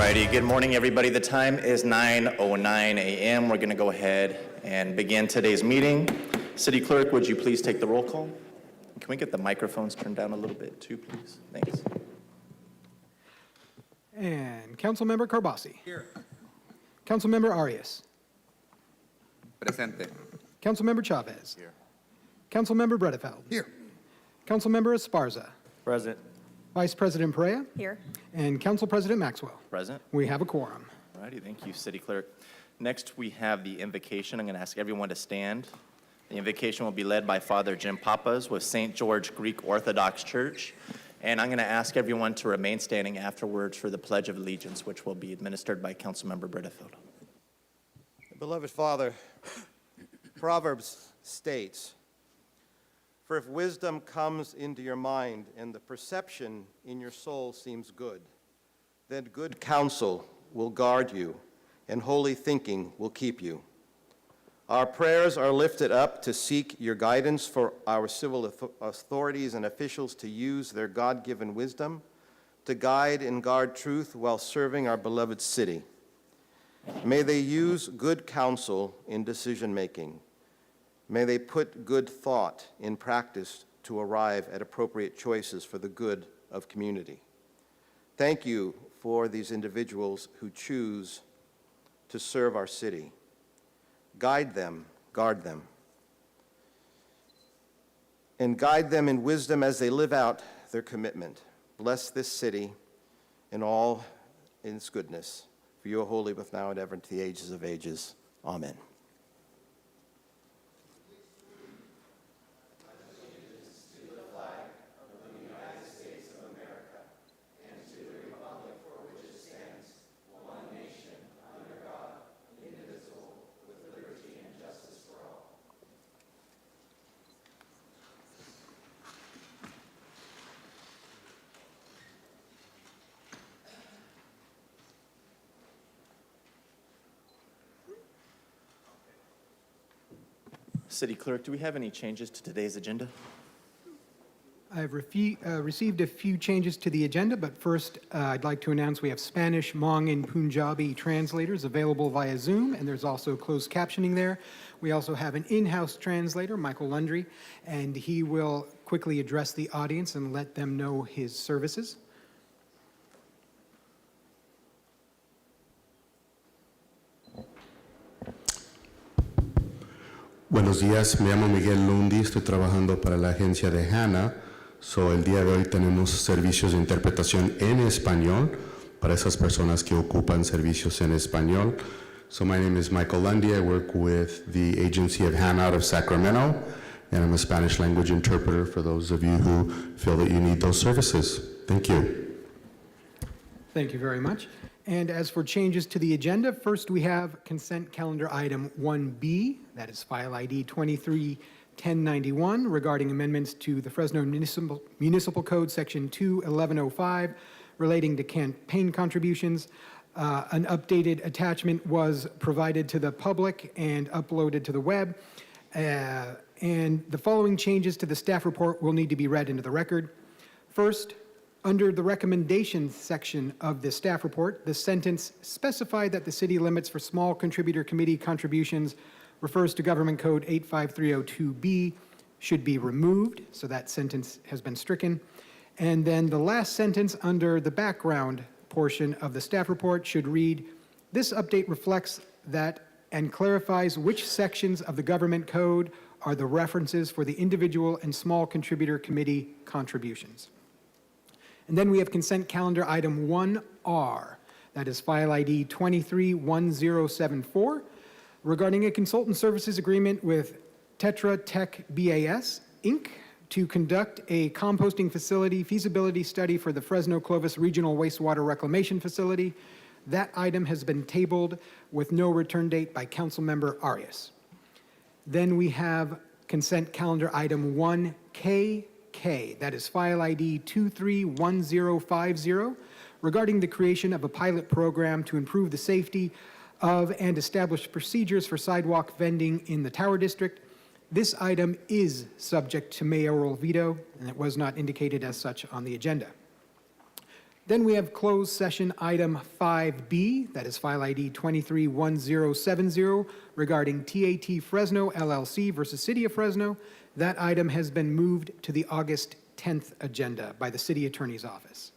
righty, good morning, everybody. The time is 9:09 a.m. We're going to go ahead and begin today's meeting. City Clerk, would you please take the roll call? Can we get the microphones turned down a little bit too, please? Thanks. And Councilmember Carbasi. Here. Councilmember Arias. Presente. Councilmember Chavez. Here. Councilmember Bredefeld. Here. Councilmember Esparza. Present. Vice President Perea. Here. And Council President Maxwell. Present. We have a quorum. All righty, thank you, City Clerk. Next, we have the invocation. I'm going to ask everyone to stand. The invocation will be led by Father Jim Papas with St. George Greek Orthodox Church. And I'm going to ask everyone to remain standing afterwards for the Pledge of Allegiance, which will be administered by Councilmember Bredefeld. Beloved Father, Proverbs states, "For if wisdom comes into your mind and the perception in your soul seems good, then good counsel will guard you and holy thinking will keep you." Our prayers are lifted up to seek your guidance for our civil authorities and officials to use their God-given wisdom to guide and guard truth while serving our beloved city. May they use good counsel in decision-making. May they put good thought in practice to arrive at appropriate choices for the good of community. Thank you for these individuals who choose to serve our city. Guide them, guard them, and guide them in wisdom as they live out their commitment. Bless this city and all in its goodness. For you are holy, both now and ever, into the ages of ages. Amen. City Clerk, do we have any changes to today's agenda? I've received a few changes to the agenda, but first I'd like to announce we have Spanish, Hmong, and Punjabi translators available via Zoom, and there's also closed captioning there. We also have an in-house translator, Michael Lundry, and he will quickly address the audience and let them know his services. Buenos días, me llamo Miguel Lundi, estoy trabajando para la agencia de HANA. El día de hoy tenemos servicios de interpretación en español para esas personas que ocupan servicios en español. My name is Michael Lundy. I work with the agency of HANA out of Sacramento, and I'm a Spanish language interpreter for those of you who feel that you need those services. Thank you. Thank you very much. And as for changes to the agenda, first we have consent calendar item 1B, that is file ID 231091, regarding amendments to the Fresno Municipal Code Section 21105 relating to campaign contributions. An updated attachment was provided to the public and uploaded to the web. And the following changes to the staff report will need to be read into the record. First, under the recommendations section of the staff report, the sentence specified that the city limits for small contributor committee contributions refers to Government Code 85302B should be removed, so that sentence has been stricken. And then the last sentence under the background portion of the staff report should read, "This update reflects that and clarifies which sections of the Government Code are the references for the individual and small contributor committee contributions." And then we have consent calendar item 1R, that is file ID 231074, regarding a consultant services agreement with Tetra Tech BAS, Inc., to conduct a composting facility feasibility study for the Fresno Clovis Regional Wastewater Reclamation Facility. That item has been tabled with no return date by Councilmember Arias. Then we have consent calendar item 1K, that is file ID 231050, regarding the creation of a pilot program to improve the safety of and establish procedures for sidewalk vending in the Tower District. This item is subject to mayoral veto, and it was not indicated as such on the agenda. Then we have closed session item 5B, that is file ID 231070, regarding TAT Fresno LLC versus City of Fresno. That item has been moved to the August 10th agenda by the City Attorney's Office.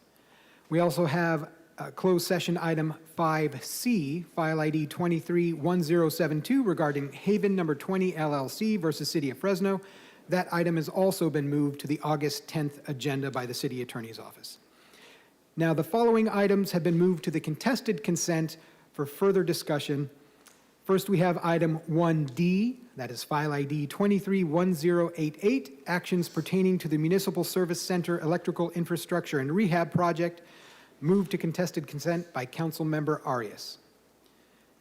We also have closed session item 5C, file ID 231072, regarding Haven Number 20 LLC versus City of Fresno. That item has also been moved to the August 10th agenda by the City Attorney's Office. Now, the following items have been moved to the contested consent for further discussion. First, we have item 1D, that is file ID 231088, actions pertaining to the Municipal Service Center Electrical Infrastructure and Rehab Project, moved to contested consent by Councilmember Arias.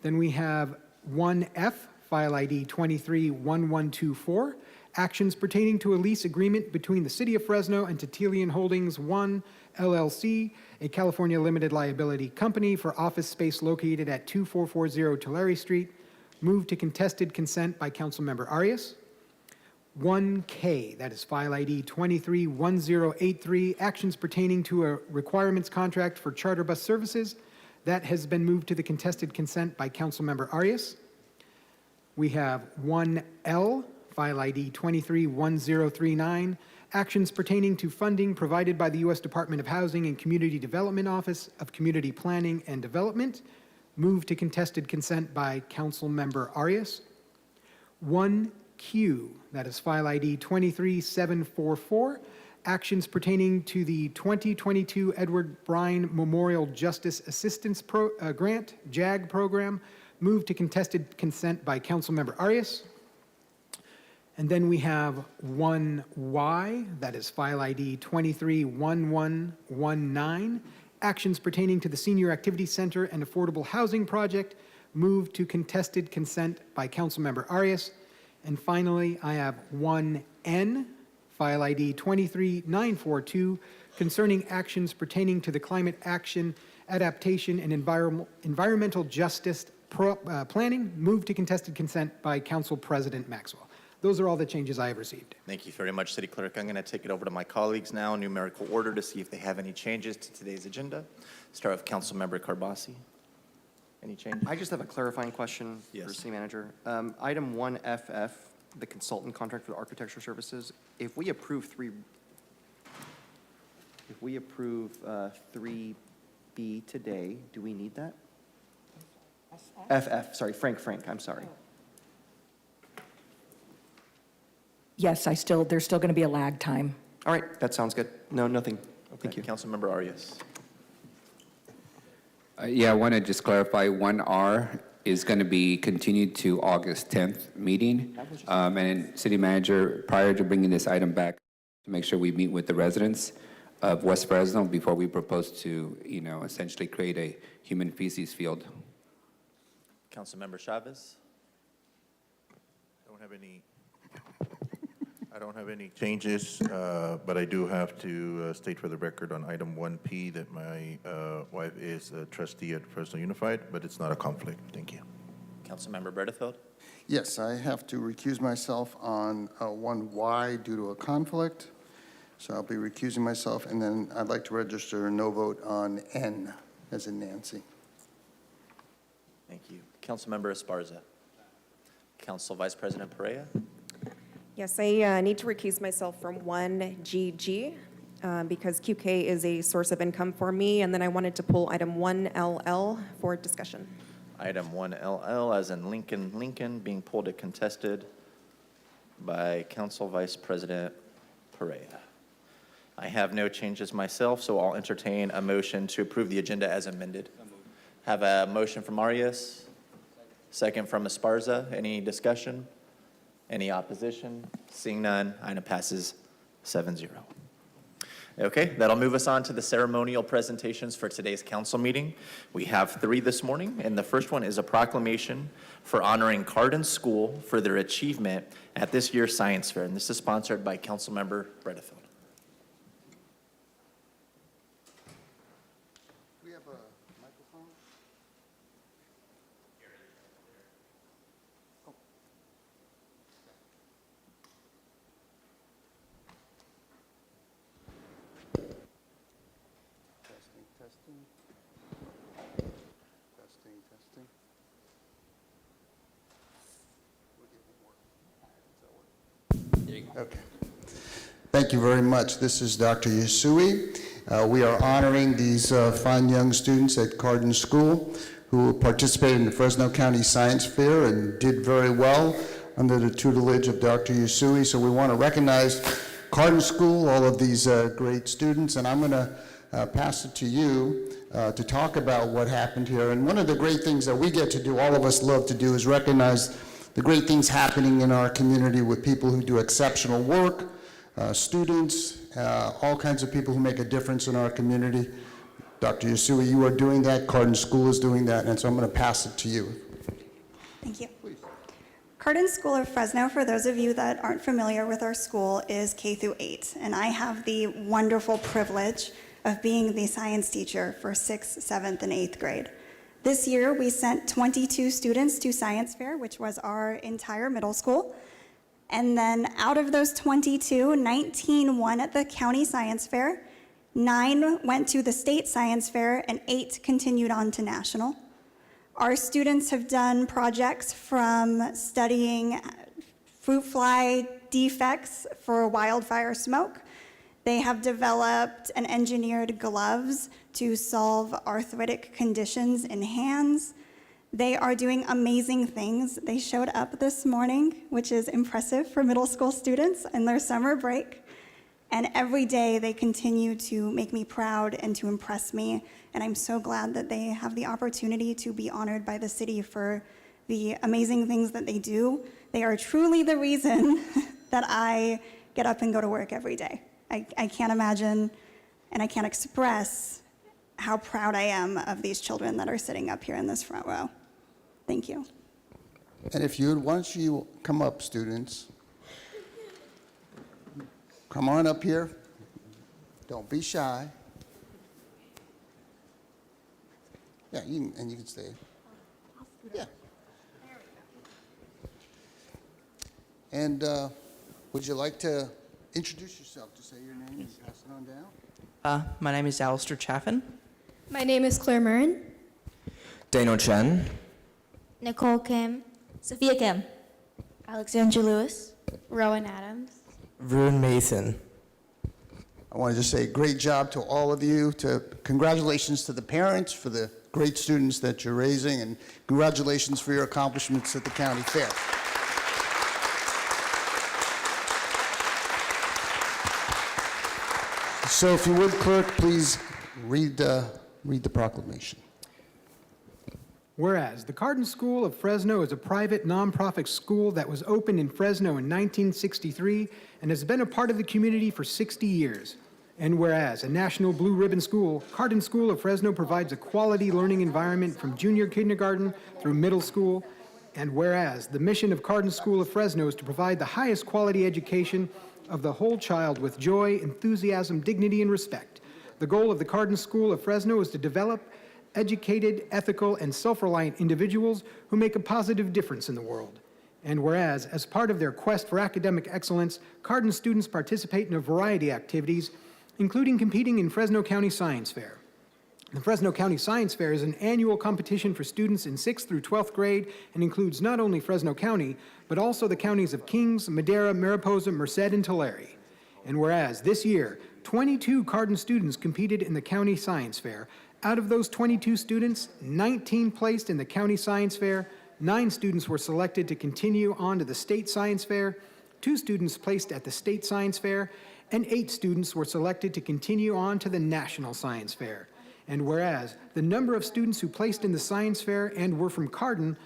Then we have 1F, file ID 231124, actions pertaining to a lease agreement between the City of Fresno and Tatilian Holdings 1 LLC, a California limited liability company for office space located at 2440 Tulare Street, moved to contested consent by Councilmember Arias. 1K, that is file ID 231083, actions pertaining to a requirements contract for charter bus services, that has been moved to the contested consent by Councilmember Arias. We have 1L, file ID 231039, actions pertaining to funding provided by the U.S. Department of Housing and Community Development Office of Community Planning and Development, moved to contested consent by Councilmember Arias. 1Q, that is file ID 23744, actions pertaining to the 2022 Edward Bryan Memorial Justice Assistance Grant, JAG program, moved to contested consent by Councilmember Arias. And then we have 1Y, that is file ID 231119, actions pertaining to the Senior Activity Center and Affordable Housing Project, moved to contested consent by Councilmember Arias. And finally, I have 1N, file ID 23942, concerning actions pertaining to the Climate Action, Adaptation, and Environmental Justice Planning, moved to contested consent by Council President Maxwell. Those are all the changes I have received. Thank you very much, City Clerk. I'm going to take it over to my colleagues now in numerical order to see if they have any changes to today's agenda. Start with Councilmember Carbasi. Any changes? I just have a clarifying question for Yes. City Manager. Item 1FF, the consultant contract for the architecture services, if we approve 3B today, do we need that? FF, sorry, Frank, I'm sorry. Yes, there's still going to be a lag time. All right, that sounds good. No, nothing. Thank you. Councilmember Arias. Yeah, I want to just clarify, 1R is going to be continued to August 10th meeting. And City Manager, prior to bringing this item back, to make sure we meet with the residents of West Fresno before we propose to, essentially create a human feces field. Councilmember Chavez. I don't have any changes, but I do have to state for the record on item 1P that my wife is a trustee at Fresno Unified, but it's not a conflict. Thank you. Councilmember Bredefeld. Yes, I have to recuse myself on 1Y due to a conflict, so I'll be recusing myself, and then I'd like to register a no vote on N, as in Nancy. Thank you. Councilmember Esparza. Council Vice President Perea. Yes, I need to recuse myself from 1GG because QK is a source of income for me, and then I wanted to pull item 1LL for discussion. Item 1LL, as in Lincoln, being pulled to contested by Council Vice President Perea. I have no changes myself, so I'll entertain a motion to approve the agenda as amended. Have a motion from Arias, second from Esparza. Any discussion? Any opposition? Seeing none, item passes 7-0. Okay, that'll move us on to the ceremonial presentations for today's council meeting. We have 3 this morning, and the first one is a proclamation for honoring Cardin School for their achievement at this year's science fair, and this is sponsored by Councilmember Bredefeld. We have a microphone? Testing. Testing. Okay. Thank you very much. This is Dr. Yasui. We are honoring these fine young students at Cardin School who participated in the Fresno County Science Fair and did very well under the tutelage of Dr. Yasui. So we want to recognize Cardin School, all of these great students, and I'm going to pass it to you to talk about what happened here. And one of the great things that we get to do, all of us love to do, is recognize the great things happening in our community with people who do exceptional work, students, all kinds of people who make a difference in our community. Dr. Yasui, you are doing that, Cardin School is doing that, and so I'm going to pass it to you. Thank you. Cardin School of Fresno, for those of you that aren't familiar with our school, is K through 8, and I have the wonderful privilege of being the science teacher for 6th, 7th, and 8th grade. This year, we sent 22 students to Science Fair, which was our entire middle school. And then out of those 22, 19 won at the county science fair, 9 went to the state science fair, and 8 continued on to national. Our students have done projects from studying fruit fly defects for wildfire smoke. They have developed and engineered gloves to solve arthritic conditions in hands. They are doing amazing things. They showed up this morning, which is impressive for middle school students in their summer break. And every day they continue to make me proud and to impress me. And I'm so glad that they have the opportunity to be honored by the city for the amazing things that they do. They are truly the reason that I get up and go to work every day. I can't imagine and I can't express how proud I am of these children that are sitting up here in this front row. Thank you. And if you, once you come up, students, come on up here. Don't be shy. Yeah, you can stay. Yeah. And would you like to introduce yourself, to say your name and pass it on down? My name is Alistair Chaffin. My name is Claire Murrin. Dano Chen. Nicole Kim. Sophia Kim. Alexandra Lewis. Rowan Adams. Rune Mason. I want to just say great job to all of you. Congratulations to the parents for the great students that you're raising, and congratulations for your accomplishments at the county fair. So if you would, clerk, please read the proclamation. Whereas the Cardin School of Fresno is a private nonprofit school that was opened in Fresno in 1963 and has been a part of the community for 60 years. And whereas a national blue ribbon school, Cardin School of Fresno provides a quality learning environment from junior kindergarten through middle school. And whereas the mission of Cardin School of Fresno is to provide the highest quality education of the whole child with joy, enthusiasm, dignity, and respect. The goal of the Cardin School of Fresno is to develop educated, ethical, and self-reliant individuals who make a positive difference in the world. And whereas, as part of their quest for academic excellence, Cardin students participate in a variety of activities, including competing in Fresno County Science Fair. The Fresno County Science Fair is an annual competition for students in 6th through 12th grade and includes not only Fresno County, but also the counties of Kings, Madera, Mariposa, Merced, and Tulare. And whereas this year, 22 Cardin students competed in the County Science Fair. Out of those 22 students, 19 placed in the County Science Fair, 9 students were selected to continue on to the State Science Fair, 2 students placed at the State Science Fair, and 8 students were selected to continue on to the National Science Fair. And whereas the number of students who placed in the Science Fair and were from Cardin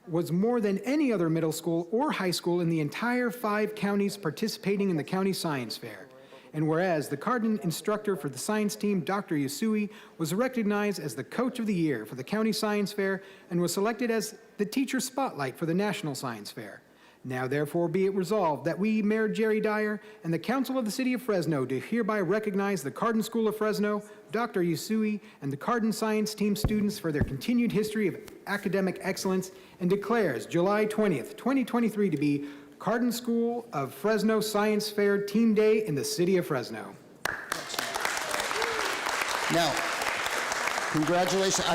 was more than any other middle school or high school in the entire 5 counties participating in the County Science Fair. And whereas the Cardin instructor for the science team, Dr. Yasui, was recognized as the Coach of the Year for the County Science Fair and was selected as the Teacher Spotlight for the National Science Fair. Now therefore be it resolved that we, Mayor Jerry Dyer, and the Council of the City of Fresno do hereby recognize the Cardin School of Fresno, Dr. Yasui, and the Cardin Science Team students for their continued history of academic excellence and declares July 20th, 2023 to be Cardin School of Fresno Science Fair Team Day in the City of Fresno. Now, Congratulations.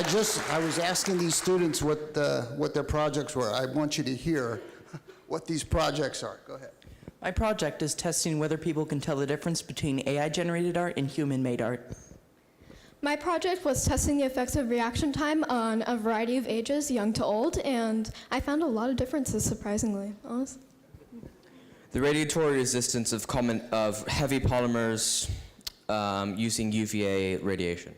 I was asking these students what their projects were. I want you to hear what these projects are. Go ahead. My project is testing whether people can tell the difference between AI-generated art and human-made art. My project was testing the effects of reaction time on a variety of ages, young to old, and I found a lot of differences, surprisingly. Honestly. The radiatory resistance of heavy polymers using UVA radiation.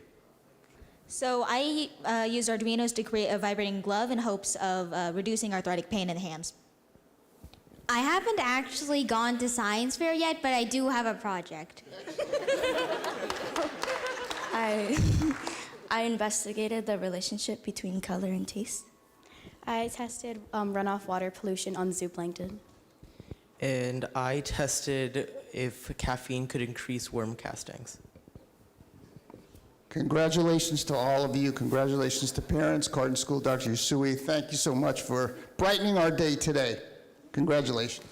So I used Arduinos to create a vibrating glove in hopes of reducing arthritic pain in the hands. I haven't actually gone to science fair yet, but I do have a project. I investigated the relationship between color and taste. I tested runoff water pollution on zooplankton. And I tested if caffeine could increase worm castings. Congratulations to all of you. Congratulations to parents, Cardin School, Dr. Yusui. Thank you so much for brightening our day today. Congratulations.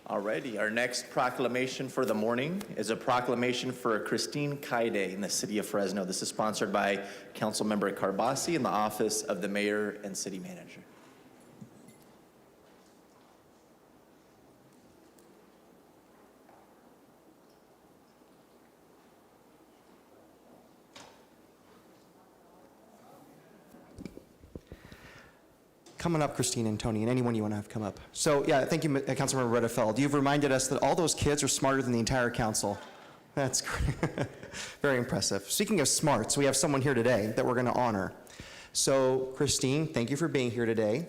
Alrighty, our next proclamation for the morning is a proclamation for Christine Kai Day in the city of Fresno. This is sponsored by Councilmember Carbasi in the office of the mayor and city manager. Coming up, Christine and Tony, and anyone you want to have come up. So, yeah, thank you, Councilmember Redefeld. You've reminded us that all those kids are smarter than the entire council. That's great. Very impressive. Speaking of smarts, we have someone here today that we're going to honor. So, Christine, thank you for being here today.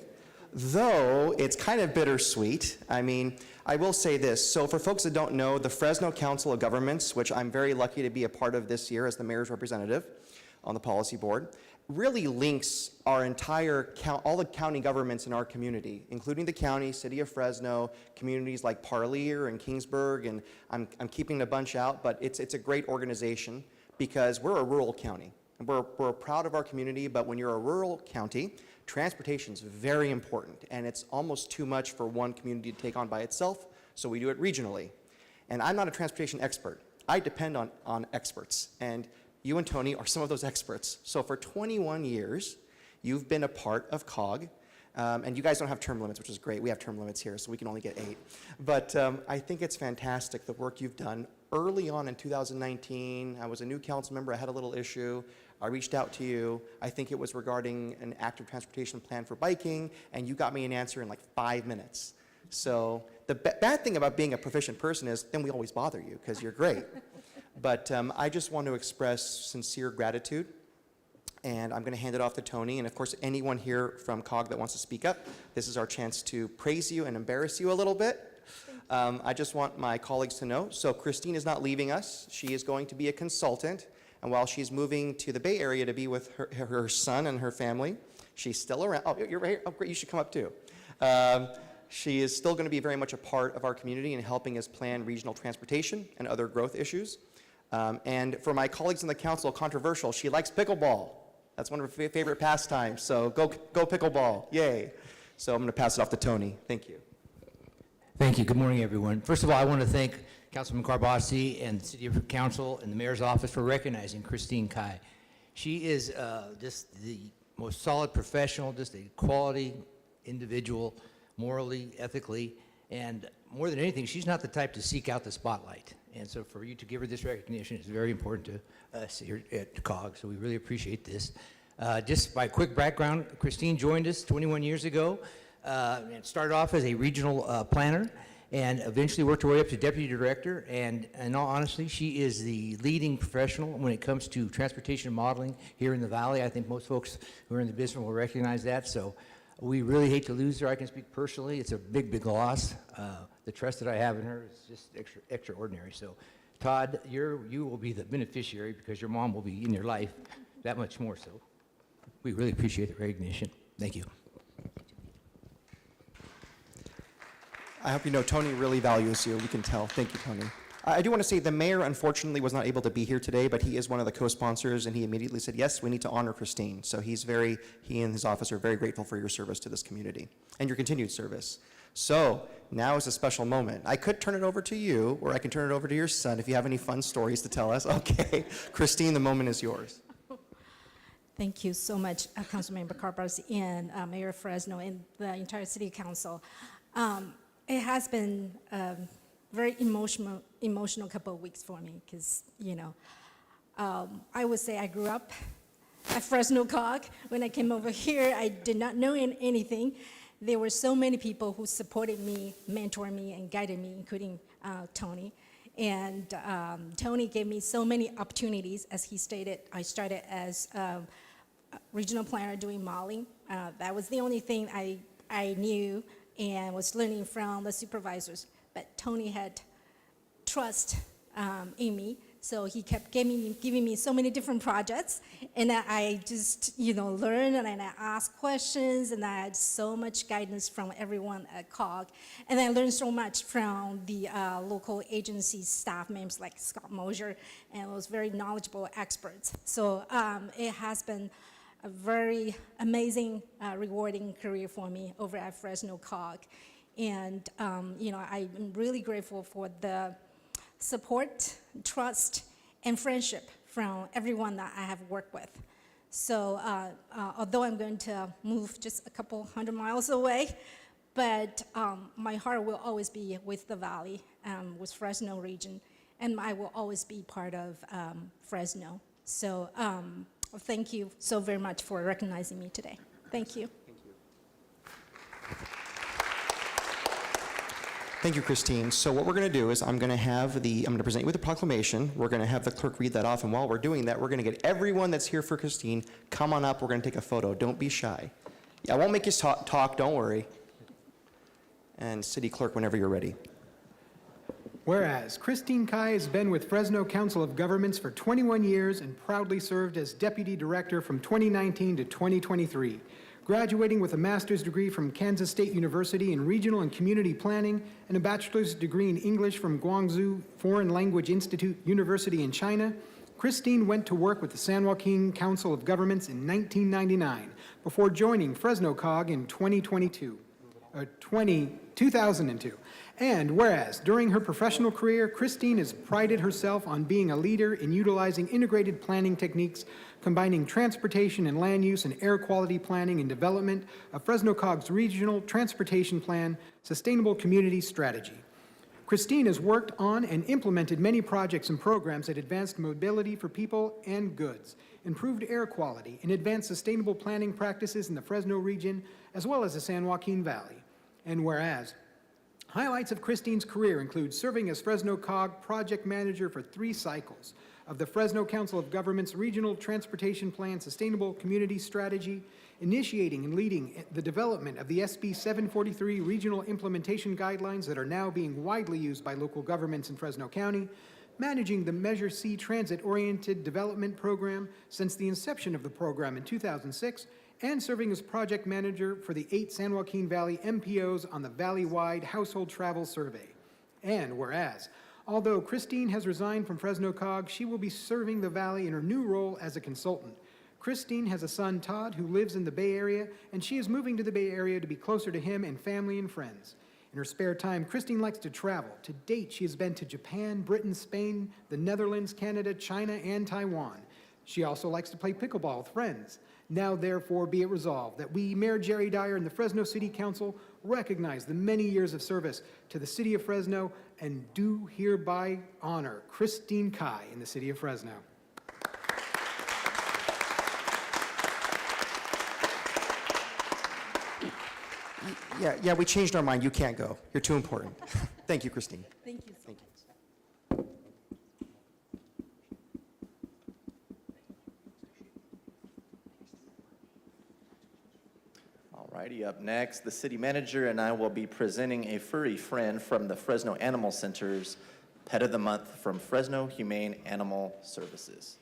Though it's kind of bittersweet. I mean, I will say this. So for folks that don't know, the Fresno Council of Governments, which I'm very lucky to be a part of this year as the mayor's representative on the policy board, really links our entire all the county governments in our community, including the county, city of Fresno, communities like Parlier and Kingsburg, and I'm keeping a bunch out, but it's a great organization because we're a rural county. And we're proud of our community, but when you're a rural county, transportation is very important, and it's almost too much for one community to take on by itself, so we do it regionally. And I'm not a transportation expert. I depend on experts, and you and Tony are some of those experts. So for 21 years, you've been a part of COG, and you guys don't have term limits, which is great. We have term limits here, so we can only get 8. But I think it's fantastic, the work you've done. Early on in 2019, I was a new council member. I had a little issue. I reached out to you. I think it was regarding an active transportation plan for biking, and you got me an answer in like 5 minutes. So the bad thing about being a proficient person is then we always bother you because you're great. But I just want to express sincere gratitude, and I'm going to hand it off to Tony. And of course, anyone here from COG that wants to speak up, this is our chance to praise you and embarrass you a little bit. I just want my colleagues to know. So Christine is not leaving us. She is going to be a consultant, and while she's moving to the Bay Area to be with her son and her family, she's still around. Oh, you're right here? Oh, great, you should come up too. She is still going to be very much a part of our community in helping us plan regional transportation and other growth issues. And for my colleagues in the council, controversial, she likes pickleball. That's one of her favorite pastimes, so go pickleball, yay. So I'm going to pass it off to Tony. Thank you. Thank you. Good morning, everyone. First of all, I want to thank Councilman Carbasi and the City Council and the Mayor's Office for recognizing Christine Kai. She is just the most solid professional, just a quality individual, morally, ethically, and more than anything, she's not the type to seek out the spotlight. And so for you to give her this recognition is very important to us here at COG, so we really appreciate this. Just by quick background, Christine joined us 21 years ago and started off as a regional planner and eventually worked her way up to deputy director. And in all honesty, she is the leading professional when it comes to transportation modeling here in the Valley. I think most folks who are in the business will recognize that. So we really hate to lose her. I can speak personally. It's a big, big loss. The trust that I have in her is just extraordinary. So, Todd, you will be the beneficiary because your mom will be in your life that much more so. We really appreciate the recognition. Thank you. I hope you know Tony really values you. We can tell. Thank you, Tony. I do want to say the mayor unfortunately was not able to be here today, but he is one of the co-sponsors, and he immediately said, yes, we need to honor Christine. So he and his office are very grateful for your service to this community and your continued service. So now is a special moment. I could turn it over to you, or I can turn it over to your son if you have any fun stories to tell us. Okay, Christine, the moment is yours. Thank you so much, Councilmember Carpers and Mayor Fresno and the entire City Council. It has been very emotional couple of weeks for me because, I would say I grew up at Fresno Cog. When I came over here, I did not know anything. There were so many people who supported me, mentored me, and guided me, including Tony. And Tony gave me so many opportunities. As he stated, I started as regional planner doing modeling. That was the only thing I knew and was learning from the supervisors. But Tony had trust in me, so he kept giving me so many different projects, and I just learned, and I asked questions, and I had so much guidance from everyone at COG, and I learned so much from the local agency staff members like Scott Mosier, and those very knowledgeable experts. So it has been a very amazing, rewarding career for me over at Fresno COG. And, I'm really grateful for the support, trust, and friendship from everyone that I have worked with. So although I'm going to move just a couple 100 miles away, but my heart will always be with the Valley, with Fresno region, and I will always be part of Fresno. So thank you so very much for recognizing me today. Thank you. Thank you, Christine. So what we're going to do is I'm going to present you with a proclamation. We're going to have the clerk read that off, and while we're doing that, we're going to get everyone that's here for Christine, come on up. We're going to take a photo. Don't be shy. Yeah, I won't make you talk. Don't worry. And City Clerk, whenever you're ready. Whereas Christine Kai has been with Fresno Council of Governments for 21 years and proudly served as Deputy Director from 2019 to 2023. Graduating with a master's degree from Kansas State University in Regional and Community Planning and a bachelor's degree in English from Guangzhou Foreign Language Institute University in China, Christine went to work with the San Joaquin Council of Governments in 1999 before joining Fresno COG in 2002. And whereas during her professional career, Christine has prided herself on being a leader in utilizing integrated planning techniques combining transportation and land use and air quality planning and development of Fresno COG's Regional Transportation Plan Sustainable Community Strategy. Christine has worked on and implemented many projects and programs that advanced mobility for people and goods, improved air quality, and advanced sustainable planning practices in the Fresno region as well as the San Joaquin Valley. And whereas highlights of Christine's career include serving as Fresno COG project manager for 3 cycles of the Fresno Council of Governments Regional Transportation Plan Sustainable Community Strategy, initiating and leading the development of the SB 743 regional implementation guidelines that are now being widely used by local governments in Fresno County, managing the Measure C Transit-Oriented Development Program since the inception of the program in 2006, and serving as project manager for the 8 San Joaquin Valley MPOs on the Valley-wide Household Travel Survey. And whereas, although Christine has resigned from Fresno COG, she will be serving the Valley in her new role as a consultant. Christine has a son, Todd, who lives in the Bay Area, and she is moving to the Bay Area to be closer to him and family and friends. In her spare time, Christine likes to travel. To date, she has been to Japan, Britain, Spain, the Netherlands, Canada, China, and Taiwan. She also likes to play pickleball with friends. Now, therefore, be it resolved that we, Mayor Jerry Dyer and the Fresno City Council, recognize the many years of service to the City of Fresno and do hereby honor Christine Kai in the City of Fresno. Yeah, we changed our mind. You can't go. You're too important. Thank you, Christine. Thank you so much. Alrighty, up next, the city manager and I will be presenting a furry friend from the Fresno Animal Center's Pet of the Month from Fresno Humane Animal Services.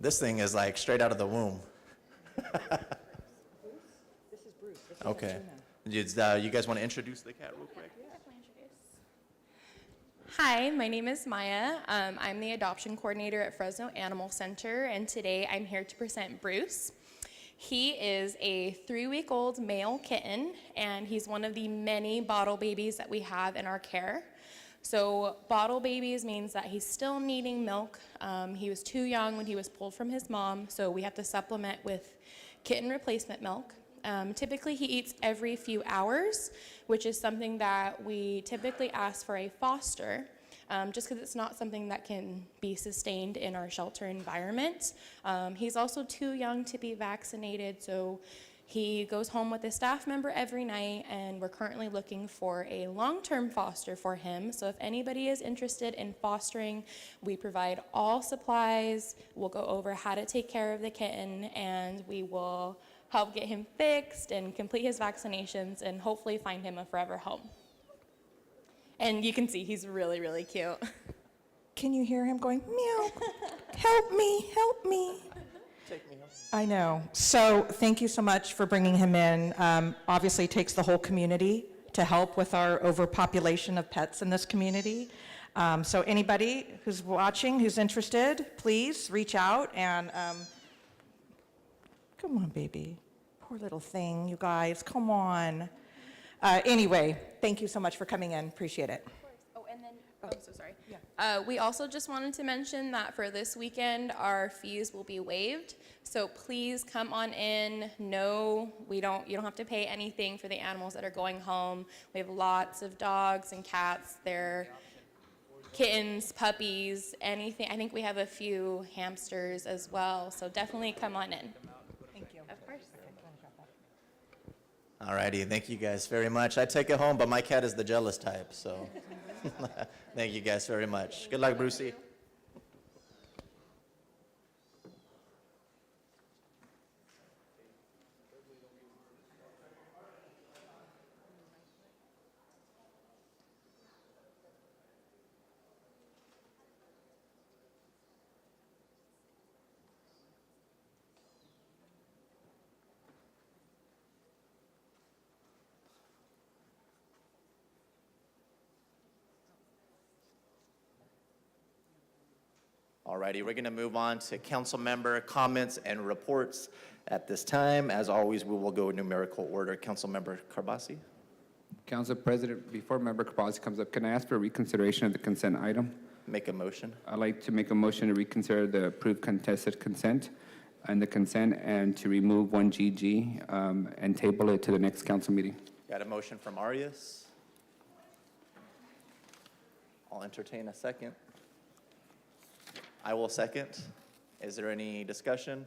This thing is like straight out of the womb. This is Bruce. Okay. You guys want to introduce the cat real quick? Hi, my name is Maya. I'm the adoption coordinator at Fresno Animal Center, and today I'm here to present Bruce. He is a 3-week-old male kitten, and he's one of the many bottle babies that we have in our care. So bottle babies means that he's still needing milk. He was too young when he was pulled from his mom, so we have to supplement with kitten replacement milk. Typically, he eats every few hours, which is something that we typically ask for a foster, just because it's not something that can be sustained in our shelter environment. He's also too young to be vaccinated, so he goes home with a staff member every night, and we're currently looking for a long-term foster for him. So if anybody is interested in fostering, we provide all supplies. We'll go over how to take care of the kitten, and we will help get him fixed and complete his vaccinations and hopefully find him a forever home. And you can see he's really, really cute. Can you hear him going, meow, help me, help me? I know. So thank you so much for bringing him in. Obviously, it takes the whole community to help with our overpopulation of pets in this community. So anybody who's watching, who's interested, please reach out and come on, baby. Poor little thing, you guys. Come on. Anyway, thank you so much for coming in. Appreciate it. Oh, and then, I'm so sorry. We also just wanted to mention that for this weekend, our fees will be waived. So please come on in. No, you don't have to pay anything for the animals that are going home. We have lots of dogs and cats. They're kittens, puppies, anything. I think we have a few hamsters as well. So definitely come on in. Thank you. Of course. All righty, thank you guys very much. I take it home, but my cat is the jealous type, so thank you guys very much. Good luck, Brucey. Alrighty, we're going to move on to council member comments and reports at this time. As always, we will go in numerical order. Council member Carbasi. Council President, before Member Kabasi comes up, can I ask for reconsideration of the consent item? Make a motion. I'd like to make a motion to reconsider the approved contested consent and the consent and to remove 1GG and table it to the next council meeting. Got a motion from Arias. I'll entertain a second. I will second. Is there any discussion?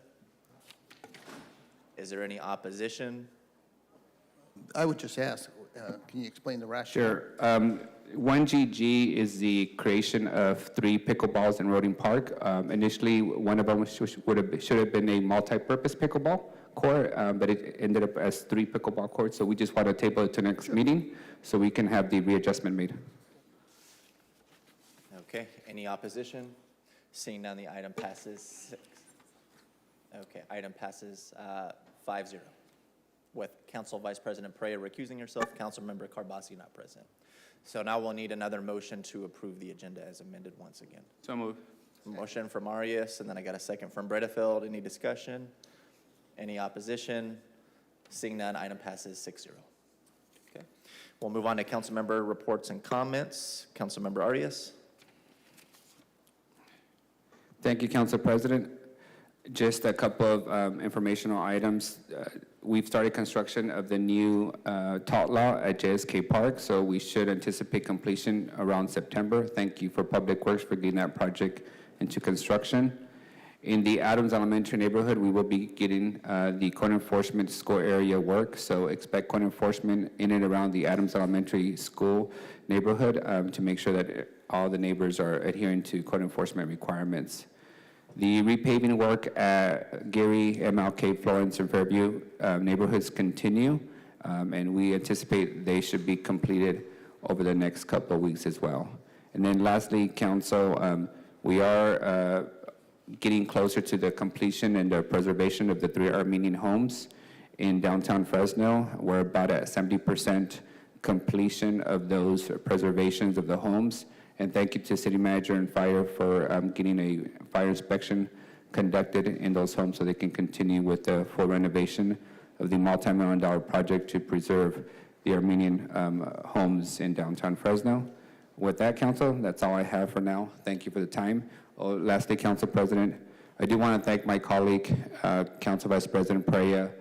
Is there any opposition? I would just ask, can you explain the rationale? Sure. 1GG is the creation of 3 pickleballs in Roding Park. Initially, one of them should have been a multi-purpose pickleball court, but it ended up as 3 pickleball courts. So we just want to table it to next meeting so we can have the readjustment made. Okay, any opposition? Seeing none, the item passes 6. Okay, item passes 5-0. With Council Vice President Pereira recusing herself, Council Member Carbasi not present. So now we'll need another motion to approve the agenda as amended once again. So moved. Motion from Arias, and then I got a second from Bredefeld. Any discussion? Any opposition? Seeing none, item passes 6-0. Okay, we'll move on to council member reports and comments. Council Member Arias. Thank you, Council President. Just a couple of informational items. We've started construction of the new tot law at JSK Park, so we should anticipate completion around September. Thank you for Public Works for getting that project into construction. In the Adams Elementary neighborhood, we will be getting the code enforcement school area work, so expect code enforcement in and around the Adams Elementary School neighborhood to make sure that all the neighbors are adhering to code enforcement requirements. The repaving work at Gary, MLK, Florence, and Fairview neighborhoods continue, and we anticipate they should be completed over the next couple of weeks as well. And then lastly, Council, we are getting closer to the completion and the preservation of the 3 Armenian homes in downtown Fresno. We're about at 70% completion of those preservations of the homes. And thank you to City Manager and Fire for getting a fire inspection conducted in those homes so they can continue with the full renovation of the multi-million-dollar project to preserve the Armenian homes in downtown Fresno. With that, Council, that's all I have for now. Thank you for the time. Lastly, Council President, I do want to thank my colleague, Council Vice President Perea,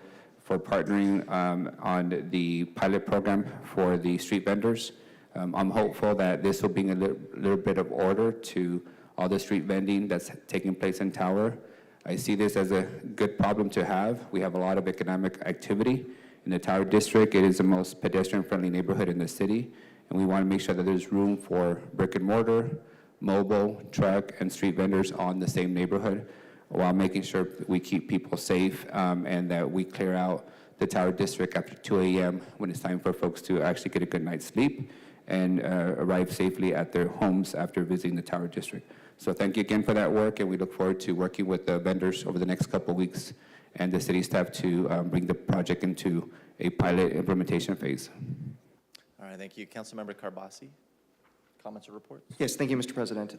for partnering on the pilot program for the street vendors. I'm hopeful that this will bring a little bit of order to all the street vending that's taking place in Tower. I see this as a good problem to have. We have a lot of economic activity in the Tower District. It is the most pedestrian-friendly neighborhood in the city, and we want to make sure that there's room for brick and mortar, mobile, truck, and street vendors on the same neighborhood, while making sure we keep people safe and that we clear out the Tower District after 2 a.m. when it's time for folks to actually get a good night's sleep and arrive safely at their homes after visiting the Tower District. So thank you again for that work, and we look forward to working with the vendors over the next couple of weeks and the city staff to bring the project into a pilot implementation phase. All right, thank you. Councilmember Carbasi, comments or reports? Yes, thank you, Mr. President.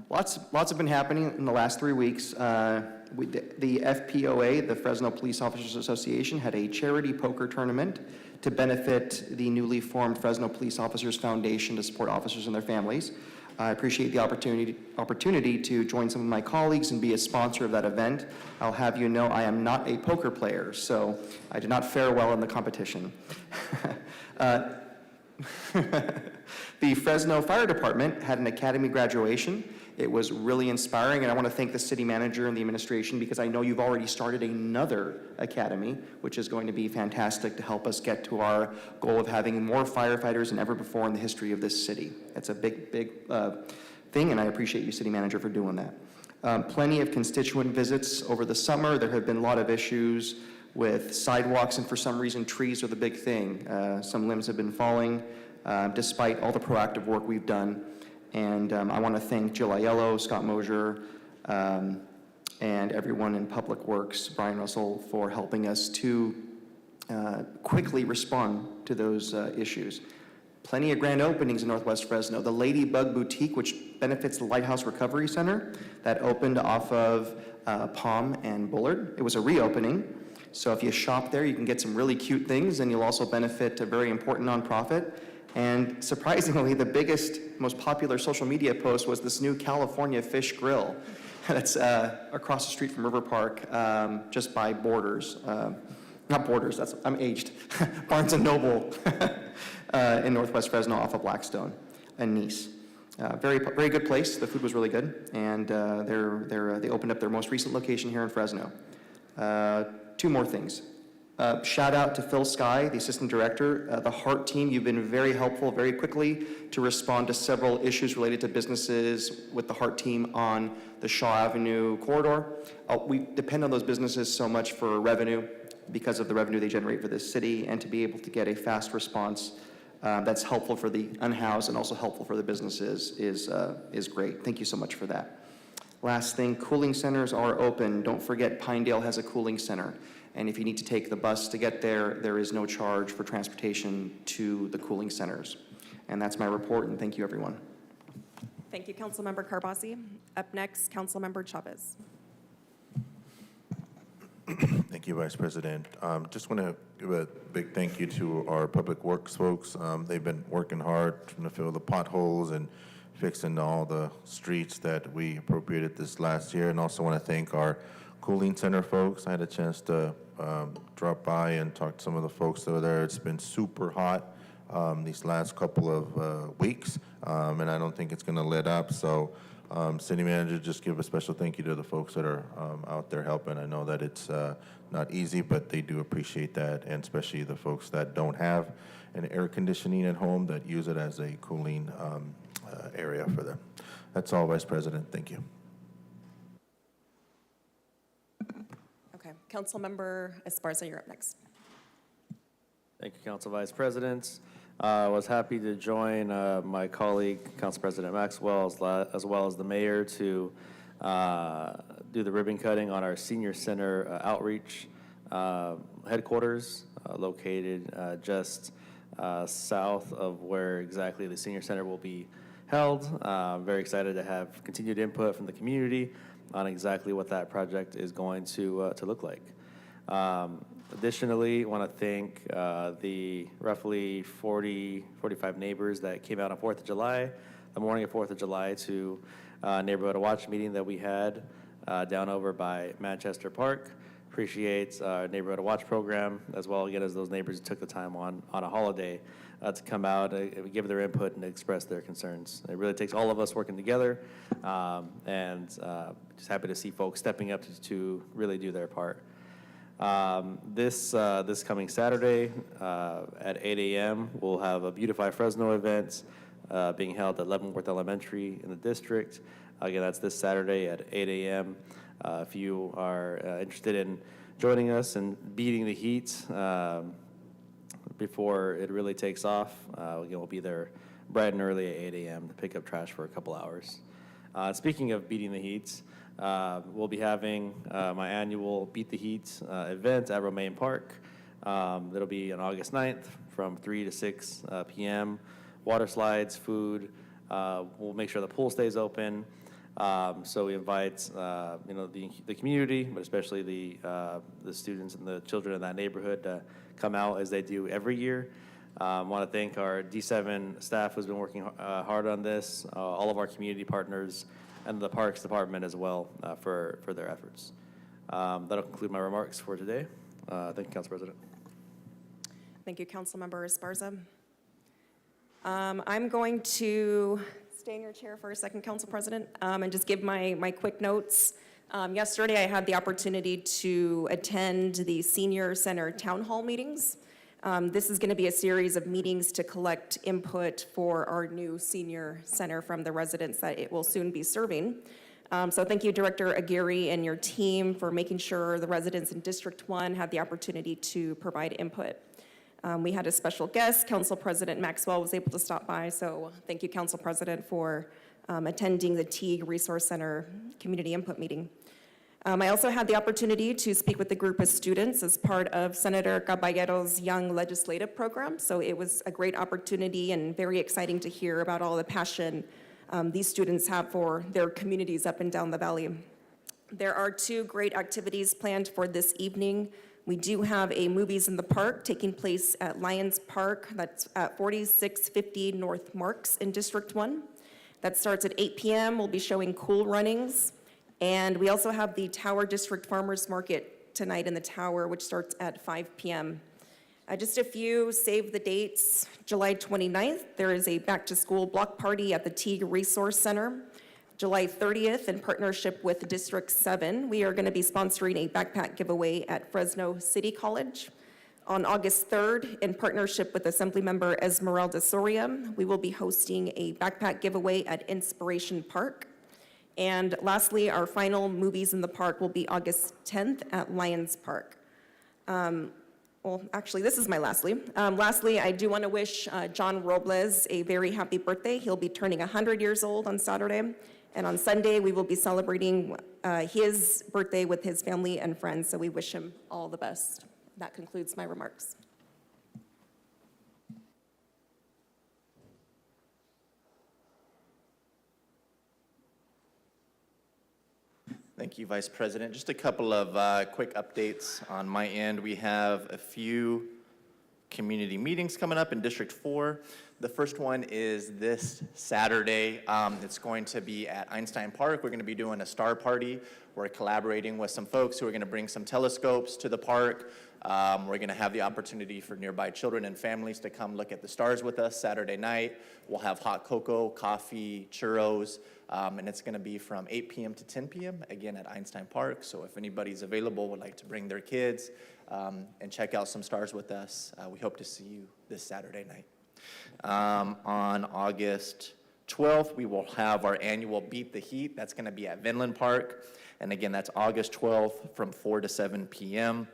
Lots have been happening in the last 3 weeks. The FPOA, the Fresno Police Officers Association, had a charity poker tournament to benefit the newly formed Fresno Police Officers Foundation to support officers and their families. I appreciate the opportunity to join some of my colleagues and be a sponsor of that event. I'll have you know I am not a poker player, so I did not fare well in the competition. The Fresno Fire Department had an academy graduation. It was really inspiring, and I want to thank the city manager and the administration because I know you've already started another academy, which is going to be fantastic to help us get to our goal of having more firefighters than ever before in the history of this city. It's a big thing, and I appreciate you, city manager, for doing that. Plenty of constituent visits over the summer. There have been a lot of issues with sidewalks, and for some reason, trees are the big thing. Some limbs have been falling, despite all the proactive work we've done. And I want to thank Jill Aiello, Scott Mosier, and everyone in Public Works, Brian Russell, for helping us to quickly respond to those issues. Plenty of grand openings in Northwest Fresno. The Ladybug Boutique, which benefits the Lighthouse Recovery Center, that opened off of Palm and Bullard. It was a reopening. So if you shop there, you can get some really cute things, and you'll also benefit a very important nonprofit. And surprisingly, the biggest, most popular social media post was this new California Fish Grill that's across the street from River Park, just by Borders. Not Borders, I'm aged. Barnes & Noble in Northwest Fresno off of Blackstone and Nice. Very good place. The food was really good. And they opened up their most recent location here in Fresno. 2 more things. Shout out to Phil Sky, the assistant director. The HEART team, you've been very helpful very quickly to respond to several issues related to businesses with the HEART team on the Shaw Avenue corridor. We depend on those businesses so much for revenue because of the revenue they generate for this city, and to be able to get a fast response that's helpful for the unhoused and also helpful for the businesses is great. Thank you so much for that. Last thing, cooling centers are open. Don't forget Pinedale has a cooling center. And if you need to take the bus to get there, there is no charge for transportation to the cooling centers. And that's my report, and thank you, everyone. Thank you, Councilmember Carbasi. Up next, Councilmember Chavez. Thank you, Vice President. Just want to give a big thank you to our Public Works folks. They've been working hard trying to fill the potholes and fixing all the streets that we appropriated this last year. And also want to thank our cooling center folks. I had a chance to drop by and talk to some of the folks over there. It's been super hot these last couple of weeks, and I don't think it's going to let up. So city manager, just give a special thank you to the folks that are out there helping. I know that it's not easy, but they do appreciate that, and especially the folks that don't have an air conditioning at home that use it as a cooling area for them. That's all, Vice President. Thank you. Okay, Councilmember Esparza, you're up next. Thank you, Council Vice President. I was happy to join my colleague, Council President Maxwell, as well as the mayor, to do the ribbon cutting on our senior center outreach headquarters, located just south of where exactly the senior center will be held. Very excited to have continued input from the community on exactly what that project is going to look like. Additionally, I want to thank the roughly 45 neighbors that came out on 4th of July, the morning of 4th of July, to neighborhood watch meeting that we had down over by Manchester Park. Appreciate our neighborhood watch program, as well again as those neighbors who took the time on a holiday to come out and give their input and express their concerns. It really takes all of us working together, and just happy to see folks stepping up to really do their part. This coming Saturday at 8 a.m. we'll have a Beautify Fresno event being held at Leavenworth Elementary in the district. Again, that's this Saturday at 8 a.m. If you are interested in joining us and beating the heat before it really takes off, again, we'll be there bright and early at 8 a.m. to pick up trash for a couple hours. Speaking of beating the heat, we'll be having my annual Beat the Heat event at Romaine Park. That'll be on August 9th from 3 to 6 p.m. Water slides, food. We'll make sure the pool stays open. So we invite the community, but especially the students and the children in that neighborhood to come out as they do every year. I want to thank our D7 staff who's been working hard on this, all of our community partners, and the Parks Department as well for their efforts. That'll conclude my remarks for today. Thank you, Council President. Thank you, Councilmember Esparza. I'm going to stay in your chair for a second, Council President, and just give my quick notes. Yesterday, I had the opportunity to attend the Senior Center Town Hall meetings. This is going to be a series of meetings to collect input for our new senior center from the residents that it will soon be serving. So thank you, Director Aguirre and your team, for making sure the residents in District 1 had the opportunity to provide input. We had a special guest, Council President Maxwell was able to stop by, so thank you, Council President, for attending the Teague Resource Center Community Input Meeting. I also had the opportunity to speak with a group of students as part of Senator Caballero's Young Legislative Program, so it was a great opportunity and very exciting to hear about all the passion these students have for their communities up and down the valley. There are 2 great activities planned for this evening. We do have a Movies in the Park taking place at Lions Park. That's at 4650 North Marks in District 1. That starts at 8 p.m. We'll be showing Cool Runnings. And we also have the Tower District Farmers Market tonight in the Tower, which starts at 5 p.m. Just a few save the dates. July 29th, there is a back-to-school block party at the Teague Resource Center. July 30th, in partnership with District 7, we are going to be sponsoring a backpack giveaway at Fresno City College. On August 3rd, in partnership with Assemblymember Esmeralda Soria, we will be hosting a backpack giveaway at Inspiration Park. And lastly, our final Movies in the Park will be August 10th at Lions Park. Well, actually, this is my lastly. Lastly, I do want to wish John Robles a very happy birthday. He'll be turning 100 years old on Saturday. And on Sunday, we will be celebrating his birthday with his family and friends, so we wish him all the best. That concludes my remarks. Thank you, Vice President. Just a couple of quick updates on my end. We have a few community meetings coming up in District 4. The first one is this Saturday. It's going to be at Einstein Park. We're going to be doing a star party. We're collaborating with some folks who are going to bring some telescopes to the park. We're going to have the opportunity for nearby children and families to come look at the stars with us Saturday night. We'll have hot cocoa, coffee, churros, and it's going to be from 8 p.m. to 10 p.m., again at Einstein Park. So if anybody's available, would like to bring their kids and check out some stars with us, we hope to see you this Saturday night. On August 12th, we will have our annual Beat the Heat. That's going to be at Vinland Park. And again, that's August 12th from 4 to 7 p.m.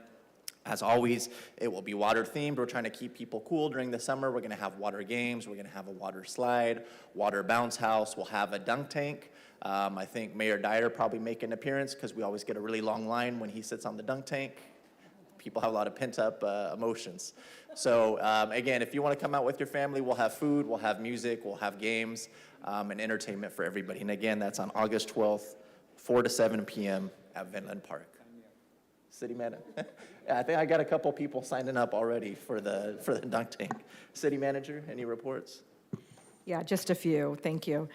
As always, it will be water themed. We're trying to keep people cool during the summer. We're gonna have water games. We're gonna have a water slide, water bounce house. We'll have a dunk tank. I think Mayor Dyer probably make an appearance because we always get a really long line when he sits on the dunk tank. People have a lot of pent-up emotions. So again, if you want to come out with your family, we'll have food, we'll have music, we'll have games, and entertainment for everybody. And again, that's on August 12th, 4 to 7 p.m. at Vinland Park. City Manager. I think I got a couple people signing up already for the dunk tank. City Manager, any reports? Yeah, just a few, thank you.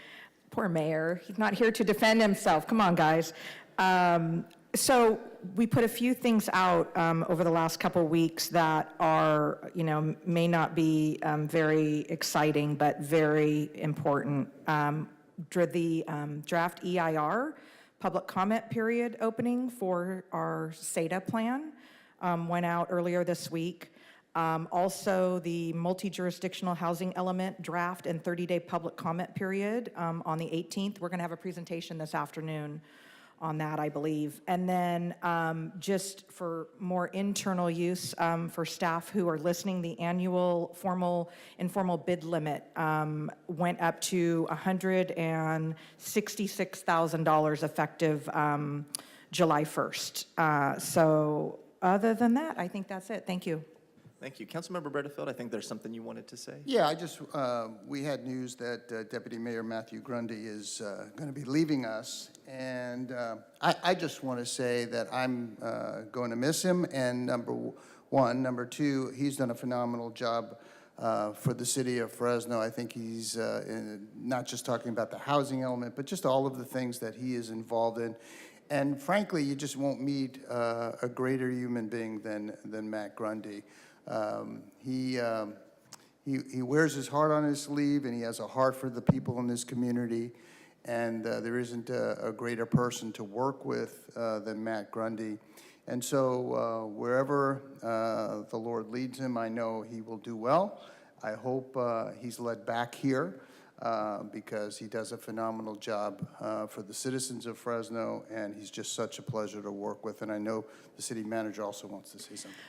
Poor mayor, he's not here to defend himself, come on, guys. So we put a few things out over the last couple weeks that are, may not be very exciting, but very important. The draft EIR, public comment period opening for our SETA plan went out earlier this week. Also, the multi-jurisdictional housing element draft and 30-day public comment period on the 18th. We're going to have a presentation this afternoon on that, I believe. And then just for more internal use for staff who are listening, the annual informal bid limit went up to $166,000 effective July 1st. So other than that, I think that's it. Thank you. Thank you. Councilmember Bredefeld, I think there's something you wanted to say. Yeah, we had news that Deputy Mayor Matthew Grundy is going to be leaving us. And I just want to say that I'm going to miss him, and number one. Number two, he's done a phenomenal job for the city of Fresno. I think he's not just talking about the housing element, but just all of the things that he is involved in. And frankly, you just won't meet a greater human being than Matt Grundy. He wears his heart on his sleeve, and he has a heart for the people in this community. And there isn't a greater person to work with than Matt Grundy. And so wherever the Lord leads him, I know he will do well. I hope he's led back here because he does a phenomenal job for the citizens of Fresno, and he's just such a pleasure to work with. And I know the city manager also wants to say something.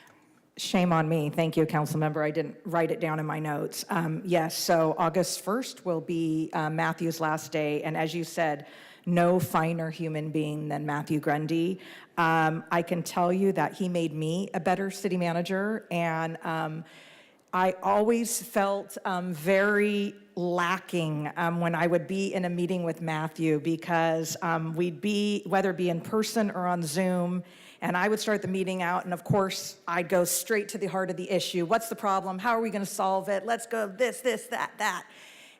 Shame on me. Thank you, council member. I didn't write it down in my notes. Yes, so August 1st will be Matthew's last day. And as you said, no finer human being than Matthew Grundy. I can tell you that he made me a better city manager. And I always felt very lacking when I would be in a meeting with Matthew because we'd be, whether it be in person or on Zoom, and I would start the meeting out, and of course, I'd go straight to the heart of the issue. What's the problem? How are we going to solve it? Let's go this, that.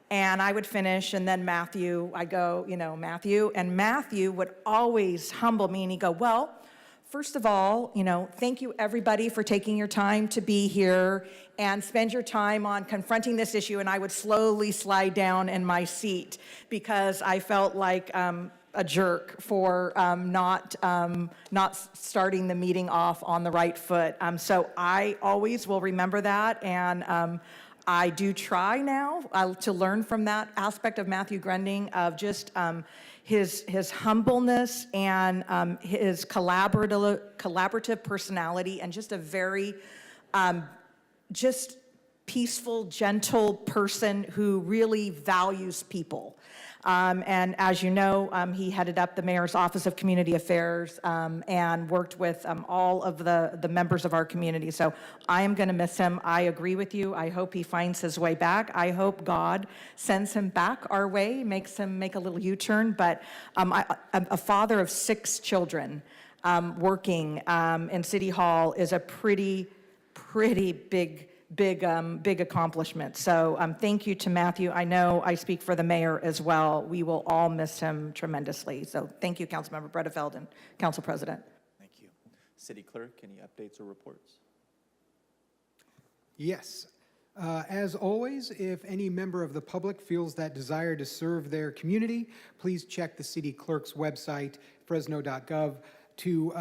And I would finish, and then Matthew, I'd go, Matthew. And Matthew would always humble me, and he'd go, well, first of all, thank you everybody for taking your time to be here and spend your time on confronting this issue. And I would slowly slide down in my seat because I felt like a jerk for not starting the meeting off on the right foot. So I always will remember that, and I do try now to learn from that aspect of Matthew Grundy of just his humbleness and his collaborative personality, and just a very just peaceful, gentle person who really values people. And as you know, he headed up the Mayor's Office of Community Affairs and worked with all of the members of our community. So I am going to miss him. I agree with you. I hope he finds his way back. I hope God sends him back our way, makes him make a little U-turn. But I'm a father of 6 children. Working in City Hall is a pretty big accomplishment. So thank you to Matthew. I know I speak for the mayor as well. We will all miss him tremendously. So thank you, Councilmember Bredefeld and Council President. Thank you. City Clerk, any updates or reports? Yes. As always, if any member of the public feels that desire to serve their community, please check the city clerk's website, fresno.gov, to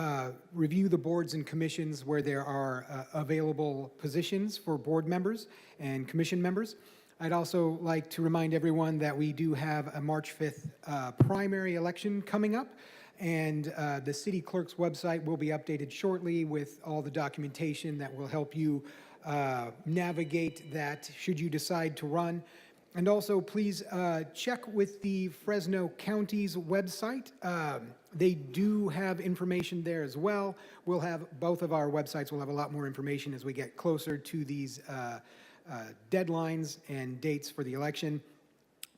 review the boards and commissions where there are available positions for board members and commission members. I'd also like to remind everyone that we do have a March 5th primary election coming up, And the city clerk's website will be updated shortly with all the documentation that will help you navigate that should you decide to run. And also, please check with the Fresno County's website. They do have information there as well. We'll have, both of our websites will have a lot more information as we get closer to these deadlines and dates for the election.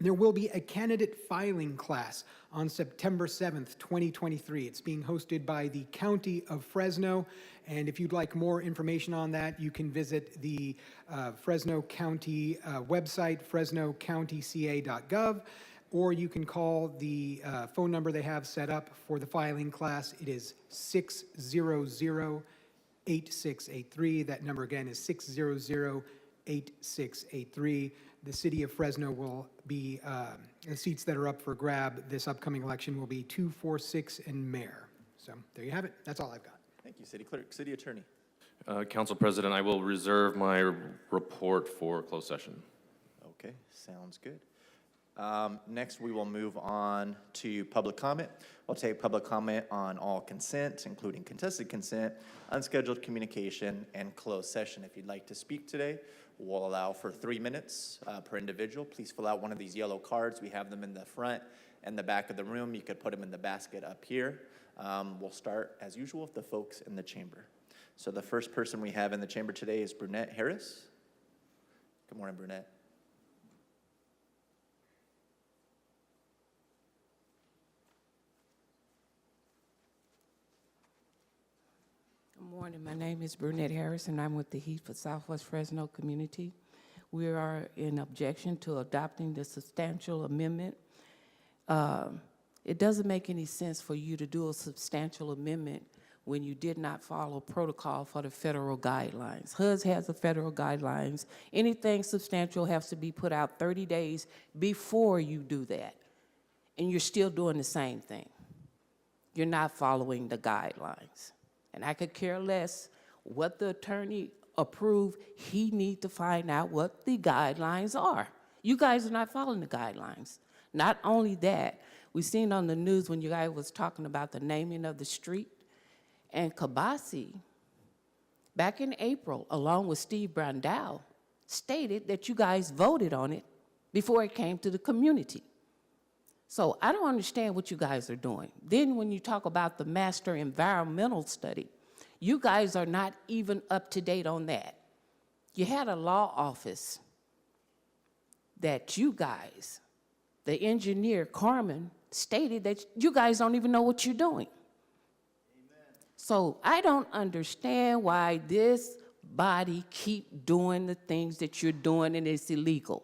There will be a candidate filing class on September 7th, 2023. It's being hosted by the County of Fresno. And if you'd like more information on that, you can visit the Fresno County website, fresnocountyca.gov, or you can call the phone number they have set up for the filing class. It is 600-8683. That number again is 600-8683. The city of Fresno will be, the seats that are up for grab this upcoming election will be 2, 4, 6, and mayor. So there you have it. That's all I've got. Thank you, City Clerk. City Attorney. Council President, I will reserve my report for closed session. Okay, sounds good. Next, we will move on to public comment. We'll take public comment on all consent, including contested consent, unscheduled communication, and closed session. If you'd like to speak today, we'll allow for 3 minutes per individual. Please fill out one of these yellow cards. We have them in the front and the back of the room. You could put them in the basket up here. We'll start, as usual, with the folks in the chamber. So the first person we have in the chamber today is Brunette Harris. Good morning, Brunette. Good morning. My name is Brunette Harris, and I'm with the Heat for Southwest Fresno Community. We are in objection to adopting the substantial amendment. It doesn't make any sense for you to do a substantial amendment when you did not follow protocol for the federal guidelines. HUD has the federal guidelines. Anything substantial has to be put out 30 days before you do that. And you're still doing the same thing. You're not following the guidelines. And I could care less what the attorney approved. He needs to find out what the guidelines are. You guys are not following the guidelines. Not only that, we seen on the news when you guys was talking about the naming of the street, and Kabasi, back in April, along with Steve Brandau, stated that you guys voted on it before it came to the community. So I don't understand what you guys are doing. Then when you talk about the master environmental study, you guys are not even up to date on that. You had a law office that you guys, the engineer, Carmen, stated that you guys don't even know what you're doing. So I don't understand why this body keep doing the things that you're doing, and it's illegal.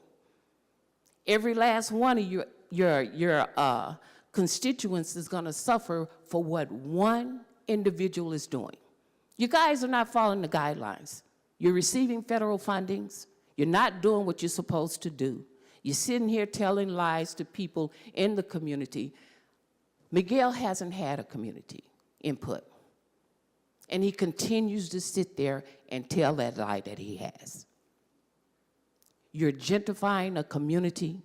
Every last one of your constituents is going to suffer for what one individual is doing. You guys are not following the guidelines. You're receiving federal fundings. You're not doing what you're supposed to do. You're sitting here telling lies to people in the community. Miguel hasn't had a community input. And he continues to sit there and tell that lie that he has. You're gentrifying a community,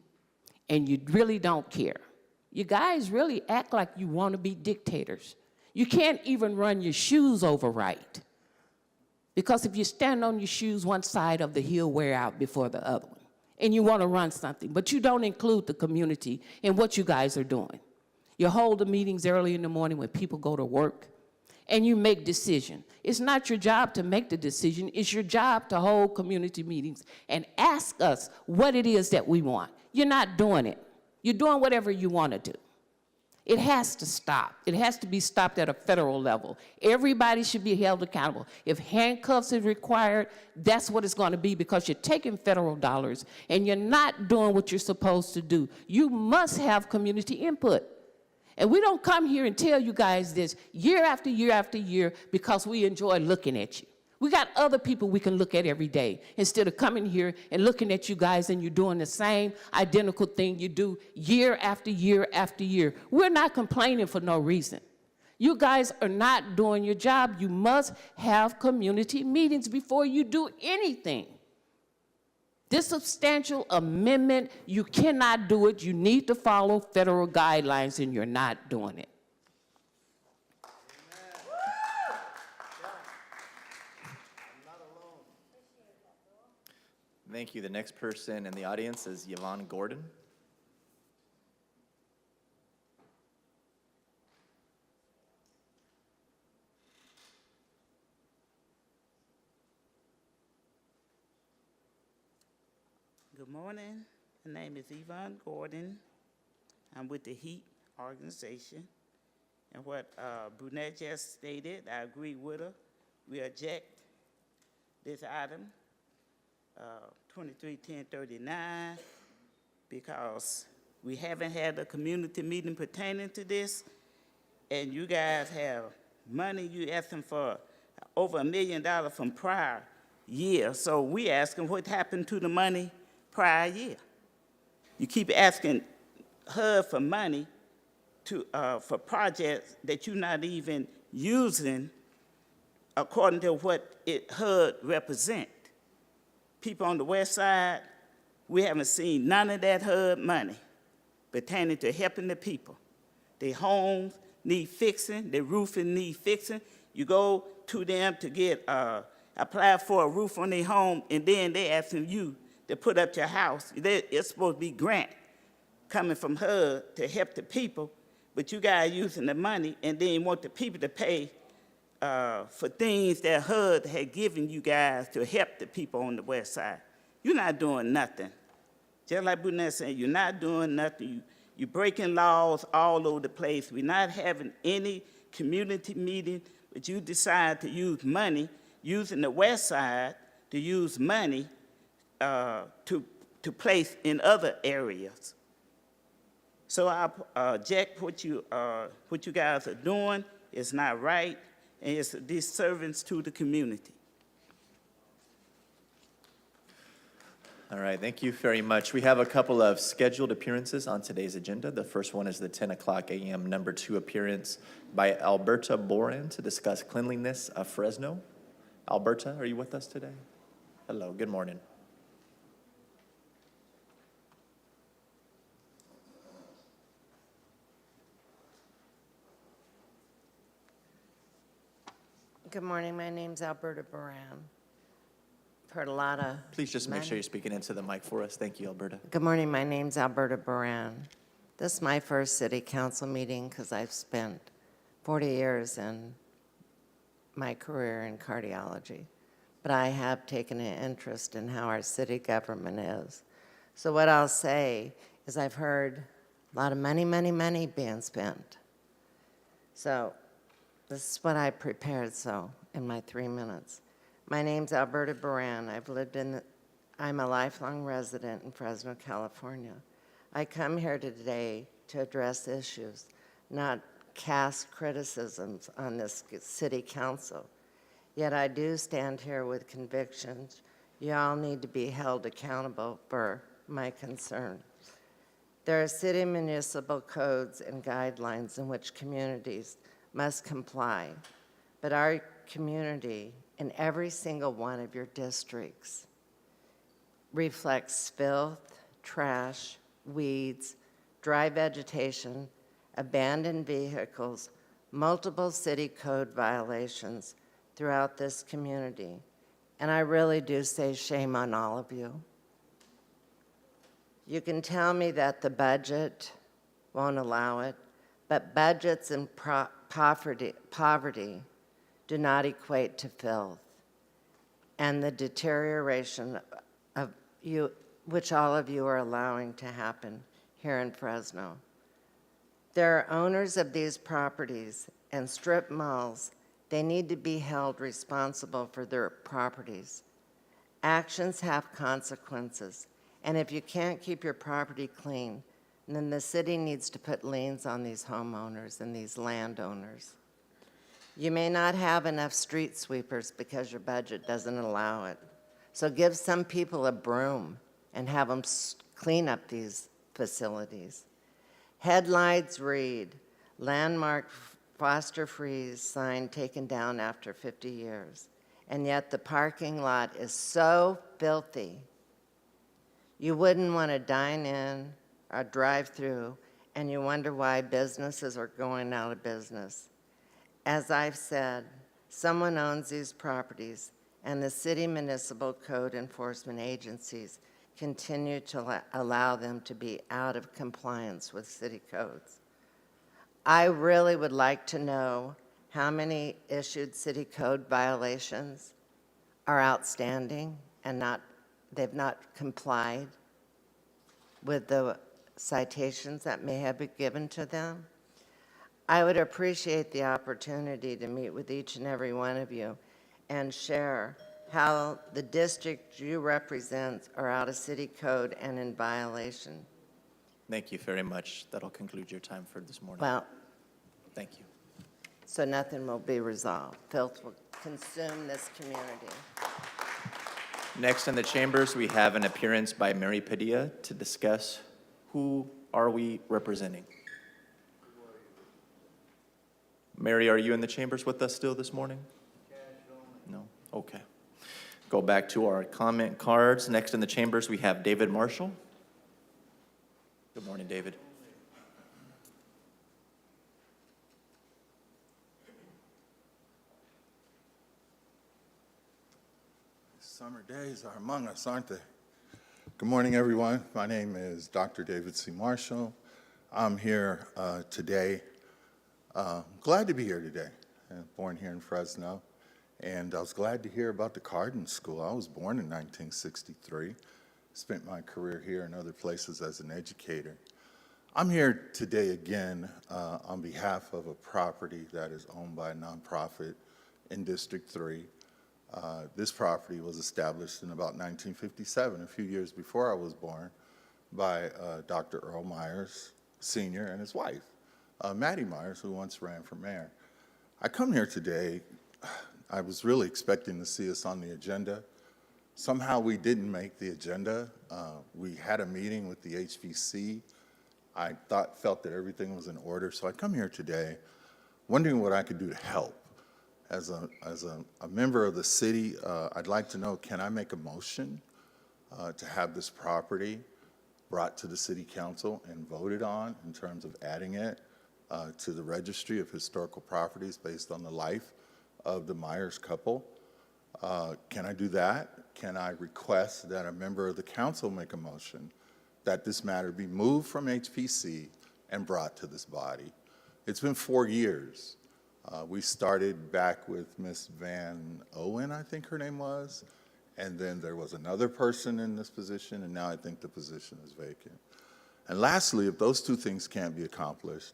and you really don't care. You guys really act like you want to be dictators. You can't even run your shoes over right. Because if you stand on your shoes, one side of the heel wear out before the other one. And you want to run something, but you don't include the community in what you guys are doing. You hold the meetings early in the morning when people go to work, and you make decisions. It's not your job to make the decision. It's your job to hold community meetings and ask us what it is that we want. You're not doing it. You're doing whatever you want to do. It has to stop. It has to be stopped at a federal level. Everybody should be held accountable. If handcuffs is required, that's what it's going to be, because you're taking federal dollars and you're not doing what you're supposed to do. You must have community input. And we don't come here and tell you guys this year after year after year because we enjoy looking at you. We got other people we can look at every day instead of coming here and looking at you guys and you're doing the same identical thing you do year after year after year. We're not complaining for no reason. You guys are not doing your job. You must have community meetings before you do anything. This substantial amendment, you cannot do it. You need to follow federal guidelines, and you're not doing it. Thank you. The next person in the audience is Yvonne Gordon. Good morning. My name is Yvonne Gordon. I'm with the HEAT organization. And what Brunette just stated, I agree with her. We object this item, 231039, because we haven't had a community meeting pertaining to this, and you guys have money you asking for over $1 million from prior year. So we asking what happened to the money prior year. You keep asking HUD for money for projects that you're not even using according to what HUD represent. People on the west side, we haven't seen none of that HUD money pertaining to helping the people. Their homes need fixing, their roofing need fixing. You go to them to get apply for a roof on their home, and then they asking you to put up your house. It's supposed to be grant coming from HUD to help the people, but you guys using the money and then want the people to pay for things that HUD had given you guys to help the people on the west side. You're not doing nothing. Just like Brunette said, you're not doing nothing. You're breaking laws all over the place. We're not having any community meeting, but you decide to use money, using the west side to use money to place in other areas. So I object what you guys are doing. It's not right, and it's a disservice to the community. All right, thank you very much. We have a couple of scheduled appearances on today's agenda. The first one is the 10 o'clock a.m. number 2 appearance by Alberta Boren to discuss cleanliness of Fresno. Alberta, are you with us today? Hello, good morning. Good morning. My name's Alberta Baran. I've heard a lot of. Please just make sure you're speaking into the mic for us. Thank you, Alberta. Good morning. My name's Alberta Baran. This is my first city council meeting because I've spent 40 years in my career in cardiology. But I have taken an interest in how our city government is. So what I'll say is I've heard a lot of money being spent. So this is what I prepared, in my 3 minutes. My name's Alberta Baran. I'm a lifelong resident in Fresno, California. I come here today to address issues, not cast criticisms on this city council. Yet I do stand here with convictions. You all need to be held accountable for my concern. There are city municipal codes and guidelines in which communities must comply, but our community in every single one of your districts reflects filth, trash, weeds, dry vegetation, abandoned vehicles, multiple city code violations throughout this community. And I really do say shame on all of you. You can tell me that the budget won't allow it, but budgets and poverty do not equate to filth and the deterioration of you, which all of you are allowing to happen here in Fresno. There are owners of these properties and strip malls. They need to be held responsible for their properties. Actions have consequences, and if you can't keep your property clean, then the city needs to put liens on these homeowners and these landowners. You may not have enough street sweepers because your budget doesn't allow it. So give some people a broom and have them clean up these facilities. Headlights read, landmark Foster Freeze sign taken down after 50 years. And yet the parking lot is so filthy, you wouldn't want to dine in or drive through, and you wonder why businesses are going out of business. As I've said, someone owns these properties, and the city municipal code enforcement agencies continue to allow them to be out of compliance with city codes. I really would like to know how many issued city code violations are outstanding and they've not complied with the citations that may have been given to them. I would appreciate the opportunity to meet with each and every one of you and share how the district you represent are out of city code and in violation. Thank you very much. That'll conclude your time for this morning. Well, Thank you. so nothing will be resolved. Filth will consume this community. Next in the chambers, we have an appearance by Mary Padilla to discuss who are we representing. Mary, are you in the chambers with us still this morning? No? Okay. Go back to our comment cards. Next in the chambers, we have David Marshall. Good morning, David. Summer days are among us, aren't they? Good morning, everyone. My name is Dr. David C. Marshall. I'm here today. Glad to be here today. Born here in Fresno. And I was glad to hear about the Cardin School. I was born in 1963. Spent my career here and other places as an educator. I'm here today again on behalf of a property that is owned by a nonprofit in District 3. This property was established in about 1957, a few years before I was born, by Dr. Earl Myers, Sr. and his wife, Maddie Myers, who once ran for mayor. I come here today, I was really expecting to see us on the agenda. Somehow we didn't make the agenda. We had a meeting with the HPC. I felt that everything was in order, so I come here today wondering what I could do to help. As a member of the city, I'd like to know, can I make a motion to have this property brought to the city council and voted on in terms of adding it to the registry of historical properties based on the life of the Myers couple? Can I do that? Can I request that a member of the council make a motion that this matter be moved from HPC and brought to this body? It's been 4 years. We started back with Miss Van Owen, I think her name was, and then there was another person in this position, and now I think the position is vacant. And lastly, if those two things can't be accomplished,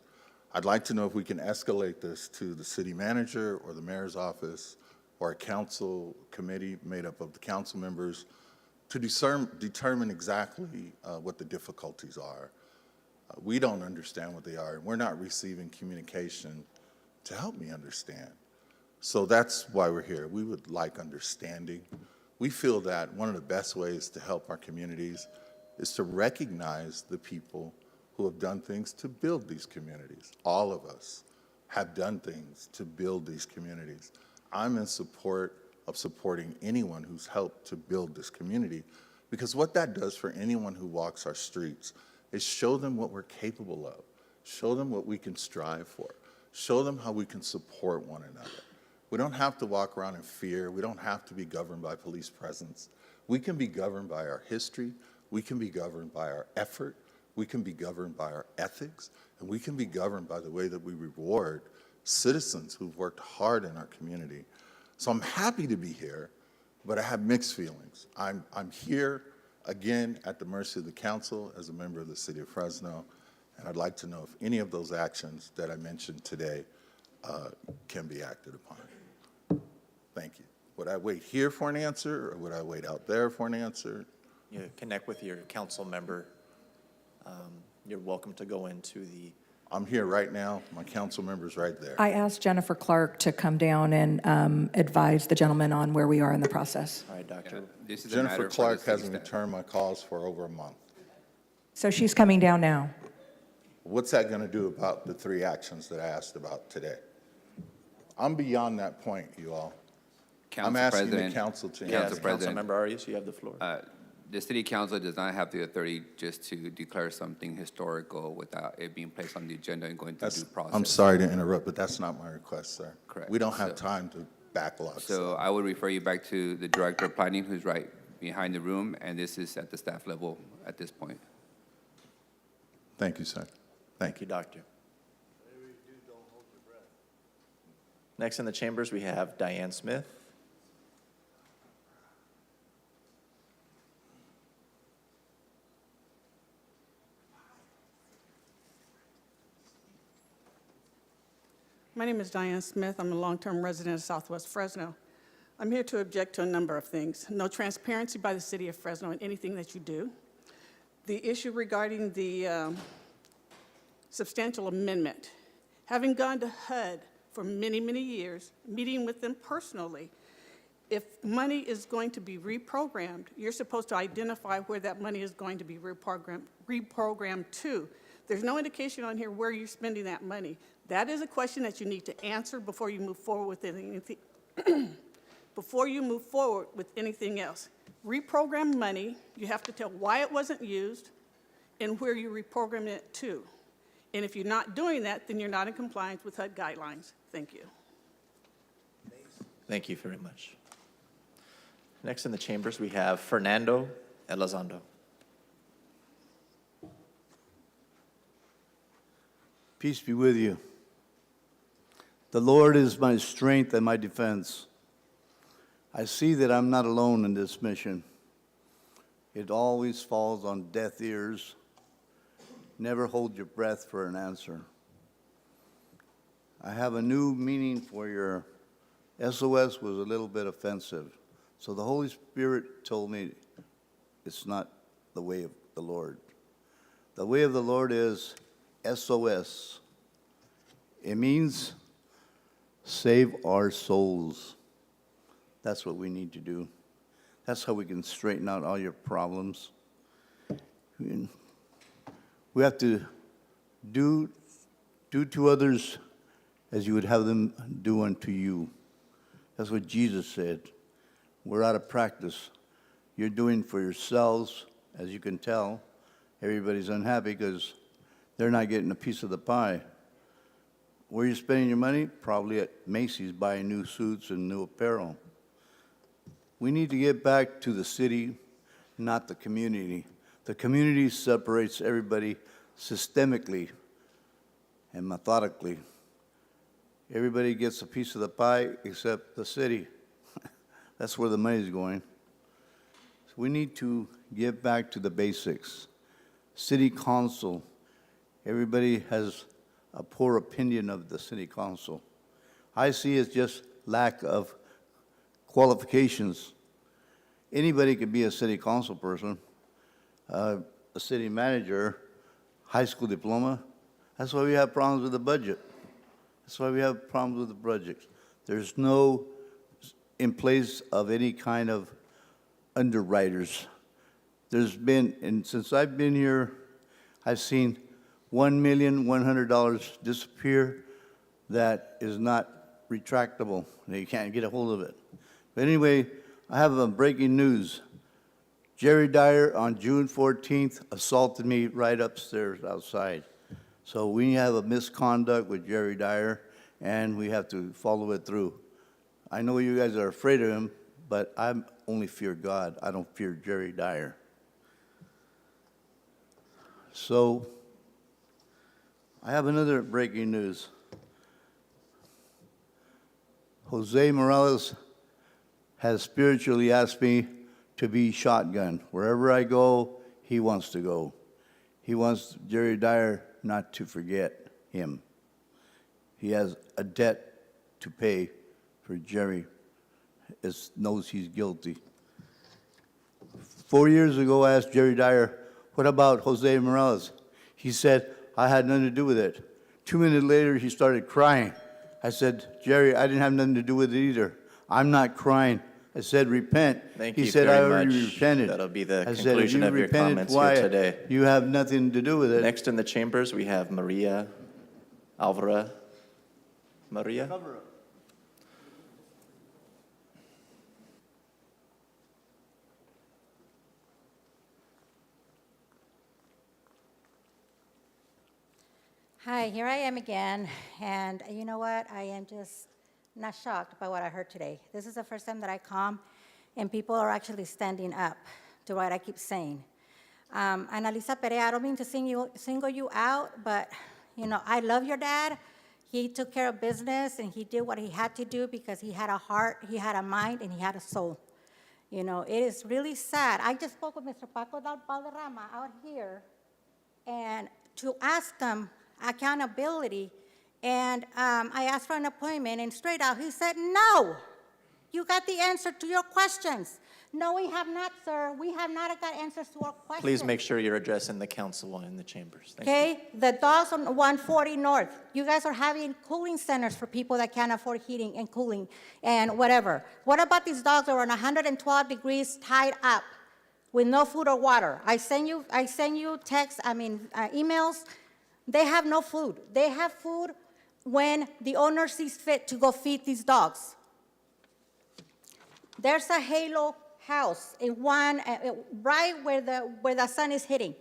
I'd like to know if we can escalate this to the city manager or the mayor's office or a council committee made up of the council members to determine exactly what the difficulties are. We don't understand what they are, and we're not receiving communication to help me understand. So that's why we're here. We would like understanding. We feel that one of the best ways to help our communities is to recognize the people who have done things to build these communities. All of us have done things to build these communities. I'm in support of supporting anyone who's helped to build this community, because what that does for anyone who walks our streets is show them what we're capable of, show them what we can strive for, show them how we can support one another. We don't have to walk around in fear. We don't have to be governed by police presence. We can be governed by our history. We can be governed by our effort. We can be governed by our ethics. And we can be governed by the way that we reward citizens who've worked hard in our community. So I'm happy to be here, but I have mixed feelings. I'm here, again, at the mercy of the council as a member of the city of Fresno. And I'd like to know if any of those actions that I mentioned today can be acted upon. Thank you. Would I wait here for an answer, or would I wait out there for an answer? You connect with your council member. You're welcome to go into the... I'm here right now. My council member's right there. I asked Jennifer Clark to come down and advise the gentleman on where we are in the process. All right, Doctor. This is a Jennifer matter for the Clark city hasn't staff. returned my calls for over a month. So she's coming down now. What's that going to do about the 3 actions that I asked about today? I'm beyond that point, you all. I'm Council asking the President, council to Yes, answer. council member Arias, you have the floor. The city council does not have the authority just to declare something historical without it being placed on the agenda and going through due process. I'm sorry to interrupt, but that's not my request, sir. Correct. We don't have So- time to backlog. So I would refer you back to the Director of Planning, who's right behind the room, and this is at the staff level at this point. Thank you, sir. Thank you, Doctor. Next in the chambers, we have Diane Smith. My name is Diane Smith. I'm a long-term resident of Southwest Fresno. I'm here to object to a number of things. No transparency by the city of Fresno in anything that you do. The issue regarding the substantial amendment. Having gone to HUD for many, many years, meeting with them personally, if money is going to be reprogrammed, you're supposed to identify where that money is going to be reprogrammed to. There's no indication on here where you're spending that money. That is a question that you need to answer before you move forward with anything. Before you move forward with anything else. Reprogram money, you have to tell why it wasn't used and where you reprogram it to. And if you're not doing that, then you're not in compliance with HUD guidelines. Thank you. Thank you very much. Next in the chambers, we have Fernando Elizondo. Peace be with you. The Lord is my strength and my defense. I see that I'm not alone in this mission. It always falls on deaf ears. Never hold your breath for an answer. I have a new meaning for your SOS was a little bit offensive. So the Holy Spirit told me it's not the way of the Lord. The way of the Lord is SOS. It means save our souls. That's what we need to do. That's how we can straighten out all your problems. We have to do to others as you would have them do unto you. That's what Jesus said. We're out of practice. You're doing for yourselves, as you can tell. Everybody's unhappy because they're not getting a piece of the pie. Where are you spending your money? Probably at Macy's buying new suits and new apparel. We need to get back to the city, not the community. The community separates everybody systemically and methodically. Everybody gets a piece of the pie except the city. That's where the money's going. So we need to get back to the basics. City council, everybody has a poor opinion of the city council. I see it's just lack of qualifications. Anybody could be a city council person, a city manager, high school diploma. That's why we have problems with the budget. That's why we have problems with the budget. There's no in place of any kind of underwriters. There's been, and since I've been here, I've seen $1,100,000 disappear that is not retractable. You can't get a hold of it. But anyway, I have a breaking news. Jerry Dyer on June 14th assaulted me right upstairs outside. So we have a misconduct with Jerry Dyer, and we have to follow it through. I know you guys are afraid of him, but I only fear God. I don't fear Jerry Dyer. So I have another breaking news. Jose Morales has spiritually asked me to be shotgun. Wherever I go, he wants to go. He wants Jerry Dyer not to forget him. He has a debt to pay for Jerry. Knows he's guilty. 4 years ago, I asked Jerry Dyer, what about Jose Morales? He said, I had nothing to do with it. 2 minutes later, he started crying. I said, Jerry, I didn't have nothing to do with it either. I'm not crying. I said, repent. Thank he you said, very I already much. repented. That'll be the I said, conclusion if you of your repented comments why, here today. You have nothing to do with it. Next in the chambers, we have Maria Alvara. Maria? Hi, here I am again, and you know what? I am just not shocked by what I heard today. This is the first time that I come, and people are actually standing up to what I keep saying. Annalisa Perea, I don't mean to single you out, but I love your dad. He took care of business, and he did what he had to do because he had a heart, he had a mind, and he had a soul. It is really sad. I just spoke with Mr. Paco Valderrama out here, and to ask him accountability, and I asked for an appointment, and straight out, he said, no, you got the answer to your questions. No, we have not, sir. We have not got answers to our questions. Please make sure you're addressing the council in the chambers. Thank you. Okay, the dogs on 140 North, you guys are having cooling centers for people that can't afford heating and cooling and whatever. What about these dogs that are on 112 degrees tied up with no food or water? I send you emails. They have no food. They have food when the owner sees fit to go feed these dogs. There's a Halo house in one right where the sun is hitting.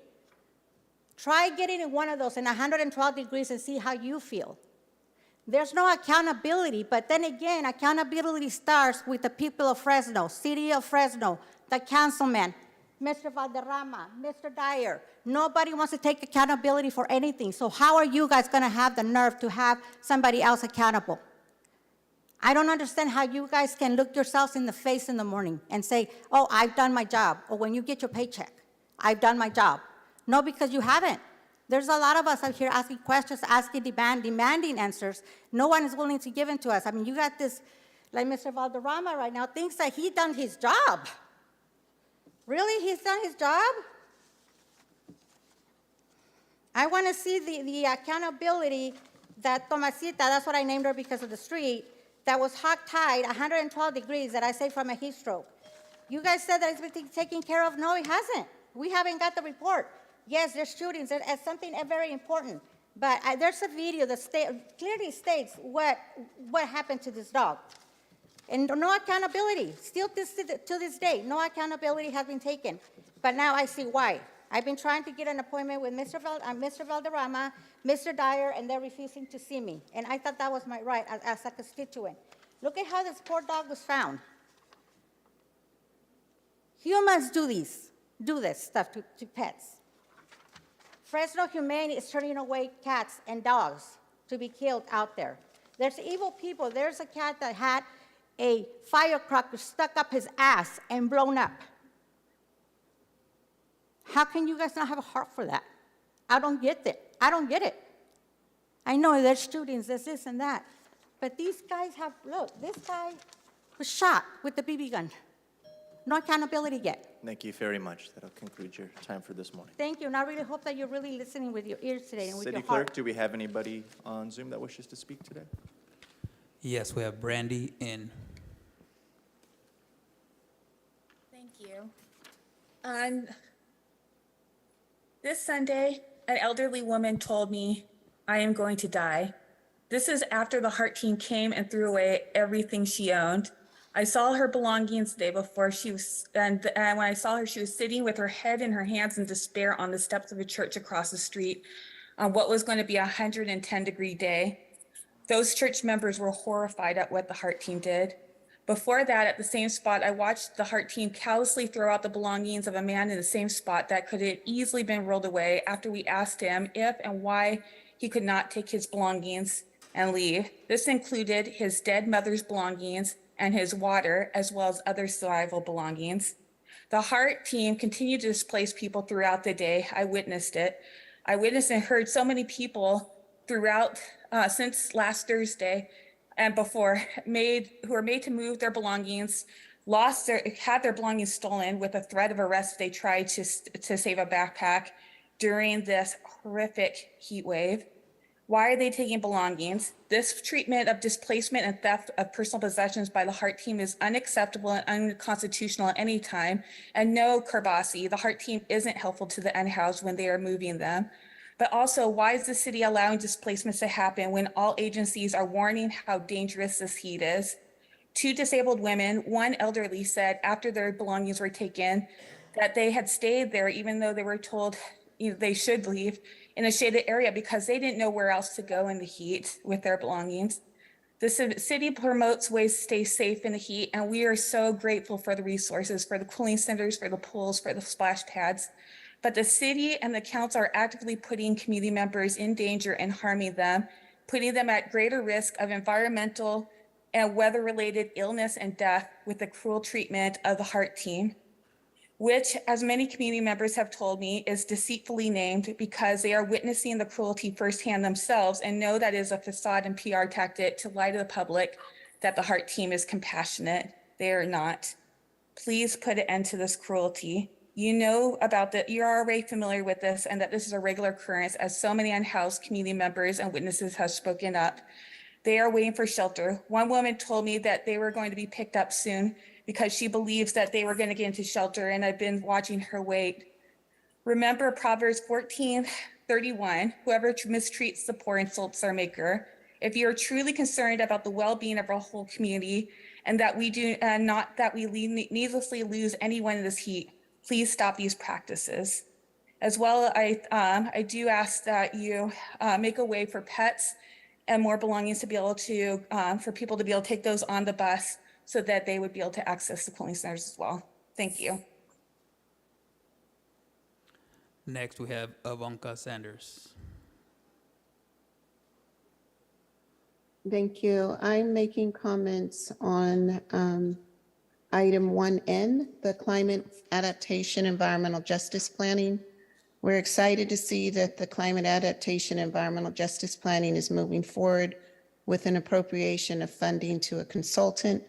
Try getting in one of those in 112 degrees and see how you feel. There's no accountability, but then again, accountability starts with the people of Fresno, city of Fresno, the councilman, Mr. Valderrama, Mr. Dyer. Nobody wants to take accountability for anything. So how are you guys going to have the nerve to have somebody else accountable? I don't understand how you guys can look yourselves in the face in the morning and say, oh, I've done my job. Or when you get your paycheck, I've done my job. No, because you haven't. There's a lot of us out here asking questions, demanding answers. No one is willing to give them to us. I mean, you got this, like Mr. Valderrama right now, thinks that he's done his job. Really? He's done his job? I want to see the accountability that Tomasita, that's what I named her because of the street, that was hog-tied, 112 degrees, that I say from a heat stroke. You guys said that it's been taken care of. No, it hasn't. We haven't got the report. Yes, there's shootings. There's something very important. But there's a video that clearly states what happened to this dog. And no accountability. Still to this day, no accountability has been taken. But now I see why. I've been trying to get an appointment with Mr. Valderrama, Mr. Dyer, and they're refusing to see me. And I thought that was my right as a constituent. Look at how this poor dog was found. Humans do this stuff to pets. Fresno Humane is turning away cats and dogs to be killed out there. There's evil people. There's a cat that had a firecracker stuck up his ass and blown up. How can you guys not have a heart for that? I don't get it. I know there's shootings, there's this and that. But these guys look, this guy was shot with the BB gun. No accountability yet. Thank you very much. That'll conclude your time for this morning. Thank you, and I really hope that you're really listening with your ears today and with City your heart. Clerk, do we have anybody on Zoom that wishes to speak today? Yes, we have Brandy in. Thank you. This Sunday, an elderly woman told me, I am going to die. This is after the Heart Team came and threw away everything she owned. I saw her belongings the day before and when I saw her, she was sitting with her head in her hands in despair on the steps of a church across the street on what was going to be a 110-degree day. Those church members were horrified at what the Heart Team did. Before that, at the same spot, I watched the Heart Team callously throw out the belongings of a man in the same spot that could have easily been rolled away after we asked him if and why he could not take his belongings and leave. This included his dead mother's belongings and his water, as well as other survival belongings. The Heart Team continued to displace people throughout the day. I witnessed it. I witnessed and heard so many people throughout, since last Thursday and before, who were made to move their belongings, had their belongings stolen with a threat of arrest if they tried to save a backpack during this horrific heat wave. Why are they taking belongings? This treatment of displacement and theft of personal possessions by the Heart Team is unacceptable and unconstitutional at any time. And no, Karbasi, the Heart Team isn't helpful to the unhoused when they are moving them. But also, why is the city allowing displacements to happen when all agencies are warning how dangerous this heat is? 2 disabled women, 1 elderly, said after their belongings were taken that they had stayed there even though they were told they should leave in a shaded area because they didn't know where else to go in the heat with their belongings. The city promotes ways to stay safe in the heat, and we are so grateful for the resources, for the cooling centers, for the pools, for the splash pads. But the city and the council are actively putting community members in danger and harming them, putting them at greater risk of environmental and weather-related illness and death with the cruel treatment of the HEART team, which, as many community members have told me, is deceitfully named because they are witnessing the cruelty firsthand themselves and know that is a facade and PR tactic to lie to the public that the HEART team is compassionate. They are not. Please put an end to this cruelty. You know about that, you're already familiar with this, and that this is a regular occurrence, as so many unhoused community members and witnesses have spoken up. They are waiting for shelter. One woman told me that they were going to be picked up soon because she believes that they were going to get into shelter, and I've been watching her wait. Remember Proverbs 14:31, whoever mistreats the poor insults their maker. If you're truly concerned about the well-being of our whole community and that we do not that we needlessly lose anyone in this heat, please stop these practices. As well, I do ask that you make a way for pets and more belongings to be able to, for people to be able to take those on the bus so that they would be able to access the cooling centers as well. Thank you. Next, we have Ivanka Sanders. Thank you. I'm making comments on item 1N, the Climate Adaptation Environmental Justice Planning. We're excited to see that the Climate Adaptation Environmental Justice Planning is moving forward with an appropriation of funding to a consultant.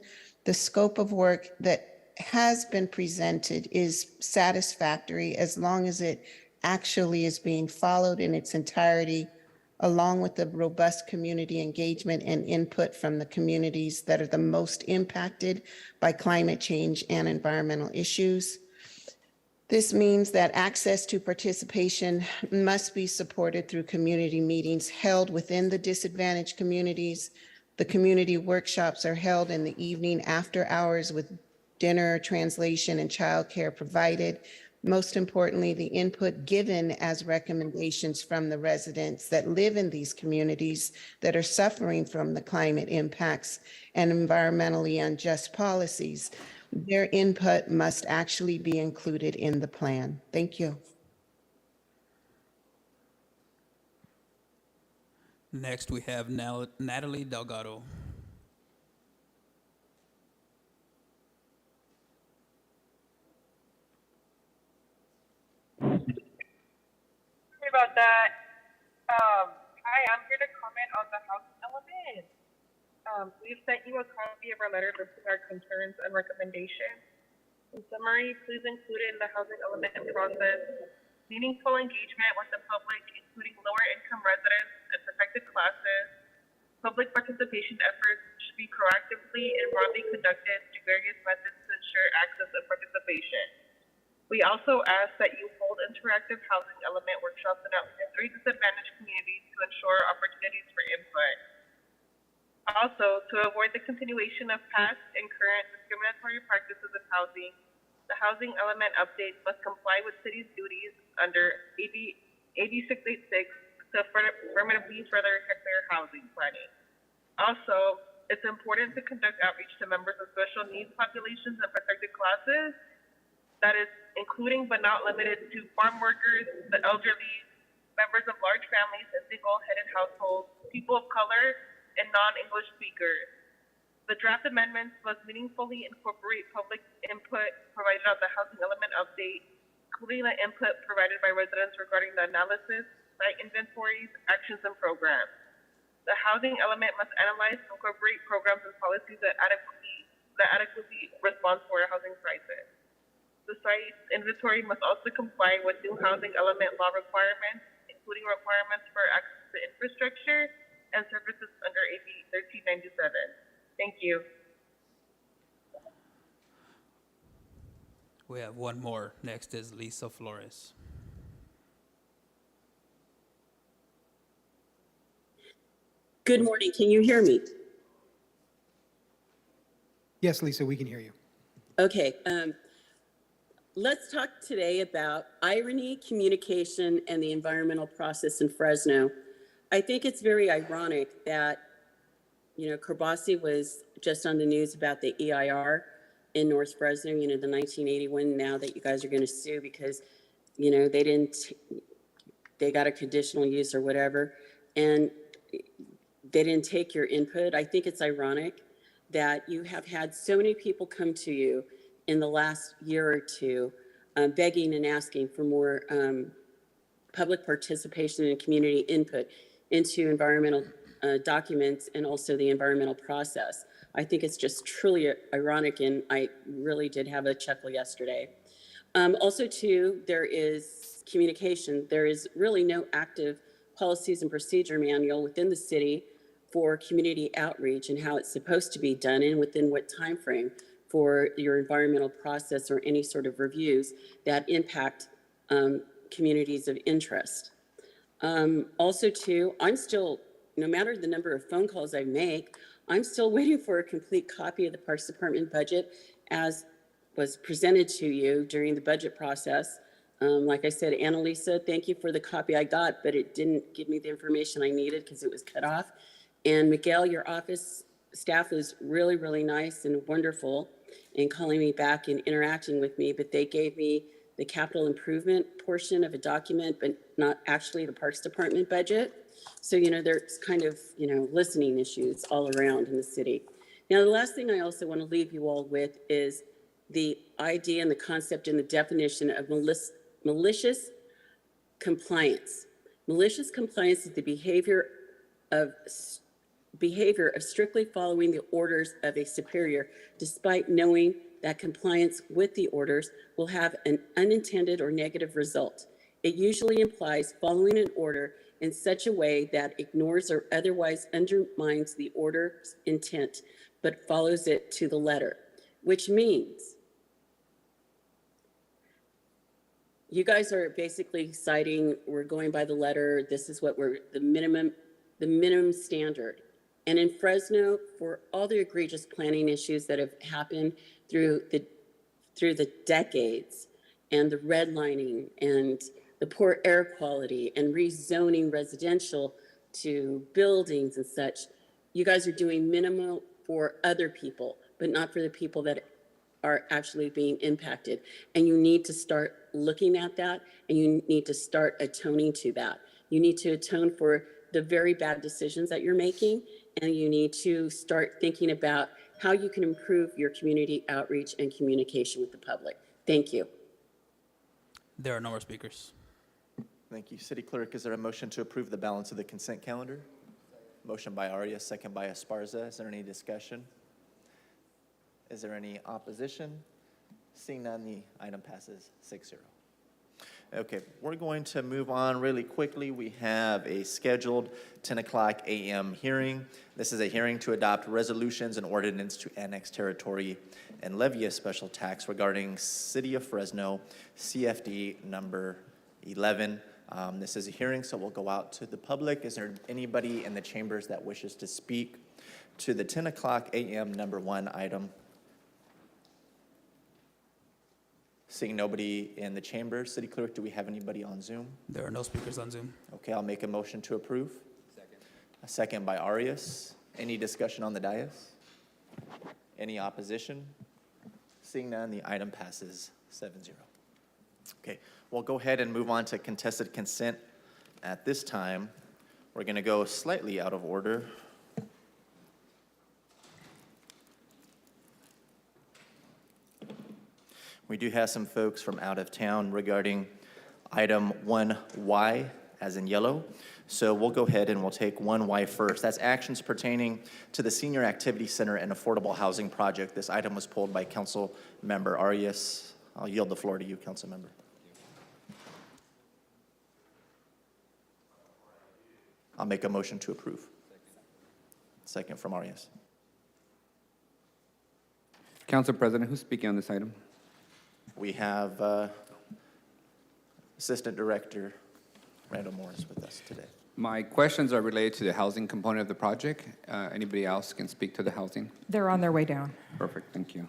The scope of work that has been presented is satisfactory as long as it actually is being followed in its entirety, along with the robust community engagement and input from the communities that are the most impacted by climate change and environmental issues. This means that access to participation must be supported through community meetings held within the disadvantaged communities. The community workshops are held in the evening after hours with dinner, translation, and childcare provided. Most importantly, the input given as recommendations from the residents that live in these communities that are suffering from the climate impacts and environmentally unjust policies. Their input must actually be included in the plan. Thank you. Next, we have Natalie Delgado. Sorry about that. Hi, I'm here to comment on the housing element. We've sent you a copy of our letter listing our concerns and recommendations. In summary, please include in the housing element process meaningful engagement with the public, including lower income residents and protected classes. Public participation efforts should be proactively and broadly conducted through various methods to ensure access and participation. We also ask that you hold interactive housing element workshops in at least 3 disadvantaged communities to ensure opportunities for input. Also, to avoid the continuation of past and current discriminatory practices in housing, the housing element update must comply with city's duties under AB 686 to affirmatively further fair housing planning. Also, it's important to conduct outreach to members of special needs populations and protected classes, that is, including but not limited to farm workers, the elderly, members of large families and single-headed households, people of color, and non-English speakers. The draft amendments must meaningfully incorporate public input provided on the housing element update, including the input provided by residents regarding the analysis, site inventories, actions, and programs. The housing element must analyze and incorporate programs and policies that adequately respond to our housing crisis. The site inventory must also comply with new housing element law requirements, including requirements for access to infrastructure and services under AB 1397. Thank you. We have one more. Next is Lisa Flores. Good morning. Can you hear me? Yes, Lisa, we can hear you. Okay. Let's talk today about irony, communication, and the environmental process in Fresno. I think it's very ironic that Corbasi was just on the news about the EIR in North Fresno, the 1981 now that you guys are going to sue because, they got a conditional use or whatever, and they didn't take your input. I think it's ironic that you have had so many people come to you in the last year or two begging and asking for more public participation and community input into environmental documents and also the environmental process. I think it's just truly ironic, and I really did have a chuckle yesterday. Also, too, there is communication. There is really no active policies and procedure manual within the city for community outreach and how it's supposed to be done and within what time frame for your environmental process or any sort of reviews that impact communities of interest. Also, too, I'm still, no matter the number of phone calls I make, I'm still waiting for a complete copy of the Parks Department budget as was presented to you during the budget process. Like I said, Annalisa, thank you for the copy I got, but it didn't give me the information I needed because it was cut off. And Miguel, your office staff was really, really nice and wonderful in calling me back and interacting with me, but they gave me the capital improvement portion of a document, but not actually the Parks Department budget. So, there's kind of, listening issues all around in the city. Now, the last thing I also want to leave you all with is the idea and the concept and the definition of malicious compliance. Malicious compliance is the behavior of strictly following the orders of a superior, despite knowing that compliance with the orders will have an unintended or negative result. It usually implies following an order in such a way that ignores or otherwise undermines the order's intent, but follows it to the letter, which means you guys are basically citing, we're going by the letter, this is what the minimum standard. And in Fresno, for all the egregious planning issues that have happened through the decades, and the redlining and the poor air quality and rezoning residential to buildings and such, you guys are doing minimal for other people, but not for the people that are actually being impacted. And you need to start looking at that, and you need to start atoning to that. You need to atone for the very bad decisions that you're making, and you need to start thinking about how you can improve your community outreach and communication with the public. Thank you. There are no more speakers. Thank you. City Clerk, is there a motion to approve the balance of the consent calendar? Motion by Arias, second by Esparza. Is there any discussion? Is there any opposition? Seeing none, the item passes 6-0. Okay, we're going to move on really quickly. We have a scheduled 10 o'clock a.m. hearing. This is a hearing to adopt resolutions and ordinance to annex territory and levy a special tax regarding City of Fresno CFD number 11. This is a hearing, so we'll go out to the public. Is there anybody in the chambers that wishes to speak to the 10 o'clock a.m. number 1 item? Seeing nobody in the chamber, City Clerk, do we have anybody on Zoom? There are no speakers on Zoom. Okay, I'll make a motion to approve. Second. A second by Arias. Any discussion on the dais? Any opposition? Seeing none, the item passes 7-0. Okay, we'll go ahead and move on to contested consent. At this time, we're going to go slightly out of order. We do have some folks from out of town regarding item 1Y, as in yellow. So we'll go ahead and we'll take 1Y first. That's actions pertaining to the Senior Activity Center and Affordable Housing Project. This item was pulled by Council Member Arias. I'll yield the floor to you, Council Member. I'll make a motion to approve. Second from Arias. Council President, who's speaking on this item? We have Assistant Director Randall Morris with us today. My questions are related to the housing component of the project. Anybody else can speak to the housing? They're on their way down. Perfect, thank you.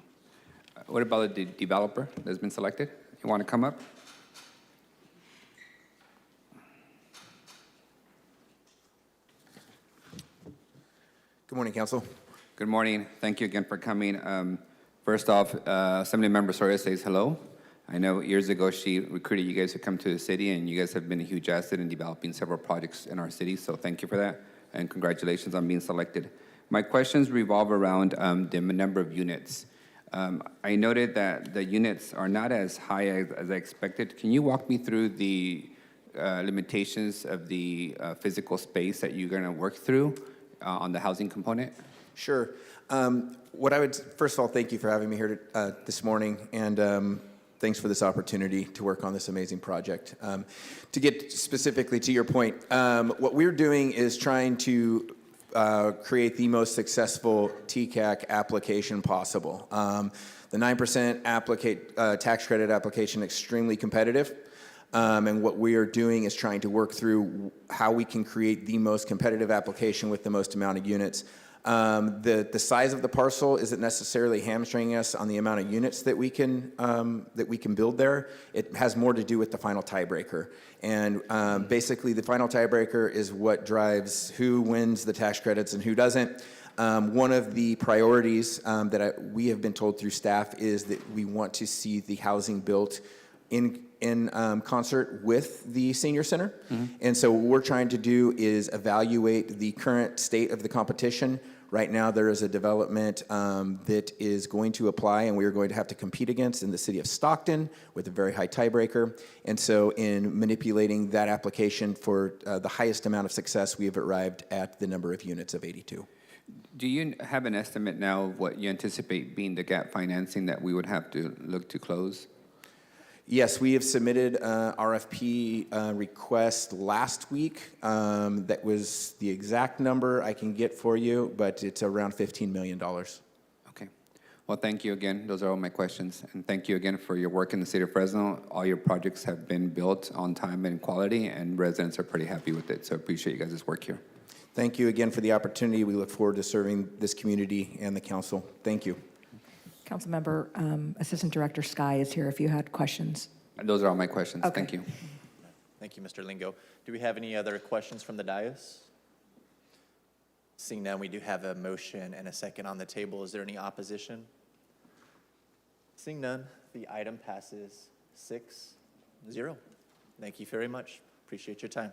What about the developer that's been selected? You want to come up? Good morning, Council. Good morning. Thank you again for coming. First off, Assembly Member Soria says hello. I know years ago she recruited you guys to come to the city, and you guys have been a huge asset in developing several projects in our city, so thank you for that, and congratulations on being selected. My questions revolve around the number of units. I noted that the units are not as high as I expected. Can you walk me through the limitations of the physical space that you're going to work through on the housing component? Sure. What I would, first of all, thank you for having me here this morning, and thanks for this opportunity to work on this amazing project. To get specifically to your point, what we're doing is trying to create the most successful TCAC application possible. The 9% tax credit application, extremely competitive. And what we are doing is trying to work through how we can create the most competitive application with the most amount of units. The size of the parcel isn't necessarily hamstringing us on the amount of units that we can build there. It has more to do with the final tiebreaker. And basically, the final tiebreaker is what drives who wins the tax credits and who doesn't. One of the priorities that we have been told through staff is that we want to see the housing built in concert with the senior center. And so what we're trying to do is evaluate the current state of the competition. Right now, there is a development that is going to apply, and we are going to have to compete against in the city of Stockton with a very high tiebreaker. And so in manipulating that application for the highest amount of success, we have arrived at the number of units of 82. Do you have an estimate now of what you anticipate being the gap financing that we would have to look to close? Yes, we have submitted RFP request last week. That was the exact number I can get for you, but it's around $15 million. Okay. Well, thank you again. Those are all my questions. And thank you again for your work in the city of Fresno. All your projects have been built on time and quality, and residents are pretty happy with it. So I appreciate you guys' work here. Thank you again for the opportunity. We look forward to serving this community and the council. Thank you. Councilmember, Assistant Director Sky is here if you had questions. Those are all my questions. Okay. Thank you. Thank you, Mr. Lingo. Do we have any other questions from the dais? Seeing none, we do have a motion and a second on the table. Is there any opposition? Seeing none, the item passes 6-0. Thank you very much. Appreciate your time.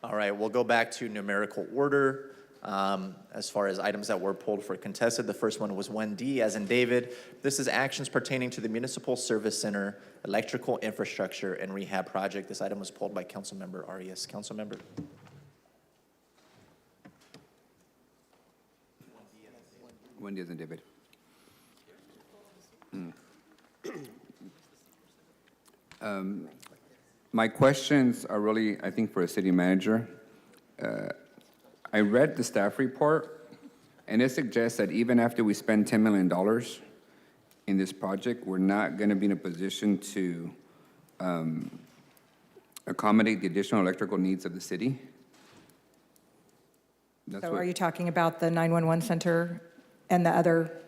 All right, we'll go back to numerical order. As far as items that were pulled for contested, the first one was 1D, as in David. This is actions pertaining to the Municipal Service Center, electrical infrastructure, and rehab project. This item was pulled by Councilmember Arias. Councilmember. 1D as in David. My questions are really, I think, for a city manager. I read the staff report, and it suggests that even after we spend $10 million in this project, we're not going to be in a position to accommodate the additional electrical needs of the city. So are you talking about the 911 center and the other?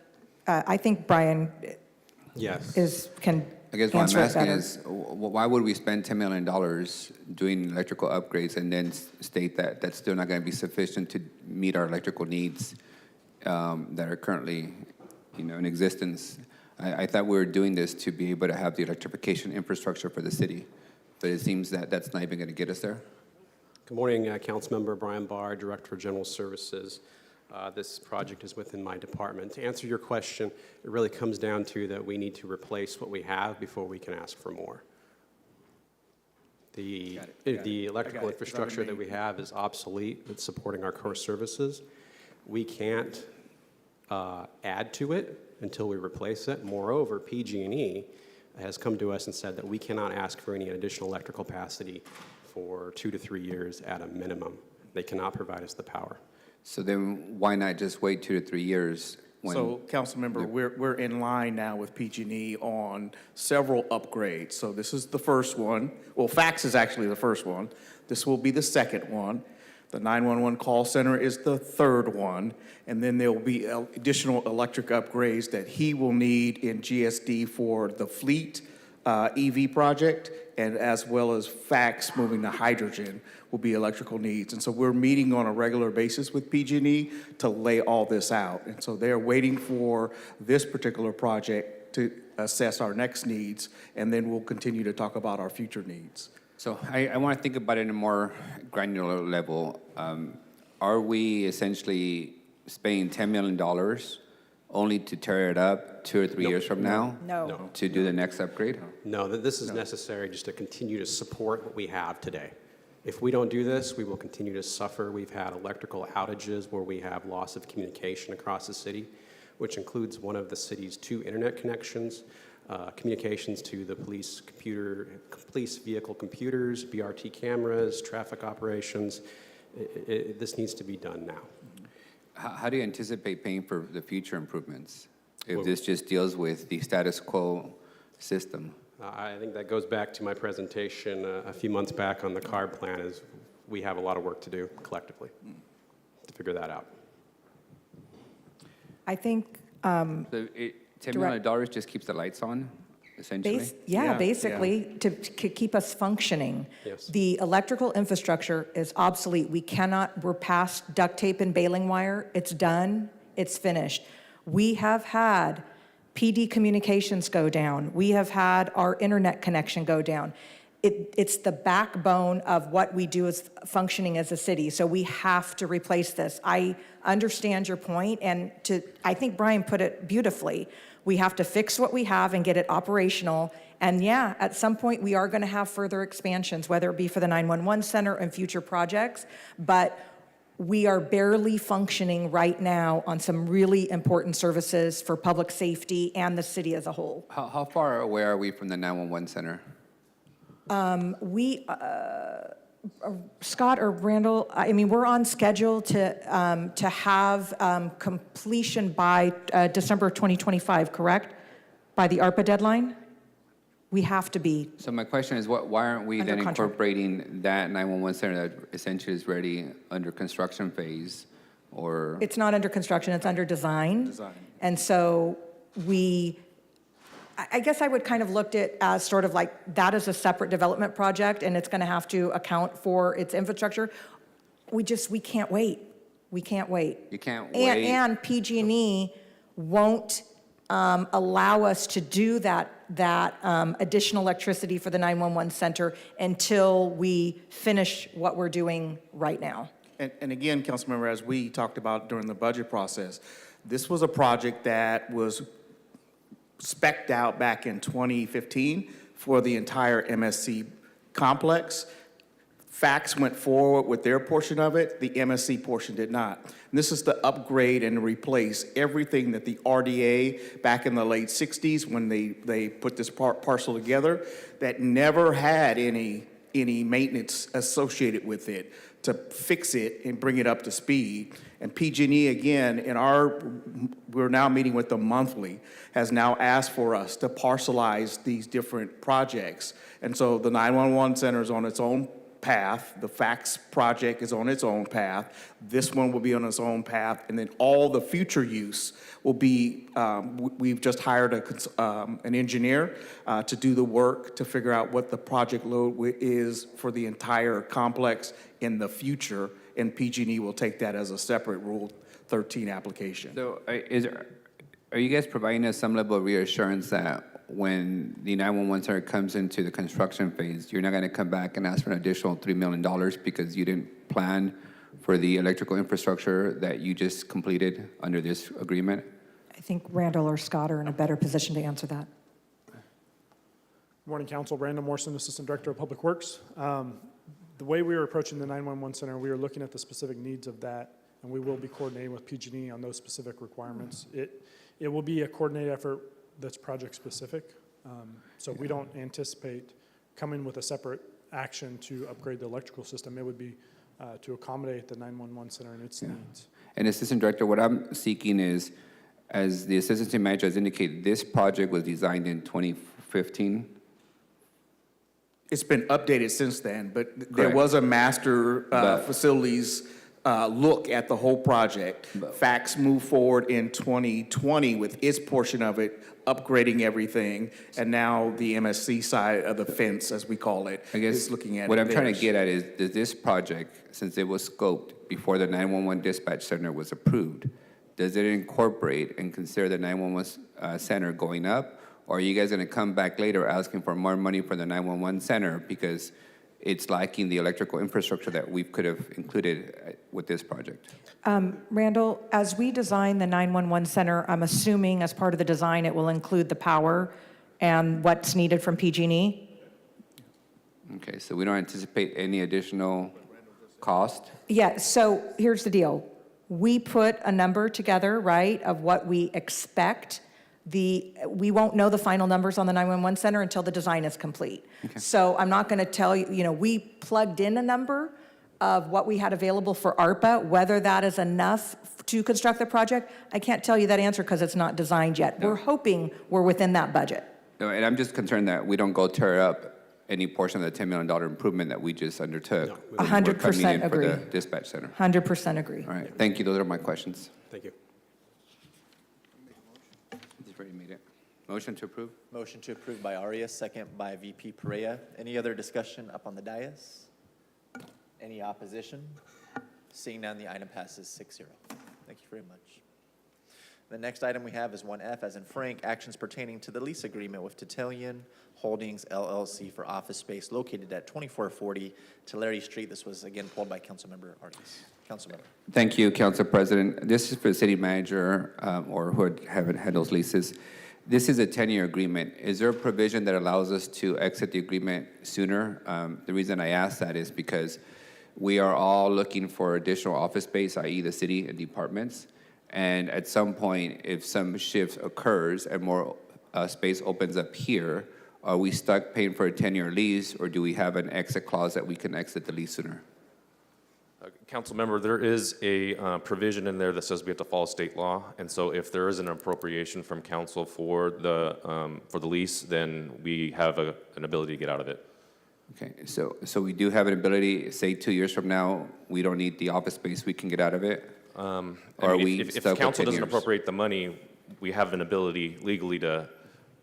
I think Brian can I guess what I'm answer it asking better. is, why would we spend $10 million doing electrical upgrades and then state that that's still not going to be sufficient to meet our electrical needs that are currently, in existence? I thought we were doing this to be able to have the electrification infrastructure for the city, but it seems that that's not even going to get us there. Good morning, Councilmember Brian Barr, Director of General Services. This project is within my department. To answer your question, it really comes down to that we need to replace what we have before we can ask for more. The electrical infrastructure that we have is obsolete. It's supporting our core services. We can't add to it until we replace it. Moreover, PG&E has come to us and said that we cannot ask for any additional electrical capacity for 2 to 3 years at a minimum. They cannot provide us the power. So then why not just wait 2 to 3 years? So, Councilmember, we're in line now with PG&E on several upgrades. So this is the first one. Well, fax is actually the first one. This will be the second one. The 911 call center is the third one, and then there will be additional electric upgrades that he will need in GSD for the fleet EV project, and as well as FACTS moving to hydrogen will be electrical needs. And so we're meeting on a regular basis with PG&E to lay all this out. And so they're waiting for this particular project to assess our next needs, and then we'll continue to talk about our future needs. So I want to think about it in a more granular level. Are we essentially spending $10 million only to tear it up 2 or 3 years from now? No. To do the next upgrade? No, this is necessary just to continue to support what we have today. If we don't do this, we will continue to suffer. We've had electrical outages where we have loss of communication across the city, which includes one of the city's 2 internet connections, communications to the police vehicle computers, BRT cameras, traffic operations. This needs to be done now. How do you anticipate paying for the future improvements if this just deals with the status quo system? I think that goes back to my presentation a few months back on the CARB plan. Is we have a lot of work to do collectively to figure that out. I think, So $10 million just keeps the lights on, essentially? basically, to keep us functioning. Yes. The electrical infrastructure is obsolete. We're past duct tape and baling wire. It's done, it's finished. We have had PD communications go down. We have had our internet connection go down. It's the backbone of what we do as functioning as a city. So we have to replace this. I understand your point, and I think Brian put it beautifully. We have to fix what we have and get it operational. And yeah, at some point we are going to have further expansions, whether it be for the 911 center and future projects. But we are barely functioning right now on some really important services for public safety and the city as a whole. How far away are we from the 911 center? Scott or Randall, I mean, we're on schedule to have completion by December of 2025, correct? By the ARPA deadline? We have to be. So my question is, why aren't we Under then contract. incorporating that 911 center that essentially is ready under construction phase, or? It's not under construction, it's under design. And so I guess I would kind of looked at as sort of like that is a separate development project and it's going to have to account for its infrastructure. We can't wait. We can't wait. You can't wait. And PG&E won't allow us to do that additional electricity for the 911 center until we finish what we're doing right now. And again, Councilmember, as we talked about during the budget process, this was a project that was spec'd out back in 2015 for the entire MSC complex. FACTS went forward with their portion of it, the MSC portion did not. And this is to upgrade and replace everything that the RDA back in the late 60s when they put this parcel together that never had any maintenance associated with it to fix it and bring it up to speed. And PG&E, again, we're now meeting with them monthly, has now asked for us to parcelize these different projects. And so the 911 center is on its own path. The FACTS project is on its own path. This one will be on its own path. And then all the future use will be, we've just hired an engineer to do the work to figure out what the project load is for the entire complex in the future. And PG&E will take that as a separate Rule 13 application. So are you guys providing us some level of reassurance that when the 911 center comes into the construction phase, you're not going to come back and ask for an additional $3 million because you didn't plan for the electrical infrastructure that you just completed under this agreement? I think Randall or Scott are in a better position to answer that. Good morning, Council. Brandon Morrison, Assistant Director of Public Works. The way we are approaching the 911 center, we are looking at the specific needs of that, and we will be coordinating with PG&E on those specific requirements. It will be a coordinated effort that's project specific, so we don't anticipate coming with a separate action to upgrade the electrical system. It would be to accommodate the 911 center and its needs. And Assistant Director, what I'm seeking is, as the Assistant City Manager has indicated, this project was designed in 2015. It's been updated since then, but there Correct. was a master But- facilities look at the whole project. Facts moved forward in 2020 with its portion of it, upgrading everything, and now the MSC side of the fence, as we call it, I guess is looking at what it I'm trying to theirs. get at is, does this project, since it was scoped before the 911 dispatch center was approved, does it incorporate and consider the 911 center going up? Or are you guys going to come back later asking for more money for the 911 center because it's lacking the electrical infrastructure that we could have included with this project? Randall, as we design the 911 center, I'm assuming as part of the design, it will include the power and what's needed from PG&E? Okay, so we don't anticipate any additional cost? Yeah, so here's the deal. We put a number together, right, of what we expect. We won't know the final numbers on the 911 center until the design is complete. So I'm not going to tell you, we plugged in a number of what we had available for ARPA, whether that is enough to construct the project. I can't tell you that answer because it's not designed yet. We're hoping we're within that budget. No, and I'm just concerned that we don't go tear up any portion of the $10 million improvement that we just undertook. when we were coming 100% in agree. For the dispatch center. 100% agree. All right, thank you. Those are my questions. Thank you. He's already made it. Motion to approve? Motion to approve by Arias, second by VP Perea. Any other discussion up on the dais? Any opposition? Seeing none, the item passes 6-0. Thank you very much. The next item we have is 1F, as in Frank, actions pertaining to the lease agreement with Titillion Holdings LLC for office space located at 2440 Tulare Street. This was again pulled by Councilmember Arias. Councilmember. Thank you, Council President. This is for the city manager or who haven't had those leases. This is a 10-year agreement. Is there a provision that allows us to exit the agreement sooner? The reason I ask that is because we are all looking for additional office space, i.e. the city and departments. And at some point, if some shift occurs and more space opens up here, are we stuck paying for a 10-year lease, or do we have an exit clause that we can exit the lease sooner? Council member, there is a provision in there that says we have to follow state law, and so if there is an appropriation from council for the lease, then we have an ability to get out of it. Okay, so we do have an ability, say 2 years from now, we don't need the office space, we can get out of it? I Or are mean, we if stuck with council 10 doesn't years? appropriate the money, we have an ability legally to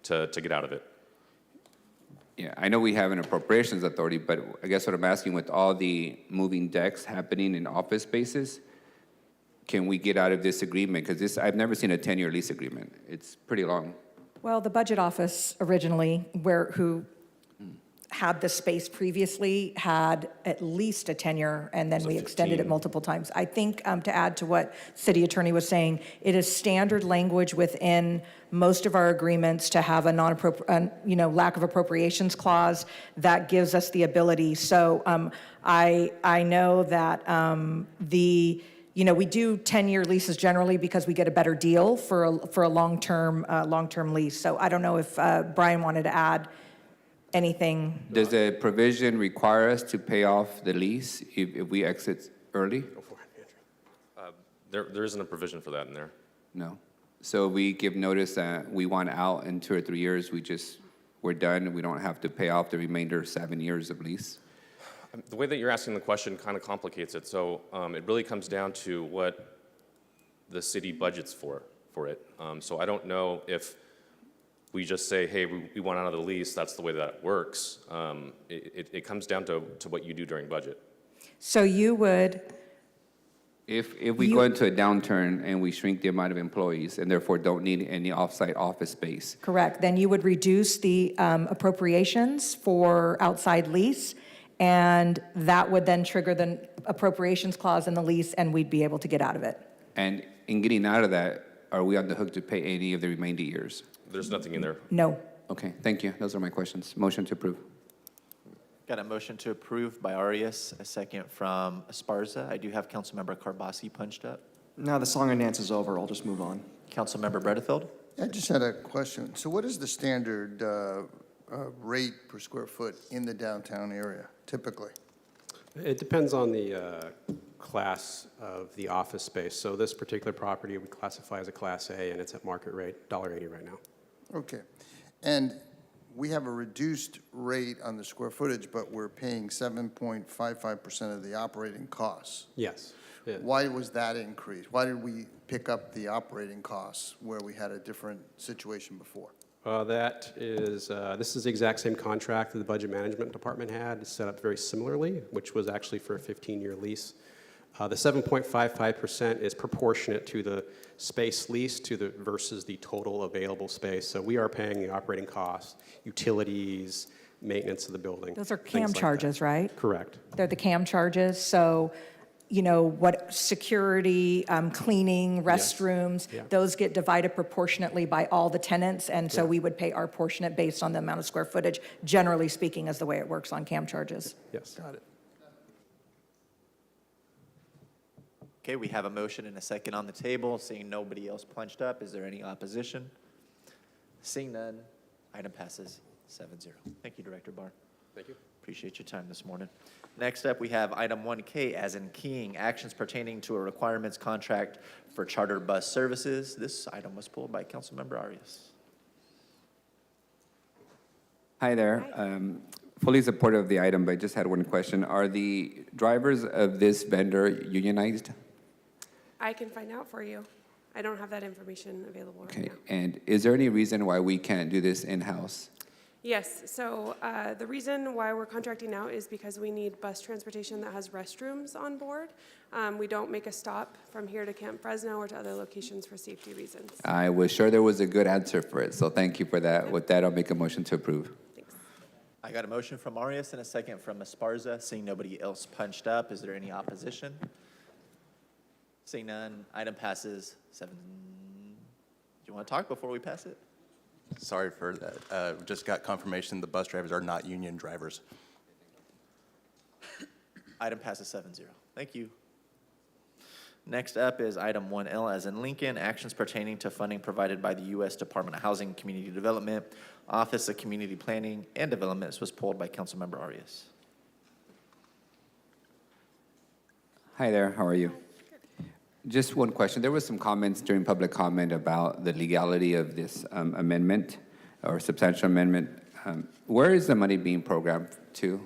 get out of it. Yeah, I know we have an appropriations authority, but I guess what I'm asking, with all the moving decks happening in office spaces, can we get out of this agreement? Because I've never seen a 10-year lease agreement. It's pretty long. Well, the budget office originally, who had the space previously, had at least a tenure, and then we extended it 15. multiple times. I think, to add to what city attorney was saying, it is standard language within most of our agreements to have a lack of appropriations clause that gives us the ability. So I know that we do 10-year leases generally because we get a better deal for a long-term lease. So I don't know if Brian wanted to add anything. Does the provision require us to pay off the lease if we exit early? There isn't a provision for that in there. No. So we give notice that we want out in 2 or 3 years, we're done, we don't have to pay off the remainder 7 years of lease? The way that you're asking the question kind of complicates it. So it really comes down to what the city budgets for it. So I don't know if we just say, hey, we want out of the lease, that's the way that it works. It comes down to what you do during budget. So you would, If we go into a downturn and we shrink the amount of employees and therefore don't need any off-site office space, correct, then you would reduce the appropriations for outside lease, and that would then trigger the appropriations clause in the lease, and we'd be able to get out of it. and in getting out of that, are we on the hook to pay any of the remaining years? There's nothing in there. No. Okay, thank you. Those are my questions. Motion to approve. Got a motion to approve by Arias, a second from Esparza. I do have Councilmember Carbasi punched up. Now the song and dance is over. I'll just move on. Councilmember Bredefeld. I just had a question. So what is the standard rate per square foot in the downtown area, typically? It depends on the class of the office space. So this particular property we classify as a Class A, and it's at market rate, $1.80 right now. Okay. And we have a reduced rate on the square footage, but we're paying 7.55% of the operating costs. Yes. Yeah. Why was that increased? Why did we pick up the operating costs where we had a different situation before? That is, this is the exact same contract that the Budget Management Department had, set up very similarly, which was actually for a 15-year lease. The 7.55% is proportionate to the space leased versus the total available space. So we are paying the operating costs, utilities, maintenance of the building. Those are things CAM like that. charges, right? Correct. They're the CAM charges, so, you know, what security, cleaning, restrooms, Yeah. those get divided proportionately by all the tenants, and so Yeah. we would pay our portionate based on the amount of square footage, generally speaking, is the way it works on CAM charges. Yes. Got it. Okay, we have a motion and a second on the table. Seeing nobody else punched up, is there any opposition? Seeing none, item passes 7-0. Thank you, Director Barr. Thank you. Appreciate your time this morning. Next up, we have item 1K, as in keying, actions pertaining to a requirements contract for charter bus services. This item was pulled by Councilmember Arias. Hi there. Fully supportive of the item, but I just had one question. Are the drivers of this vendor unionized? I can find out for you. I don't have that information available right Okay, now. and is there any reason why we can't do this in-house? Yes, so the reason why we're contracting out is because we need bus transportation that has restrooms on board. We don't make a stop from here to Camp Fresno or to other locations for safety reasons. I was sure there was a good answer for it, so thank you for that. With that, I'll make a motion to approve. I got a motion from Arias and a second from Esparza. Seeing nobody else punched up, is there any opposition? Seeing none, item passes 7. Do you want to talk before we pass it? Sorry for that. Just got confirmation the bus drivers are not union drivers. Item passes 7-0. Thank you. Next up is item 1L, as in Lincoln, actions pertaining to funding provided by the U.S. Department of Housing and Community Development, Office of Community Planning and Development. This was pulled by Councilmember Arias. Hi there, how are you? Just one question. There was some comments during public comment about the legality of this amendment or substantial amendment. Where is the money being programmed to?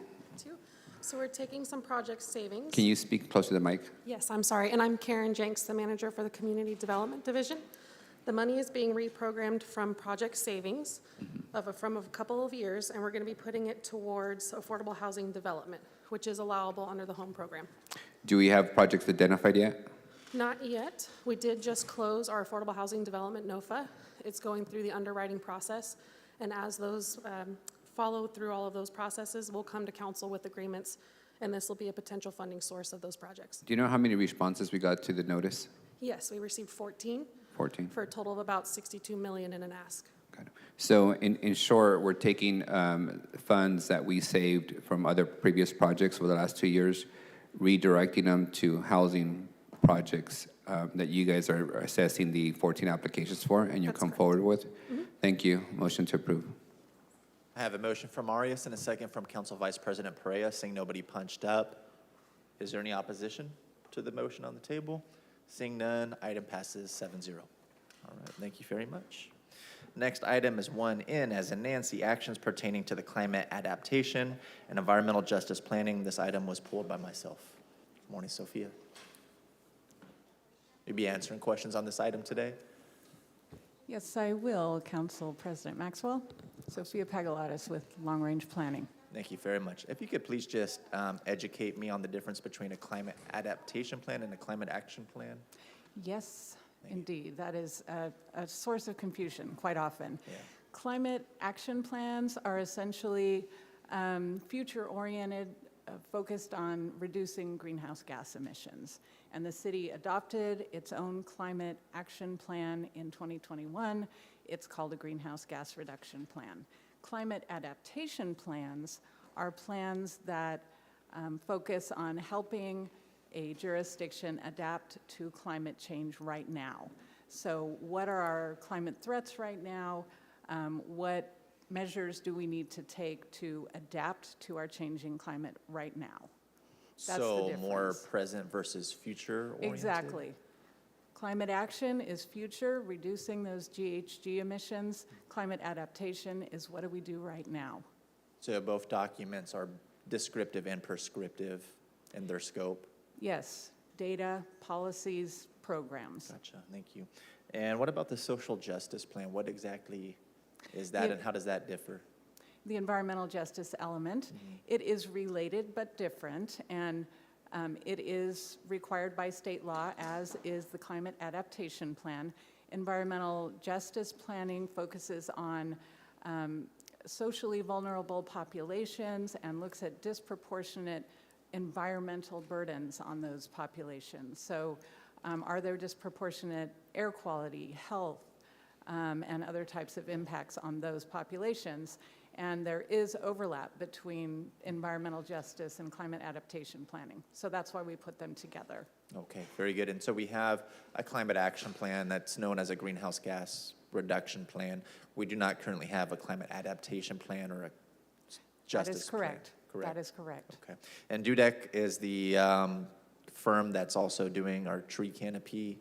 So we're taking some project savings. Can you speak closer to the mic? Yes, I'm sorry. And I'm Karen Jenks, the manager for the Community Development Division. The money is being reprogrammed from project savings from a couple of years, and we're going to be putting it towards affordable housing development, which is allowable under the home program. Do we have projects identified yet? Not yet. We did just close our affordable housing development NOFA. It's going through the underwriting process, and as those follow through all of those processes, we'll come to council with agreements, and this will be a potential funding source of those projects. Do you know how many responses we got to the notice? Yes, we received 14. 14. For a total of about $62 million in an ask. So in short, we're taking funds that we saved from other previous projects over the last 2 years, redirecting them to housing projects that you guys are assessing the 14 applications for, and you'll come forward with. Thank you. Motion to approve. I have a motion from Arias and a second from Council Vice President Perea. Seeing nobody punched up, is there any opposition to the motion on the table? Seeing none, item passes 7-0. All right, thank you very much. Next item is 1N, as in Nancy, actions pertaining to the climate adaptation and environmental justice planning. This item was pulled by myself. Good morning, Sophia. You'll be answering questions on this item today? Yes, I will, Council President Maxwell. Sophia Pagalatis with Long Range Planning. Thank you very much. If you could please just educate me on the difference between a climate adaptation plan and a climate action plan. Yes, indeed. That is a source of confusion quite often. Climate action plans are essentially future-oriented, focused on reducing greenhouse gas emissions. And the city adopted its own climate action plan in 2021. It's called a greenhouse gas reduction plan. Climate adaptation plans are plans that focus on helping a jurisdiction adapt to climate change right now. So what are our climate threats right now? What measures do we need to take to adapt to our changing climate right now? That's the So difference. more present versus future oriented? Exactly. Climate action is future, reducing those GHG emissions. Climate adaptation is what do we do right now? So both documents are descriptive and prescriptive in their scope? Yes, data, policies, programs. Gotcha, thank you. And what about the social justice plan? What exactly is that, Yeah. and how does that differ? The environmental justice element, it is related but different, and it is required by state law, as is the climate adaptation plan. Environmental justice planning focuses on socially vulnerable populations and looks at disproportionate environmental burdens on those populations. So are there disproportionate air quality, health, and other types of impacts on those populations? And there is overlap between environmental justice and climate adaptation planning. So that's why we put them together. Okay, very good. And so we have a climate action plan that's known as a greenhouse gas reduction plan. We do not currently have a climate adaptation plan or a justice That is correct. plan. Correct. That is correct. Okay. And Dudek is the firm that's also doing our tree canopy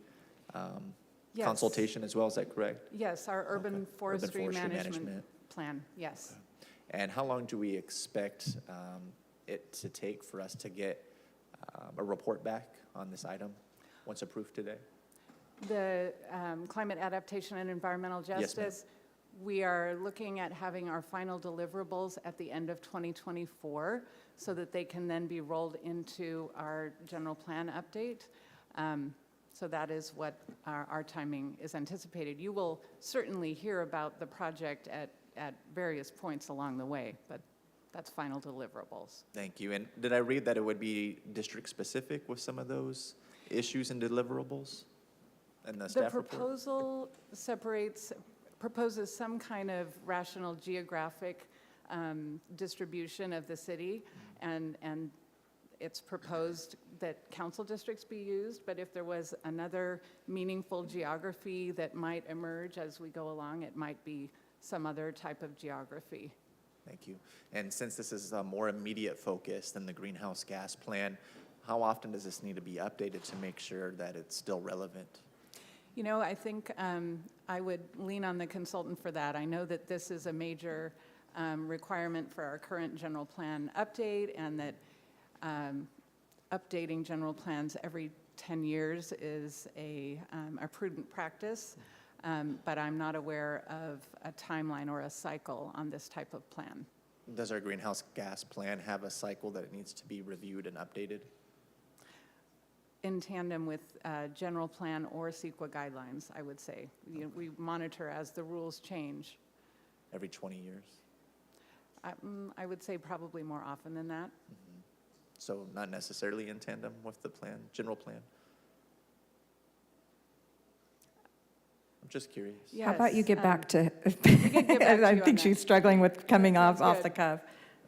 Yes. consultation as well, is that correct? Yes, our urban forestry forestry management management. plan, yes. And how long do we expect it to take for us to get a report back on this item, once approved today? The climate adaptation and environmental Yes, ma'am. justice, we are looking at having our final deliverables at the end of 2024 so that they can then be rolled into our general plan update. So that is what our timing is anticipated. You will certainly hear about the project at various points along the way, but that's final deliverables. Thank you. And did I read that it would be district-specific with some of those issues and deliverables in the The staff report? proposal proposes some kind of rational geographic distribution of the city, and it's proposed that council districts be used, but if there was another meaningful geography that might emerge as we go along, it might be some other type of geography. Thank you. And since this is a more immediate focus than the greenhouse gas plan, how often does this need to be updated to make sure that it's still relevant? You know, I think I would lean on the consultant for that. I know that this is a major requirement for our current general plan update, and that updating general plans every 10 years is a prudent practice, but I'm not aware of a timeline or a cycle on this type of plan. Does our greenhouse gas plan have a cycle that it needs to be reviewed and updated? In tandem with general plan or CEQA guidelines, I would say. You know, we monitor as the rules change. Every 20 years? I would say probably more often than that. So not necessarily in tandem with the plan, general plan? I'm just curious. How about you get back to, get back to I you on think that. she's struggling with coming off Sounds the good. cuff.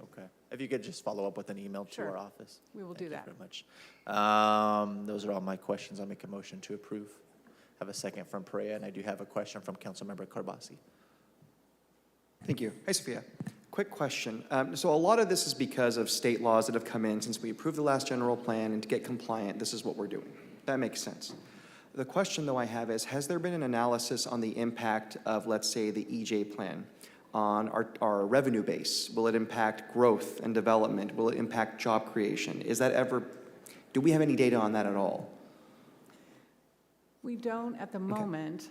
Okay. If you could just follow up with an email to Sure. our office. We will do that. Thank you very much. Those are all my questions. I'll make a motion to approve. Have a second from Perea, and I do have a question from Councilmember Carbasi. Thank you. Hi, Sophia. Quick question. So a lot of this is because of state laws that have come in since we approved the last general plan, and to get compliant, this is what we're doing. That makes sense. The question, though, I have is, has there been an analysis on the impact of, let's say, the EJ plan on our revenue base? Will it impact growth and development? Will it impact job creation? Do we have any data on that at all? We don't at the moment.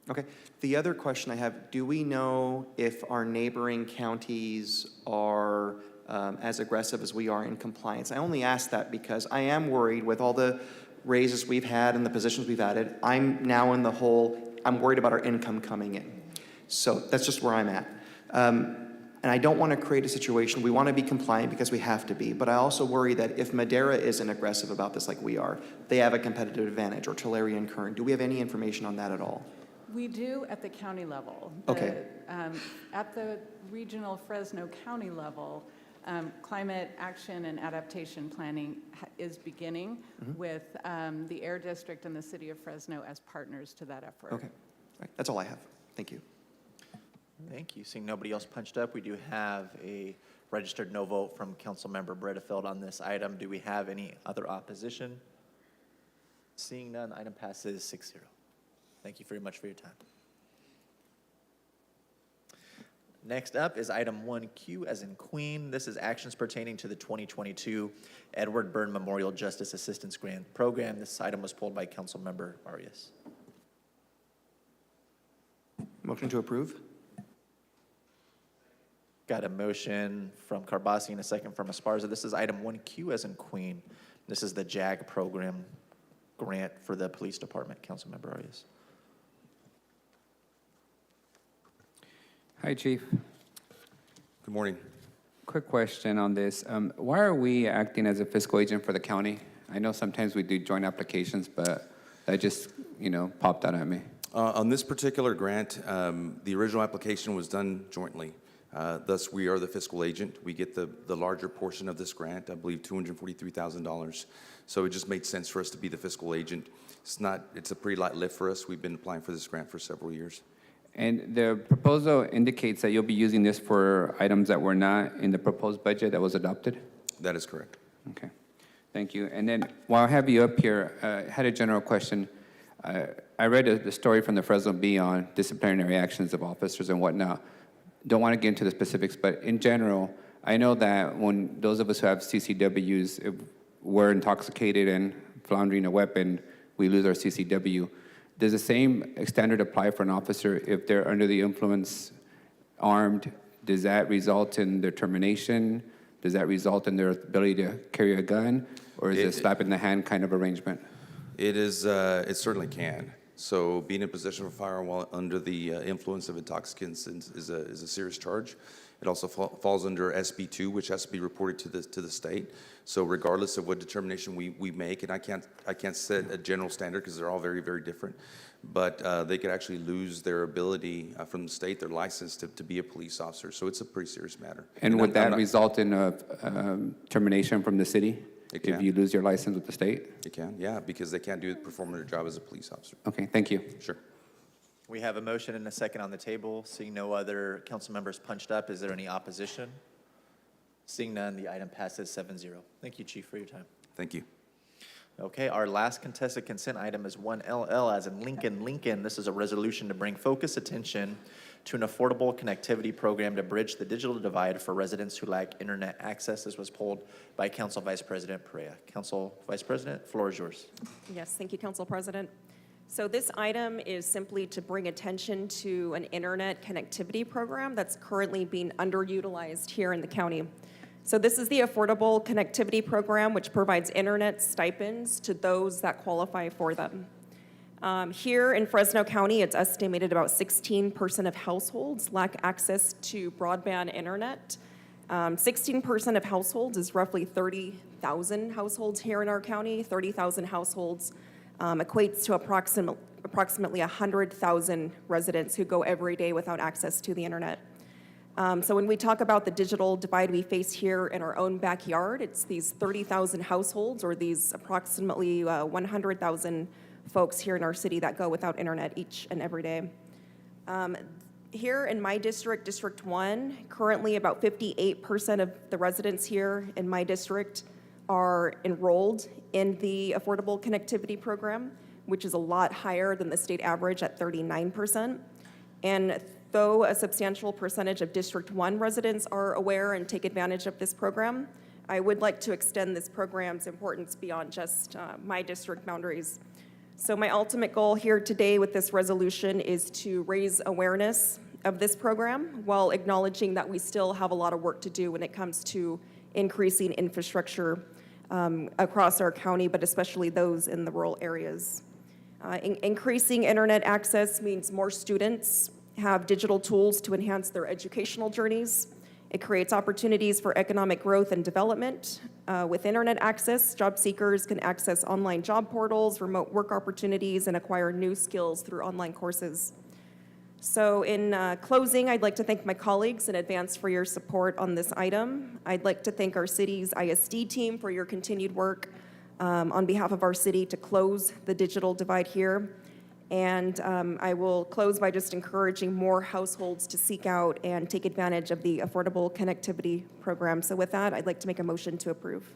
Okay. The other question I have, do we know if our neighboring counties are as aggressive as we are in compliance? I only ask that because I am worried with all the raises we've had and the positions we've added. I'm now in the whole, I'm worried about our income coming in. So that's just where I'm at. And I don't want to create a situation, we want to be compliant because we have to be, but I also worry that if Madera isn't aggressive about this like we are, they have a competitive advantage, or Tulare and Kern. Do we have any information on that at all? We do at the county level. Okay. At the regional Fresno County level, climate action and adaptation planning is beginning with the Air District and the City of Fresno as partners to that effort. Okay. All right. That's all I have. Thank you. Thank you. Seeing nobody else punched up, we do have a registered no vote from Councilmember Bredefeld on this item. Do we have any other opposition? Seeing none, item passes 6-0. Thank you very much for your time. Next up is item 1Q as in Queen. This is actions pertaining to the 2022 Edward Byrne Memorial Justice Assistance Grant Program. This item was pulled by Councilmember Arias. Motion to approve? Got a motion from Carbasi and a second from Esparza. This is item 1Q as in Queen. This is the JAG program grant for the police department. Councilmember Arias. Hi, Chief. Good morning. Quick question on this. Why are we acting as a fiscal agent for the county? I know sometimes we do joint applications, but that just, popped out at me. On this particular grant, the original application was done jointly. Thus, we are the fiscal agent. We get the larger portion of this grant, I believe $243,000. So it just made sense for us to be the fiscal agent. It's a pretty light lift for us. We've been applying for this grant for several years. And the proposal indicates that you'll be using this for items that were not in the proposed budget that was adopted? That is correct. Okay, thank you. And then while I have you up here, I had a general question. I read the story from the Fresno Bee on disciplinary actions of officers and whatnot. Don't want to get into the specifics, but in general, I know that when those of us who have CCWs, if we're intoxicated and floundering a weapon, we lose our CCW. Does the same standard apply for an officer if they're under the influence, armed? Does that result in their termination? Does that result in their ability to carry a gun? Or is it a slap in the hand kind of arrangement? It is. It certainly can. So being in possession of a firearm while under the influence of intoxicants is a serious charge. It also falls under SB 2, which has to be reported to the state. So regardless of what determination we make, and I can't set a general standard because they're all very, very different, but they could actually lose their ability from the state, their license to be a police officer. So it's a pretty serious matter. And would that result in a termination from the city? It can. If you lose your license with the state? It can, yeah, because they can't perform their job as a police officer. Okay, thank you. Sure. We have a motion and a second on the table. Seeing no other council members punched up, is there any opposition? Seeing none, the item passes 7-0. Thank you, Chief, for your time. Thank you. Okay, our last contested consent item is 1LL, as in Lincoln. This is a resolution to bring focused attention to an affordable connectivity program to bridge the digital divide for residents who lack internet access. This was pulled by Council Vice President Perea. Council Vice President, floor is yours. Yes, thank you, Council President. So this item is simply to bring attention to an internet connectivity program that's currently being underutilized here in the county. So this is the Affordable Connectivity Program, which provides internet stipends to those that qualify for them. Here in Fresno County, it's estimated about 16% of households lack access to broadband internet. 16% of households is roughly 30,000 households here in our county. 30,000 households equates to approximately 100,000 residents who go every day without access to the internet. So when we talk about the digital divide we face here in our own backyard, it's these 30,000 households or these approximately 100,000 folks here in our city that go without internet each and every day. Here in my district, District 1, currently about 58% of the residents here in my district are enrolled in the Affordable Connectivity Program, which is a lot higher than the state average at 39%. And though a substantial percentage of District 1 residents are aware and take advantage of this program, I would like to extend this program's importance beyond just my district boundaries. So my ultimate goal here today with this resolution is to raise awareness of this program while acknowledging that we still have a lot of work to do when it comes to increasing infrastructure across our county, but especially those in the rural areas. Increasing internet access means more students have digital tools to enhance their educational journeys. It creates opportunities for economic growth and development. With internet access, job seekers can access online job portals, remote work opportunities, and acquire new skills through online courses. So in closing, I'd like to thank my colleagues in advance for your support on this item. I'd like to thank our city's ISD team for your continued work on behalf of our city to close the digital divide here. And I will close by just encouraging more households to seek out and take advantage of the Affordable Connectivity Program. So with that, I'd like to make a motion to approve.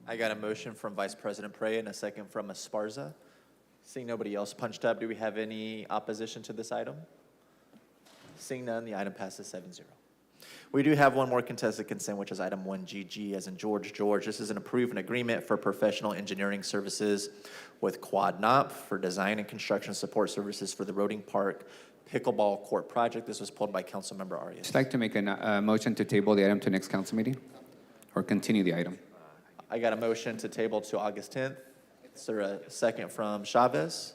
I got a motion from Vice President Prey and a second from Esparza. Seeing nobody else punched up, do we have any opposition to this item? Seeing none, the item passes 7-0. We do have one more contested consent, which is item 1GG, as in George. This is an approved agreement for professional engineering services with Quad Knop for design and construction support services for the Roding Park Pickleball Court project. This was pulled by Councilmember Arias. I'd like to make a motion to table the item to next council meeting, or continue the item. I got a motion to table to August 10th. Is there a second from Chavez?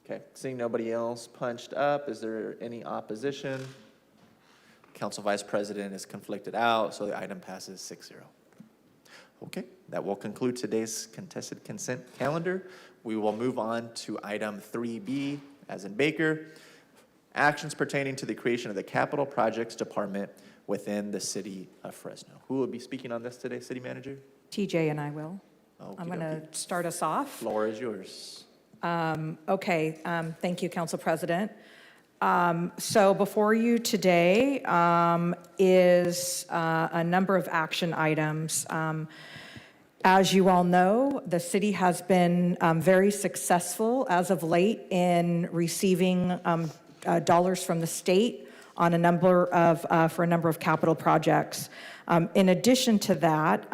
Okay, seeing nobody else punched up, is there any opposition? Council Vice President is conflicted out, so the item passes 6-0. Okay, that will conclude today's contested consent calendar. We will move on to item 3B, as in Baker, actions pertaining to the creation of the Capital Projects Department within the city of Fresno. Who will be speaking on this today, City Manager? TJ and I will. I'm going to start us off. Floor is yours. Thank you, Council President. So before you today is a number of action items. As you all know, the city has been very successful as of late in receiving dollars from the state on a number of for a number of capital projects. In addition to that,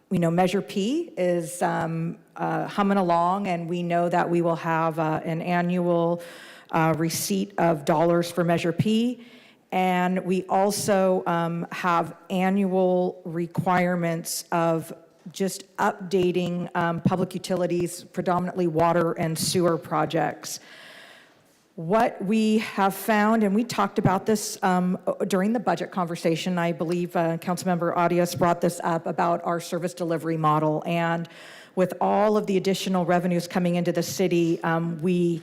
Measure P is humming along, and we know that we will have an annual receipt of dollars for Measure P. And we also have annual requirements of just updating public utilities, predominantly water and sewer projects. What we have found, and we talked about this during the budget conversation, I believe Councilmember Arias brought this up about our service delivery model. And with all of the additional revenues coming into the city, we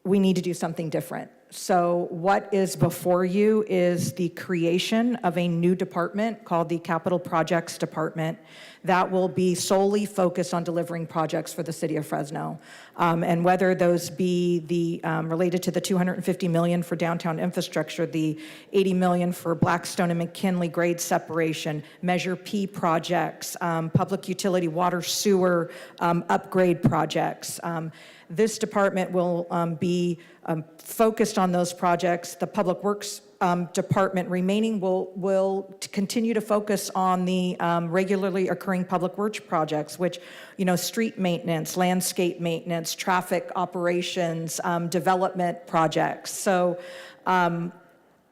need to do something different. So what is before you is the creation of a new department called the Capital Projects Department that will be solely focused on delivering projects for the city of Fresno. And whether those be the related to the $250 million for downtown infrastructure, the $80 million for Blackstone and McKinley grade separation, Measure P projects, public utility water sewer upgrade projects. This department will be focused on those projects. The Public Works Department remaining will continue to focus on the regularly occurring public works projects, which, street maintenance, landscape maintenance, traffic operations, development projects. So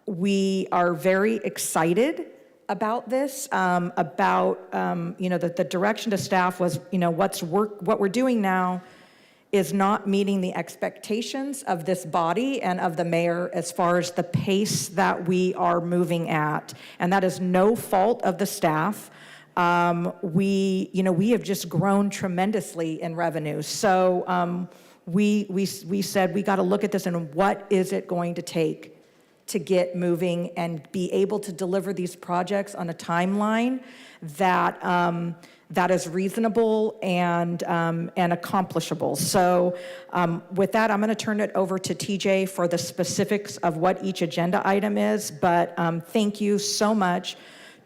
we are very excited about this, the direction to staff was, what we're doing now is not meeting the expectations of this body and of the mayor as far as the pace that we are moving at. And that is no fault of the staff. We have just grown tremendously in revenue. So we said we got to look at this and what is it going to take to get moving and be able to deliver these projects on a timeline that is reasonable and accomplishable. So with that, I'm going to turn it over to TJ for the specifics of what each agenda item is. But thank you so much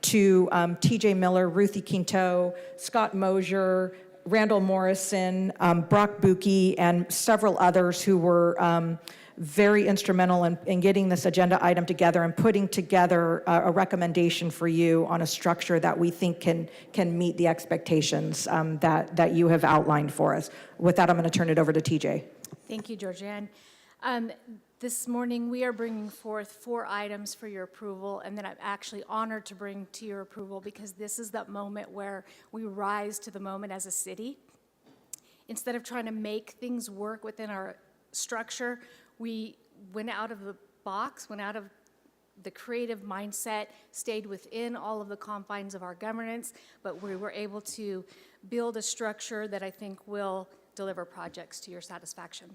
to TJ Miller, Ruthie Quinto, Scott Mosier, Randall Morrison, Brock Buki, and several others who were very instrumental in getting this agenda item together and putting together a recommendation for you on a structure that we think can meet the expectations that you have outlined for us. With that, I'm going to turn it over to TJ. Thank you, Georgianne. This morning, we are bringing forth 4 items for your approval, and that I'm actually honored to bring to your approval because this is that moment where we rise to the moment as a city. Instead of trying to make things work within our structure, we went out of the box, went out of the creative mindset, stayed within all of the confines of our governance, but we were able to build a structure that I think will deliver projects to your satisfaction.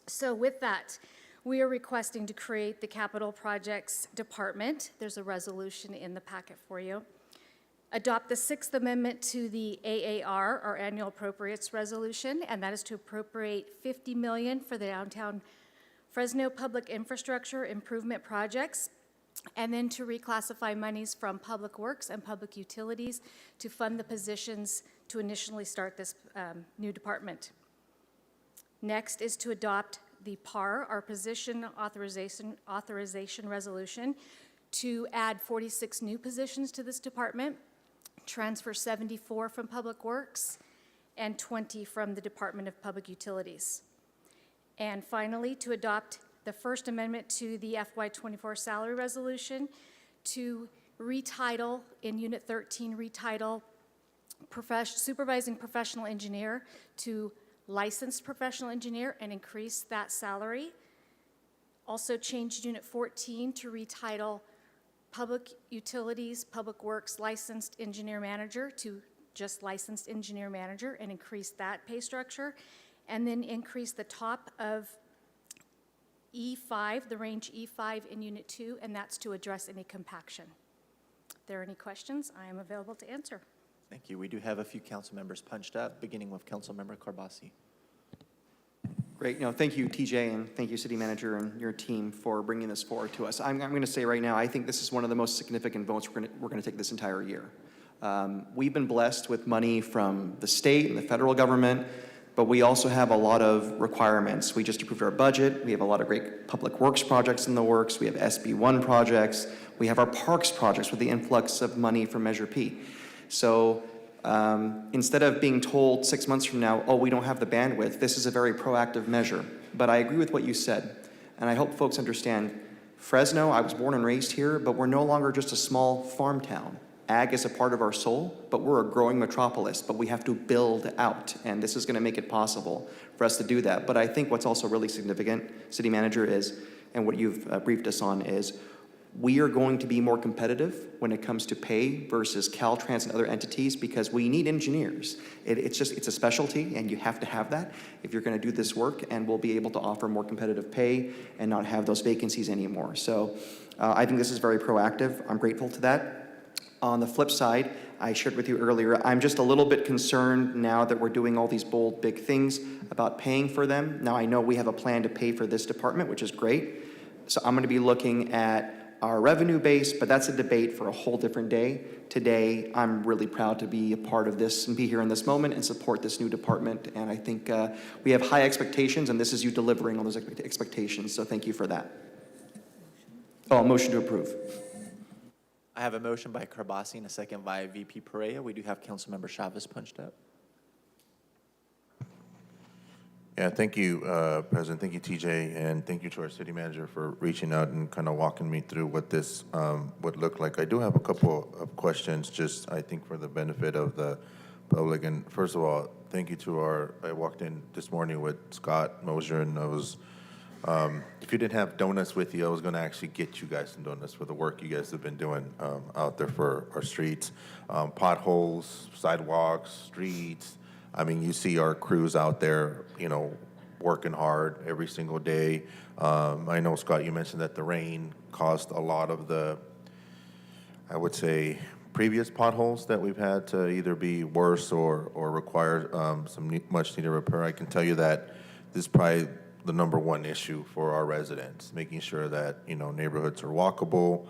So with that, we are requesting to create the Capital Projects Department. There's a resolution in the packet for you. Adopt the 6th Amendment to the AAR, our Annual Appropriates Resolution, and that is to appropriate $50 million for the downtown Fresno public infrastructure improvement projects. and then to reclassify monies from Public Works and Public Utilities to fund the positions to initially start this new department. Next is to adopt the PAR, our position authorization resolution, to add 46 new positions to this department, transfer 74 from Public Works, and 20 from the Department of Public Utilities. And finally, to adopt the First Amendment to the FY24 salary resolution to retitle, in Unit 13, retitle supervising professional engineer to licensed professional engineer and increase that salary. Also change Unit 14 to retitle Public Utilities, Public Works licensed engineer manager to just licensed engineer manager and increase that pay structure. And then increase the top of E5, the range E5 in Unit 2, and that's to address any compaction. If there are any questions, I am available to answer. Thank you. We do have a few council members punched up, beginning with Councilmember Carbasi. Great. No, thank you, TJ, and thank you, City Manager and your team for bringing this forward to us. I'm going to say right now, I think this is one of the most significant votes we're going to take this entire year. We've been blessed with money from the state and the federal government, but we also have a lot of requirements. We just approved our budget. We have a lot of great public works projects in the works. We have SB1 projects. We have our parks projects with the influx of money from Measure P. So instead of being told 6 months from now, oh, we don't have the bandwidth, this is a very proactive measure. But I agree with what you said, and I hope folks understand, Fresno, I was born and raised here, but we're no longer just a small farm town. Ag is a part of our soul, but we're a growing metropolis, but we have to build out, and this is going to make it possible for us to do that. But I think what's also really significant, City Manager, is, and what you've briefed us on, is we are going to be more competitive when it comes to pay versus Caltrans and other entities because we need engineers. It's a specialty, and you have to have that if you're going to do this work, and we'll be able to offer more competitive pay and not have those vacancies anymore. So I think this is very proactive. I'm grateful to that. On the flip side, I shared with you earlier, I'm just a little bit concerned now that we're doing all these bold, big things about paying for them. Now, I know we have a plan to pay for this department, which is great. So I'm going to be looking at our revenue base, but that's a debate for a whole different day. Today, I'm really proud to be a part of this and be here in this moment and support this new department. And I think we have high expectations, and this is you delivering on those expectations. So thank you for that. Oh, motion to approve. I have a motion by Carbasi and a second by VP Perea. We do have Councilmember Chavez punched up. Yeah, thank you, President. Thank you, TJ, and thank you to our city manager for reaching out and kind of walking me through what this would look like. I do have a couple of questions, just I think for the benefit of the public. And first of all, thank you to I walked in this morning with Scott Mosier, and I was, if you didn't have donuts with you, I was going to actually get you guys some donuts for the work you guys have been doing out there for our streets. Potholes, sidewalks, streets. I mean, you see our crews out there, working hard every single day. I know, Scott, you mentioned that the rain caused a lot of the, I would say, previous potholes that we've had to either be worse or require some much needed repair. I can tell you that this is probably the number one issue for our residents, making sure that, neighborhoods are walkable,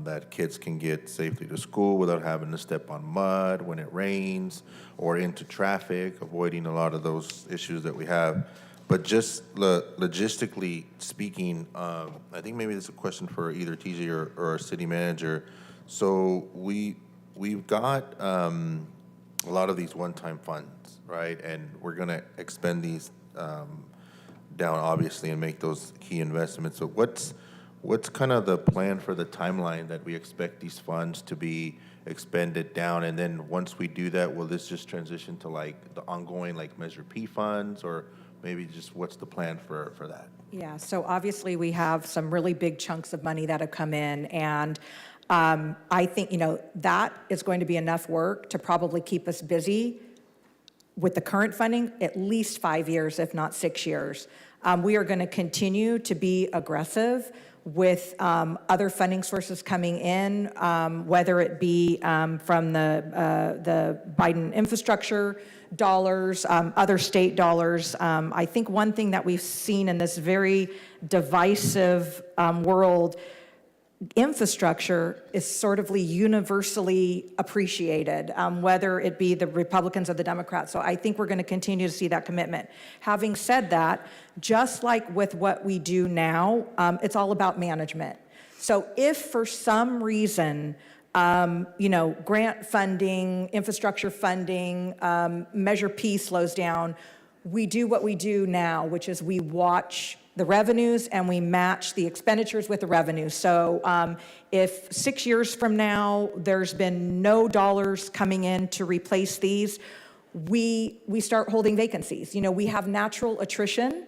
that kids can get safely to school without having to step on mud when it rains or into traffic, avoiding a lot of those issues that we have. But just logistically speaking, I think maybe this is a question for either TJ or our city manager. So we've got a lot of these one-time funds, right? And we're going to expend these down, obviously, and make those key investments. So what's kind of the plan for the timeline that we expect these funds to be expended down? And then once we do that, will this just transition to the ongoing Measure P funds, or maybe just what's the plan for that? Yeah, so obviously we have some really big chunks of money that have come in, and I think, that is going to be enough work to probably keep us busy with the current funding at least 5 years, if not 6 years. We are going to continue to be aggressive with other funding sources coming in, whether it be from the Biden infrastructure dollars, other state dollars. I think one thing that we've seen in this very divisive world, infrastructure is sort of universally appreciated, whether it be the Republicans or the Democrats. So I think we're going to continue to see that commitment. Having said that, just like with what we do now, it's all about management. So if for some reason, grant funding, infrastructure funding, Measure P slows down, we do what we do now, which is we watch the revenues and we match the expenditures with the revenues. So if 6 years from now, there's been no dollars coming in to replace these, we start holding vacancies. We have natural attrition.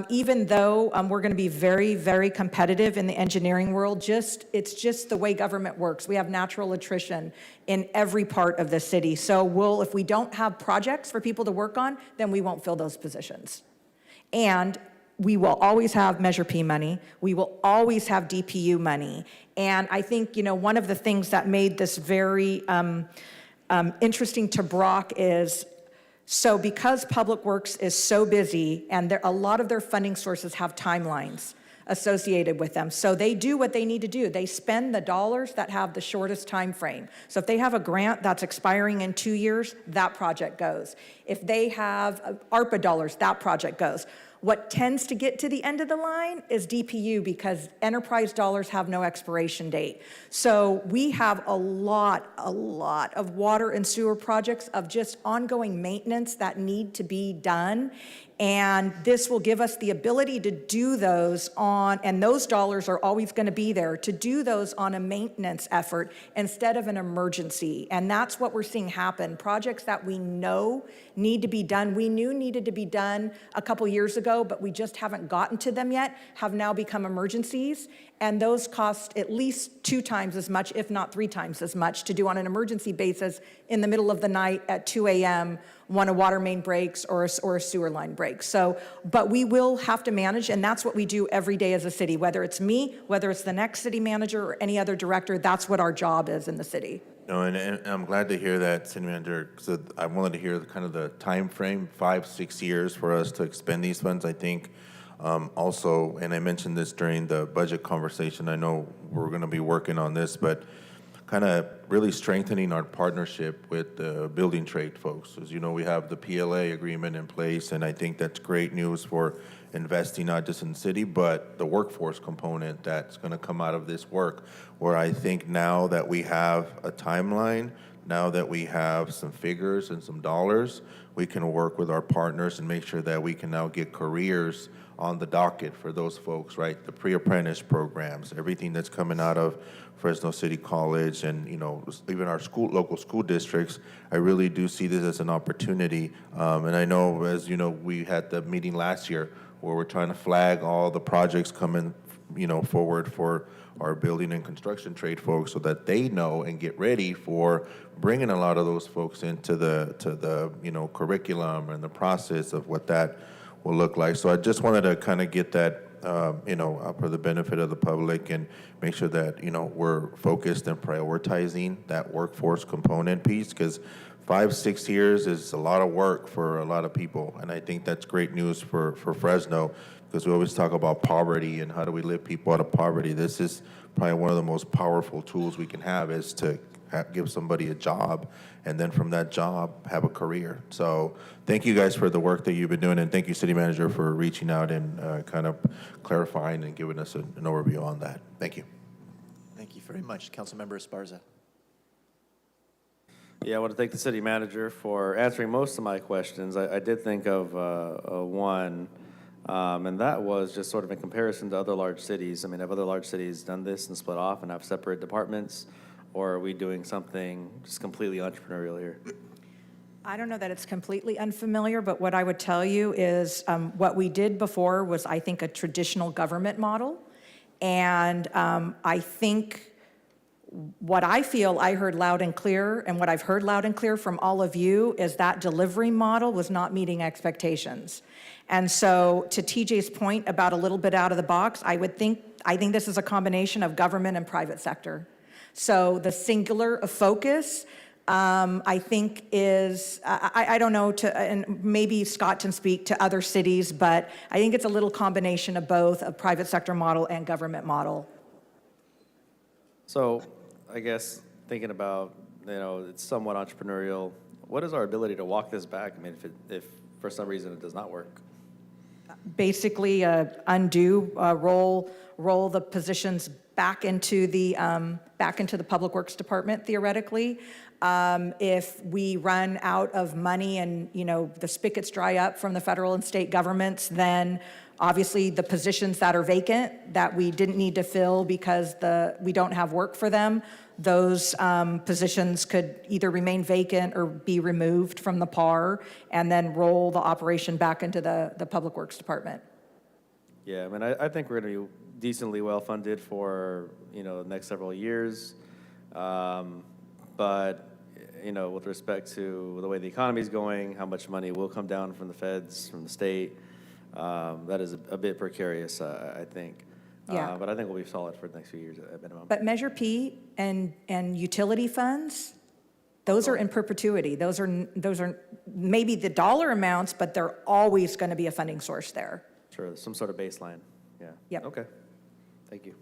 Even though we're going to be very, very competitive in the engineering world, it's just the way government works. We have natural attrition in every part of the city. So if we don't have projects for people to work on, then we won't fill those positions. And we will always have Measure P money. We will always have DPU money. And I think, one of the things that made this very interesting to Brock is, so because Public Works is so busy and a lot of their funding sources have timelines associated with them. So they do what they need to do. They spend the dollars that have the shortest time frame. So if they have a grant that's expiring in 2 years, that project goes. If they have ARPA dollars, that project goes. What tends to get to the end of the line is DPU because enterprise dollars have no expiration date. So we have a lot of water and sewer projects of just ongoing maintenance that need to be done. And this will give us the ability to do those and those dollars are always going to be there, to do those on a maintenance effort instead of an emergency. And that's what we're seeing happen. Projects that we know need to be done, we knew needed to be done a couple years ago, but we just haven't gotten to them yet, have now become emergencies. And those cost at least 2 times as much, if not 3 times as much, to do on an emergency basis in the middle of the night at 2 a.m. when a water main breaks or a sewer line breaks. So, but we will have to manage, and that's what we do every day as a city. Whether it's me, whether it's the next city manager or any other director, that's what our job is in the city. No, and I'm glad to hear that, City Manager, because I wanted to hear the time frame, 5-6 years for us to expend these funds. I think also, and I mentioned this during the budget conversation, I know we're going to be working on this, but kind of really strengthening our partnership with the building trade folks. As you know, we have the PLA agreement in place, and I think that's great news for investing not just in the city, but the workforce component that's going to come out of this work, where I think now that we have a timeline, now that we have some figures and some dollars, we can work with our partners and make sure that we can now get careers on the docket for those folks, right? The pre-apprentice programs, everything that's coming out of Fresno City College and, even our local school districts. I really do see this as an opportunity. And I know, as you know, we had the meeting last year where we're trying to flag all the projects coming, forward for our building and construction trade folks so that they know and get ready for bringing a lot of those folks into the curriculum and the process of what that will look like. So I just wanted to kind of get that, for the benefit of the public and make sure that, we're focused and prioritizing that workforce component piece, because 5-6 years is a lot of work for a lot of people. And I think that's great news for Fresno, because we always talk about poverty and how do we lift people out of poverty. This is probably one of the most powerful tools we can have, is to give somebody a job, and then from that job, have a career. So thank you guys for the work that you've been doing, and thank you, City Manager, for reaching out and kind of clarifying and giving us an overview on that. Thank you. Thank you very much. Councilmember Esparza. Yeah, I want to thank the City Manager for answering most of my questions. I did think of one, and that was just sort of in comparison to other large cities. I mean, have other large cities done this and split off and have separate departments? Or are we doing something just completely entrepreneurial here? I don't know that it's completely unfamiliar, but what I would tell you is what we did before was, I think, a traditional government model. And I think what I feel I heard loud and clear, and what I've heard loud and clear from all of you, is that delivery model was not meeting expectations. And so to TJ's point about a little bit out of the box, I think this is a combination of government and private sector. So the singular focus, I think is, I don't know, and maybe Scott can speak to other cities, but I think it's a little combination of both a private sector model and government model. So I guess thinking about, it's somewhat entrepreneurial, what is our ability to walk this back? I mean, if for some reason it does not work? Basically, undo, roll the positions back into the Public Works Department theoretically. If we run out of money and, the spigots dry up from the federal and state governments, then obviously the positions that are vacant that we didn't need to fill because we don't have work for them, those positions could either remain vacant or be removed from the PAR and then roll the operation back into the Public Works Department. Yeah, I mean, I think we're going to be decently well-funded for, the next several years. But, with respect to the way the economy is going, how much money will come down from the feds, from the state, that is a bit precarious, I think. Yeah. But I think we'll be solid for the next few years at minimum. But Measure P and utility funds, those are in perpetuity. Those are maybe the dollar amounts, but they're always going to be a funding source there. Sure, some sort of baseline, yeah. Yep. Okay, thank you.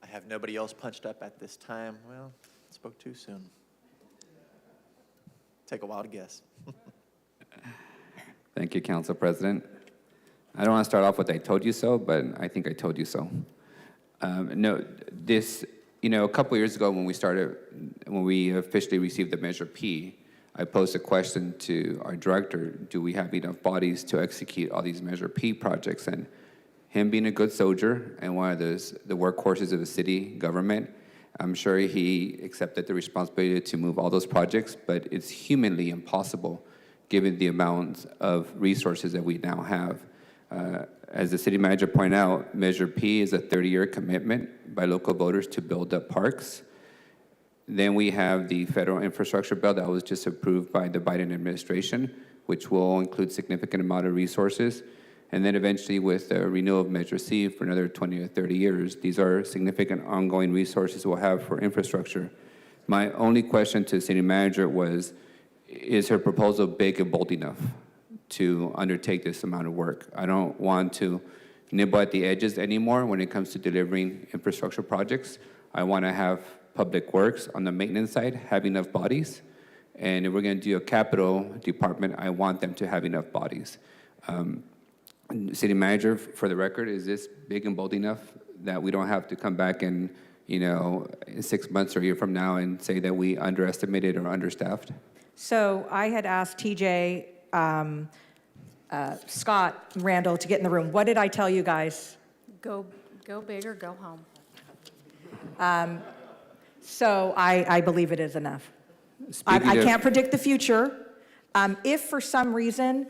I have nobody else punched up at this time. Well, spoke too soon. Take a while to guess. Thank you, Council President. I don't want to start off with I told you so, but I think I told you so. No, this, a couple years ago when we officially received the Measure P, I posed a question to our director, do we have enough bodies to execute all these Measure P projects? And him being a good soldier and one of the workhorses of the city government, I'm sure he accepted the responsibility to move all those projects, but it's humanly impossible given the amount of resources that we now have. As the city manager pointed out, Measure P is a 30-year commitment by local voters to build up parks. Then we have the federal infrastructure bill that was just approved by the Biden administration, which will include significant amount of resources. And then eventually with the renewal of Measure C for another 20 or 30 years, these are significant ongoing resources we'll have for infrastructure. My only question to the city manager was, is her proposal big and bold enough to undertake this amount of work? I don't want to nibble at the edges anymore when it comes to delivering infrastructure projects. I want to have Public Works on the maintenance side have enough bodies. And if we're going to do a capital department, I want them to have enough bodies. City manager, for the record, is this big and bold enough that we don't have to come back and, in 6 months or a year from now and say that we underestimated or understaffed? So I had asked TJ, Scott Randall to get in the room. What did I tell you guys? Go big or go home. So I believe it is enough. I can't predict the future. If for some reason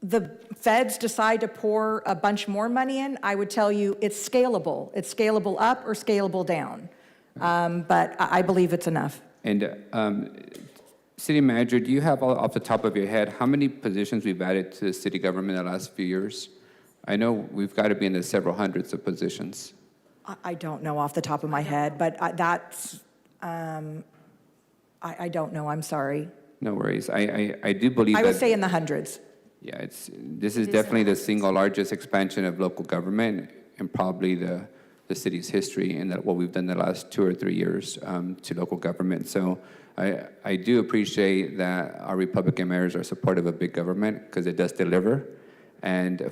the feds decide to pour a bunch more money in, I would tell you it's scalable. It's scalable up or scalable down. But I believe it's enough. And City Manager, do you have off the top of your head how many positions we've added to the city government in the last few years? I know we've got to be in the several hundreds of positions. I don't know off the top of my head, but that's, I don't know, I'm sorry. No worries. I do believe I would say in the hundreds. Yeah, this is definitely the single largest expansion of local government and probably the city's history and what we've done the last 2 or 3 years to local government. So I do appreciate that our Republican mayors are supportive of big government because it does deliver. And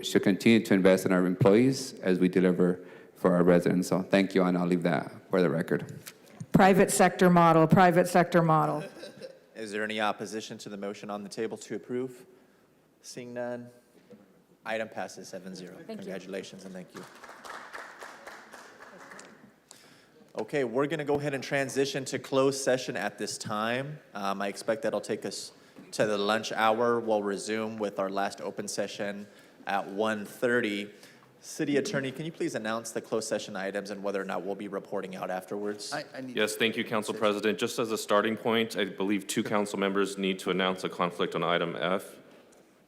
should continue to invest in our employees as we deliver for our residents. So thank you, and I'll leave that for the record. Private sector model, private sector model. Is there any opposition to the motion on the table to approve? Seeing none, item passes 7-0. Congratulations and thank you. Okay, we're going to go ahead and transition to closed session at this time. I expect that'll take us to the lunch hour. We'll resume with our last open session at 1:30. City Attorney, can you please announce the closed session items and whether or not we'll be reporting out afterwards? Yes, thank you, Council President. Just as a starting point, I believe 2 council members need to announce a conflict on item F.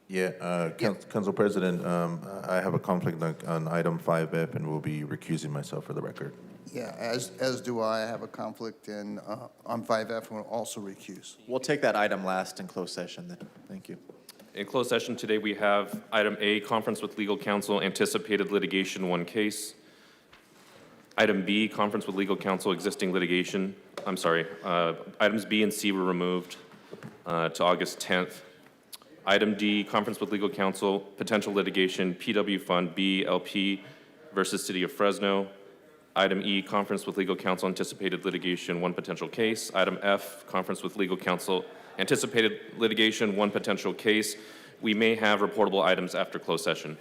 Yeah, Council President, I have a conflict on item 5F and will be recusing myself for the record. Yeah, as do I. I have a conflict on 5F and will also recuse. We'll take that item last in closed session then. Thank you. In closed session today, we have item A, conference with legal counsel, anticipated litigation 1 case. Item B, conference with legal counsel, existing litigation. Items B and C were removed to August 10th. Item D, conference with legal counsel, potential litigation, PW Fund B, LP versus City of Fresno. Item E, conference with legal counsel, anticipated litigation, one potential case. Item F, conference with legal counsel, anticipated litigation, one potential case. We may have reportable items after closed session.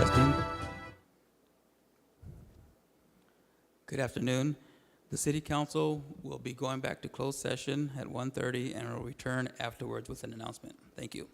Testing. Good afternoon. The City Council will be going back to closed session at 1:30 and will return afterwards with an announcement. Thank you.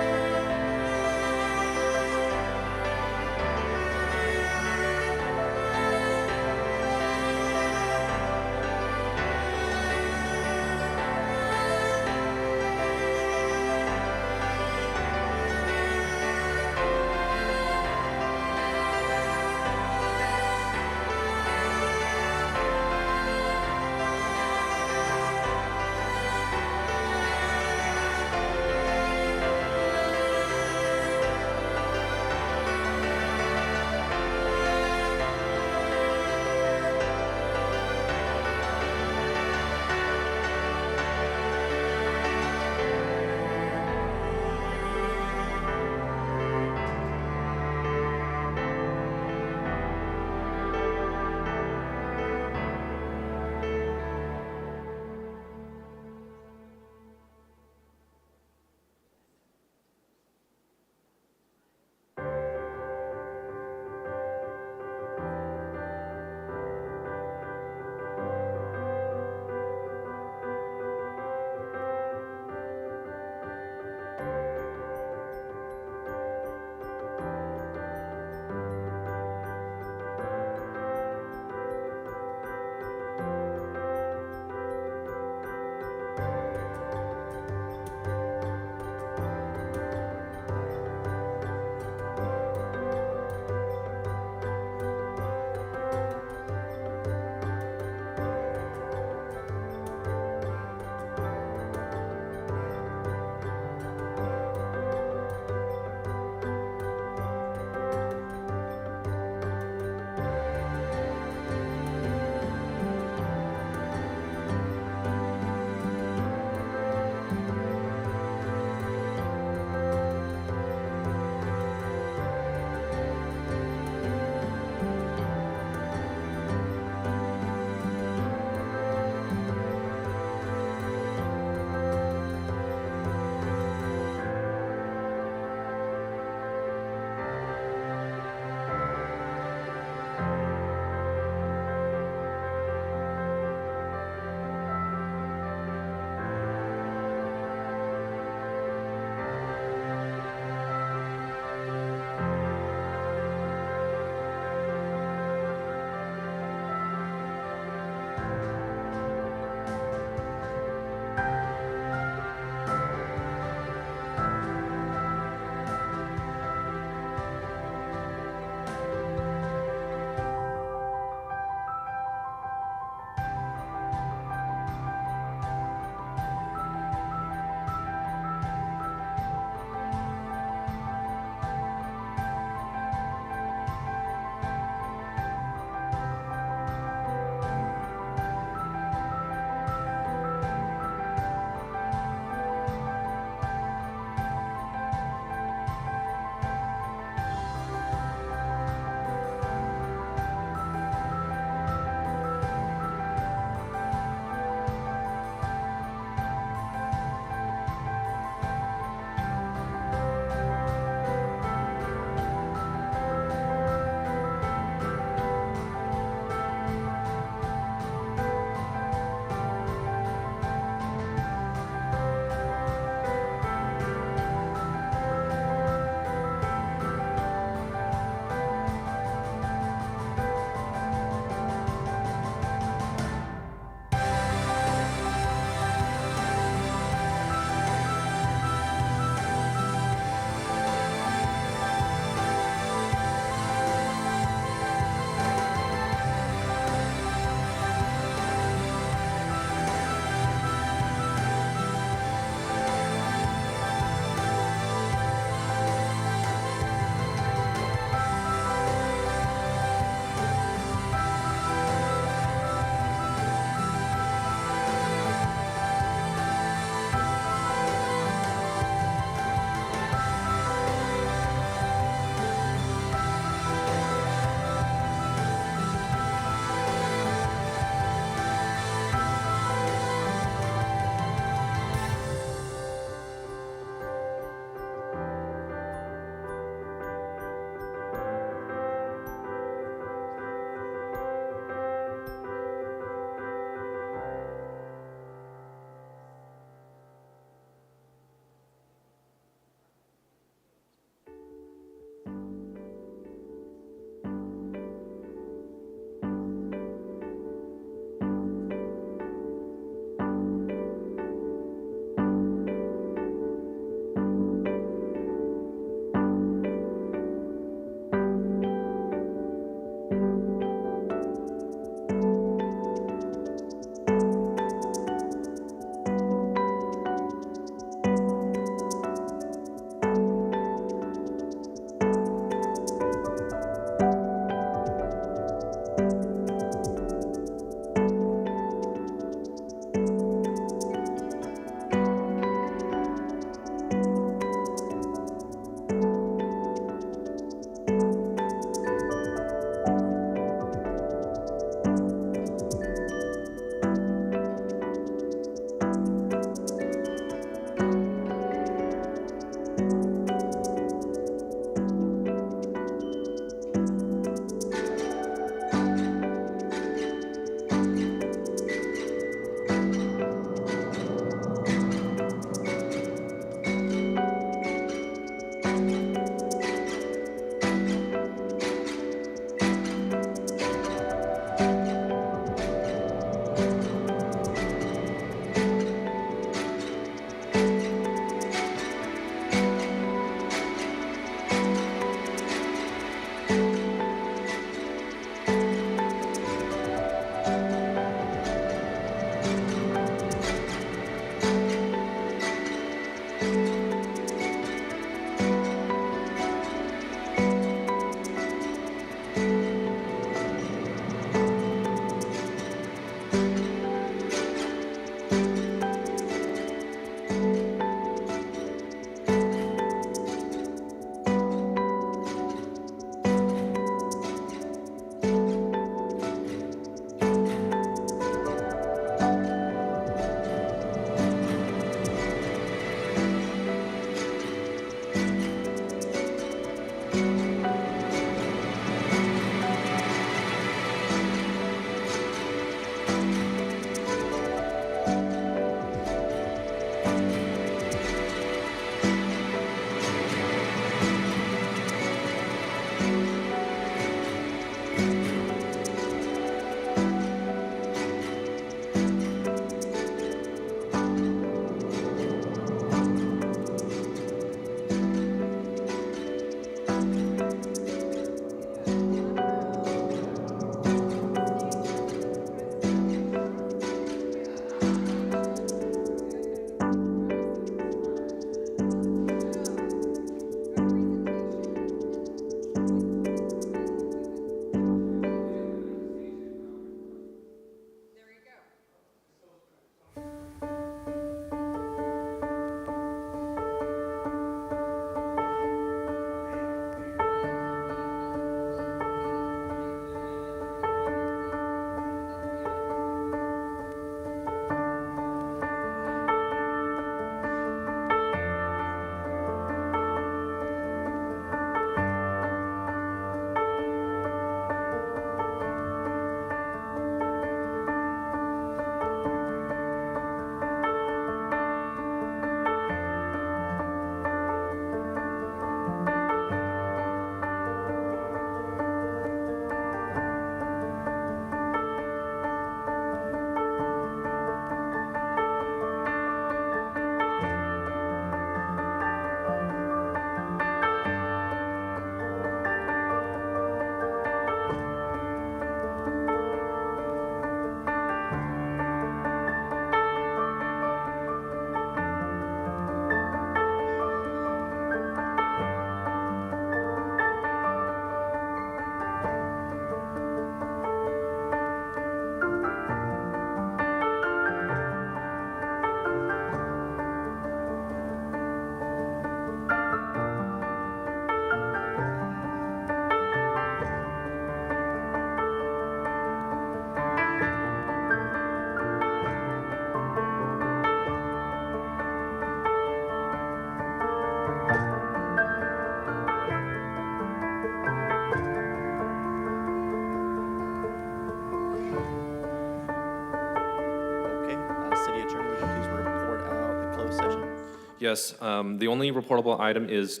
Yes, the only reportable item is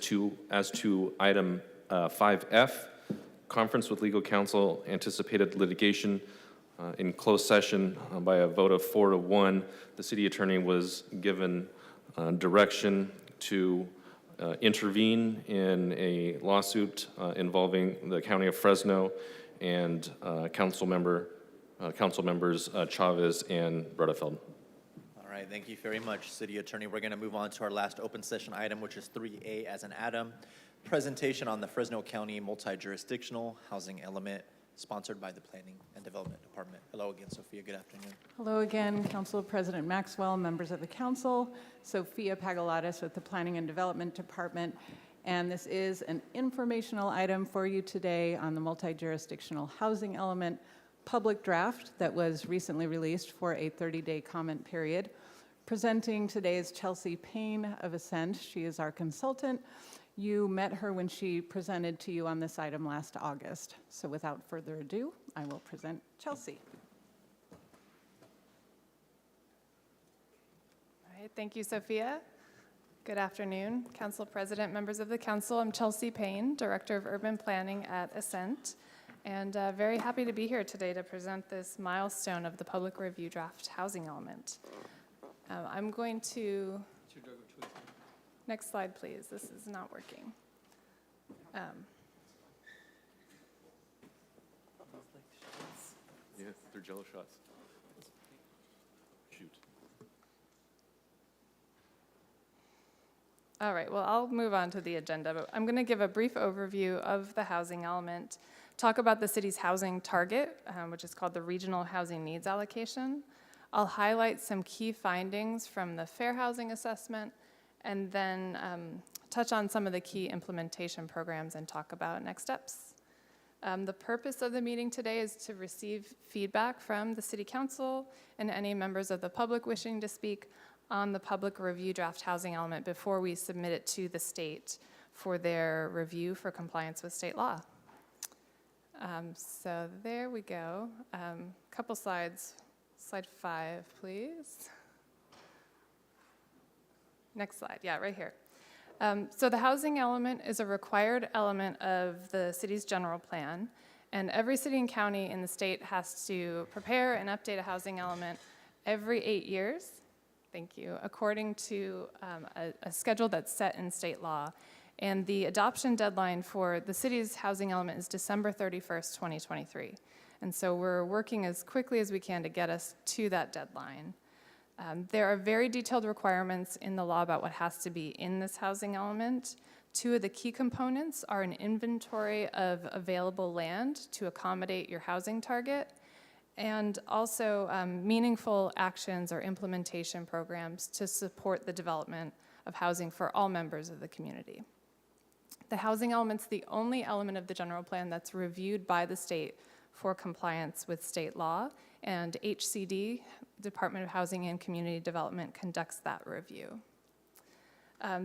as to item 5F, conference with legal counsel, anticipated litigation. In closed session, by a vote of 4-1, the city attorney was given direction to intervene in a lawsuit involving the County of Fresno and council members Chavez and Bredefeld. All right, thank you very much, City Attorney. We're going to move on to our last open session item, which is 3A as an addendum. Presentation on the Fresno County multi-jurisdictional housing element, sponsored by the Planning and Development Department. Hello again, Sophia. Good afternoon. Hello again, Council President Maxwell, members of the council. Sophia Pagalatis with the Planning and Development Department. And this is an informational item for you today on the multi-jurisdictional housing element public draft that was recently released for a 30-day comment period. Presenting today is Chelsea Payne of Ascent. She is our consultant. You met her when she presented to you on this item last August. So without further ado, I will present Chelsea. All right, thank you, Sophia. Good afternoon, Council President, members of the council. I'm Chelsea Payne, Director of Urban Planning at Ascent, and very happy to be here today to present this milestone of the public review draft housing element. I'm going to, next slide, please. This is not working. Yes, they're jello shots. Shoot. All right, well, I'll move on to the agenda, but I'm going to give a brief overview of the housing element, talk about the city's housing target, which is called the Regional Housing Needs Allocation. I'll highlight some key findings from the Fair Housing Assessment, and then touch on some of the key implementation programs and talk about next steps. The purpose of the meeting today is to receive feedback from the City Council and any members of the public wishing to speak on the public review draft housing element before we submit it to the state for their review for compliance with state law. So there we go. Couple slides. Slide 5, please. Next slide, yeah, right here. So the housing element is a required element of the city's general plan, and every city and county in the state has to prepare and update a housing element every 8 years, thank you, according to a schedule that's set in state law. And the adoption deadline for the city's housing element is December 31st, 2023. And so we're working as quickly as we can to get us to that deadline. There are very detailed requirements in the law about what has to be in this housing element. Two of the key components are an inventory of available land to accommodate your housing target, and also meaningful actions or implementation programs to support the development of housing for all members of the community. The housing element's the only element of the general plan that's reviewed by the state for compliance with state law, and HCD, Department of Housing and Community Development, conducts that review.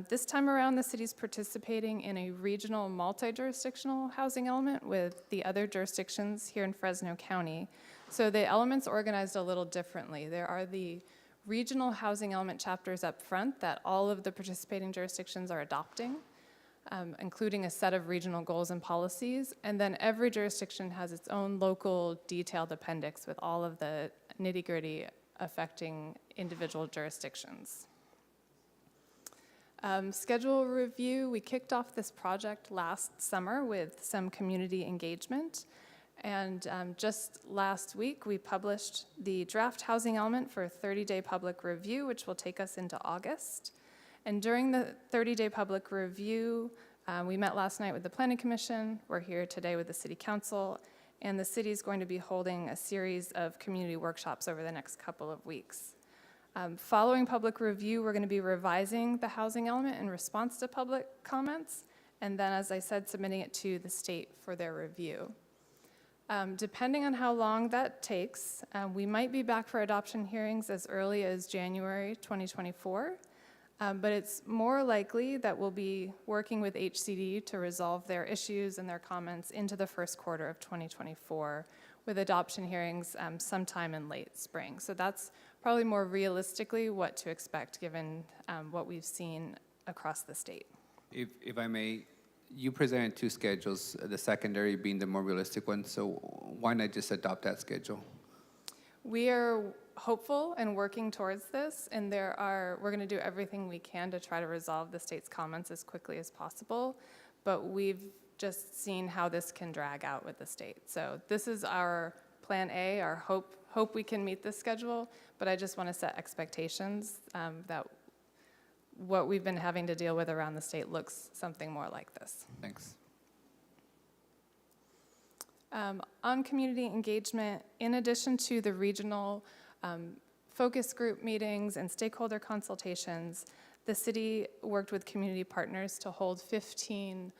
This time around, the city's participating in a regional multi-jurisdictional housing element with the other jurisdictions here in Fresno County. So the element's organized a little differently. There are the regional housing element chapters up front that all of the participating jurisdictions are adopting, including a set of regional goals and policies, and then every jurisdiction has its own local detailed appendix with all of the nitty-gritty affecting individual jurisdictions. Schedule review, we kicked off this project last summer with some community engagement, and just last week we published the draft housing element for a 30-day public review, which will take us into August. And during the 30-day public review, we met last night with the Planning Commission, we're here today with the City Council, and the city is going to be holding a series of community workshops over the next couple of weeks. Following public review, we're going to be revising the housing element in response to public comments, and then, as I said, submitting it to the state for their review. Depending on how long that takes, we might be back for adoption hearings as early as January 2024. But it's more likely that we'll be working with HCD to resolve their issues and their comments into the first quarter of 2024, with adoption hearings sometime in late spring. So that's probably more realistically what to expect given what we've seen across the state. If I may, you presented two schedules, the secondary being the more realistic one, so why not just adopt that schedule? We are hopeful and working towards this, and we're going to do everything we can to try to resolve the state's comments as quickly as possible, but we've just seen how this can drag out with the state. So this is our plan A, our hope we can meet this schedule, but I just want to set expectations that what we've been having to deal with around the state looks something more like this. Thanks. On community engagement, in addition to the regional focus group meetings and stakeholder consultations, the city worked with community partners to hold 15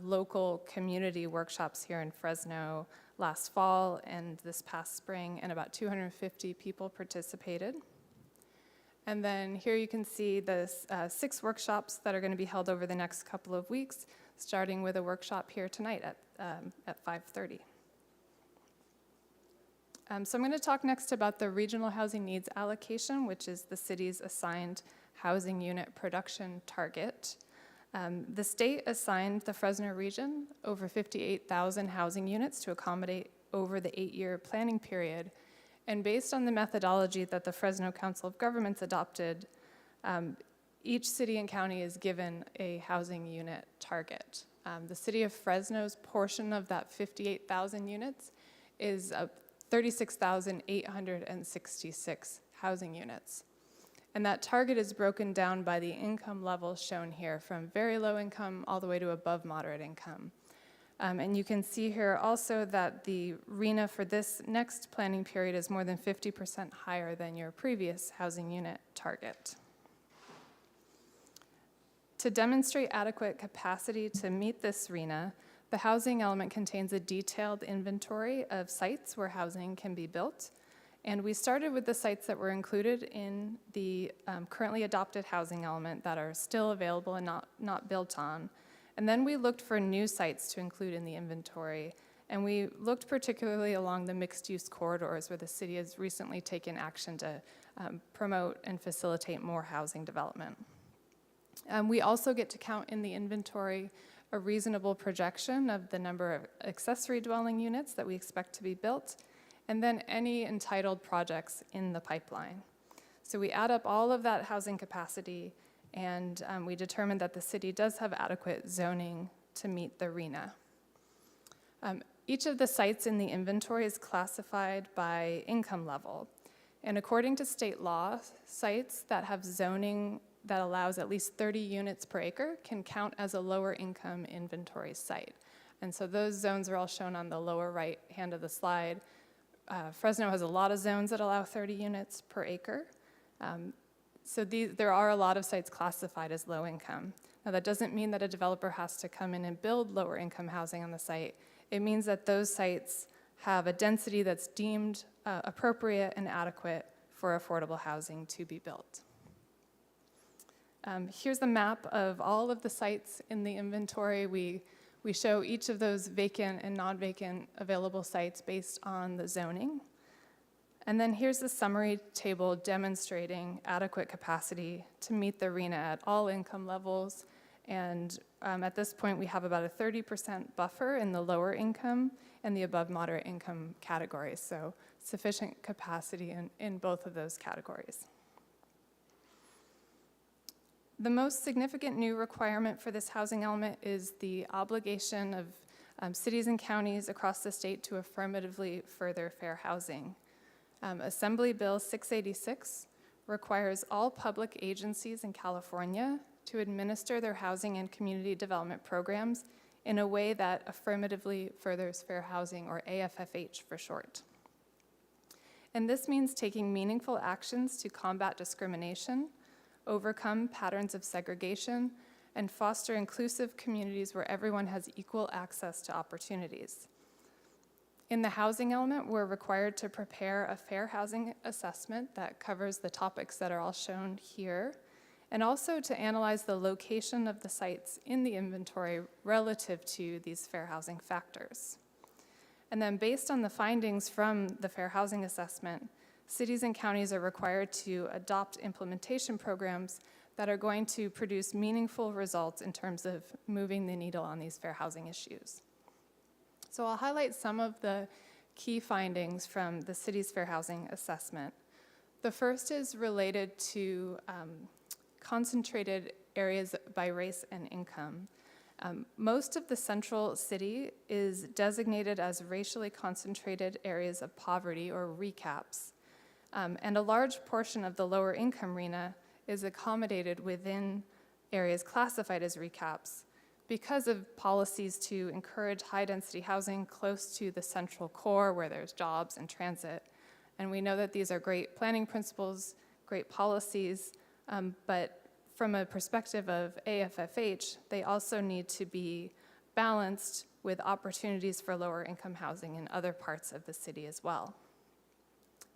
local community workshops here in Fresno last fall and this past spring, and about 250 people participated. And then here you can see the 6 workshops that are going to be held over the next couple of weeks, starting with a workshop here tonight at 5:30. So I'm going to talk next about the regional housing needs allocation, which is the city's assigned housing unit production target. The state assigned the Fresno region over 58,000 housing units to accommodate over the 8-year planning period. And based on the methodology that the Fresno Council of Governments adopted, each city and county is given a housing unit target. The city of Fresno's portion of that 58,000 units is 36,866 housing units. And that target is broken down by the income levels shown here, from very low income all the way to above moderate income. And you can see here also that the RHNA for this next planning period is more than 50% higher than your previous housing unit target. To demonstrate adequate capacity to meet this RHNA, the housing element contains a detailed inventory of sites where housing can be built. And we started with the sites that were included in the currently adopted housing element that are still available and not built on. And then we looked for new sites to include in the inventory. And we looked particularly along the mixed-use corridors where the city has recently taken action to promote and facilitate more housing development. We also get to count in the inventory a reasonable projection of the number of accessory dwelling units that we expect to be built, and then any entitled projects in the pipeline. So we add up all of that housing capacity, and we determine that the city does have adequate zoning to meet the RHNA. Each of the sites in the inventory is classified by income level. And according to state law, sites that have zoning that allows at least 30 units per acre can count as a lower income inventory site. And so those zones are all shown on the lower right hand of the slide. Fresno has a lot of zones that allow 30 units per acre. So there are a lot of sites classified as low income. Now that doesn't mean that a developer has to come in and build lower income housing on the site. It means that those sites have a density that's deemed appropriate and adequate for affordable housing to be built. Here's the map of all of the sites in the inventory. We show each of those vacant and non-vacant available sites based on the zoning. And then here's the summary table demonstrating adequate capacity to meet the RHNA at all income levels. And at this point, we have about a 30% buffer in the lower income and the above moderate income categories. So sufficient capacity in both of those categories. The most significant new requirement for this housing element is the obligation of cities and counties across the state to affirmatively further fair housing. Assembly Bill 686 requires all public agencies in California to administer their housing and community development programs in a way that affirmatively furthers fair housing, or AFFH for short. And this means taking meaningful actions to combat discrimination, overcome patterns of segregation, and foster inclusive communities where everyone has equal access to opportunities. In the housing element, we're required to prepare a fair housing assessment that covers the topics that are all shown here, and also to analyze the location of the sites in the inventory relative to these fair housing factors. And then based on the findings from the fair housing assessment, cities and counties are required to adopt implementation programs that are going to produce meaningful results in terms of moving the needle on these fair housing issues. So I'll highlight some of the key findings from the city's fair housing assessment. The first is related to concentrated areas by race and income. Most of the central city is designated as racially concentrated areas of poverty, or recaps. And a large portion of the lower income RENA is accommodated within areas classified as recaps because of policies to encourage high-density housing close to the central core where there's jobs and transit. And we know that these are great planning principles, great policies, but from a perspective of AFFH, they also need to be balanced with opportunities for lower income housing in other parts of the city as well.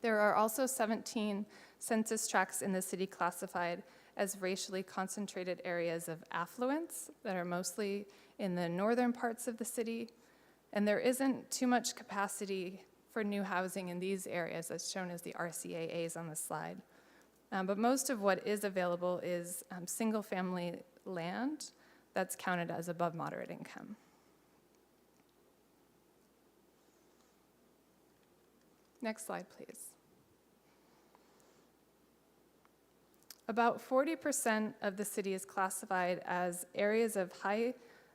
There are also 17 census tracts in the city classified as racially concentrated areas of affluence that are mostly in the northern parts of the city, and there isn't too much capacity for new housing in these areas, as shown as the RCAAs on the slide. But most of what is available is single-family land that's counted as above moderate income. Next slide, please. About 40% of the city is classified as areas of high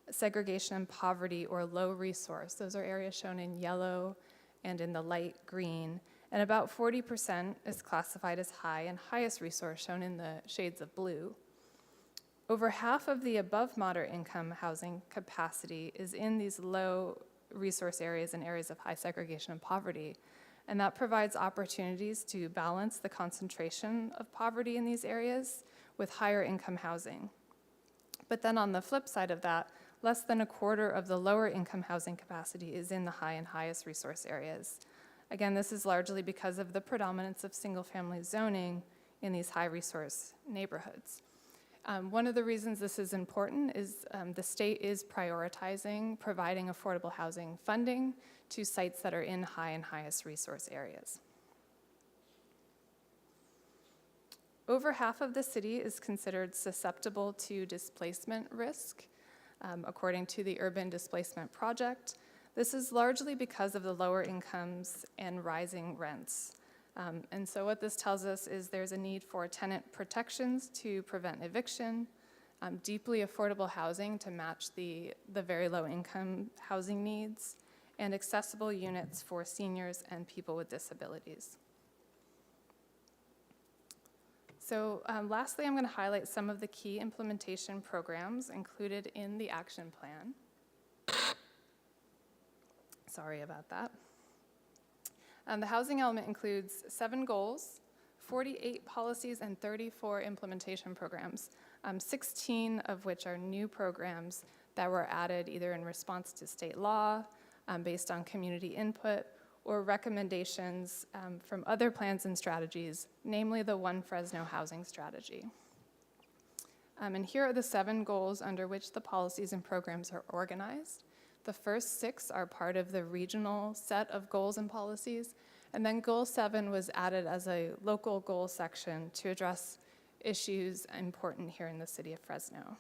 segregation and poverty or low resource. Those are areas shown in yellow and in the light green. And about 40% is classified as high and highest resource, shown in the shades of blue. Over half of the above moderate income housing capacity is in these low resource areas and areas of high segregation and poverty. And that provides opportunities to balance the concentration of poverty in these areas with higher income housing. But then on the flip side of that, less than a quarter of the lower income housing capacity is in the high and highest resource areas. Again, this is largely because of the predominance of single-family zoning in these high-resource neighborhoods. One of the reasons this is important is the state is prioritizing providing affordable housing funding to sites that are in high and highest resource areas. Over half of the city is considered susceptible to displacement risk, according to the Urban Displacement Project. This is largely because of the lower incomes and rising rents. And so what this tells us is there's a need for tenant protections to prevent eviction, deeply affordable housing to match the very low income housing needs, and accessible units for seniors and people with disabilities. So lastly, I'm going to highlight some of the key implementation programs included in the action plan. Sorry about that. The housing element includes 7 goals, 48 policies, and 34 implementation programs, 16 of which are new programs that were added either in response to state law, based on community input, or recommendations from other plans and strategies, namely the One Fresno Housing Strategy. And here are the 7 goals under which the policies and programs are organized. The first 6 are part of the regional set of goals and policies, and then Goal 7 was added as a local goal section to address issues important here in the city of Fresno.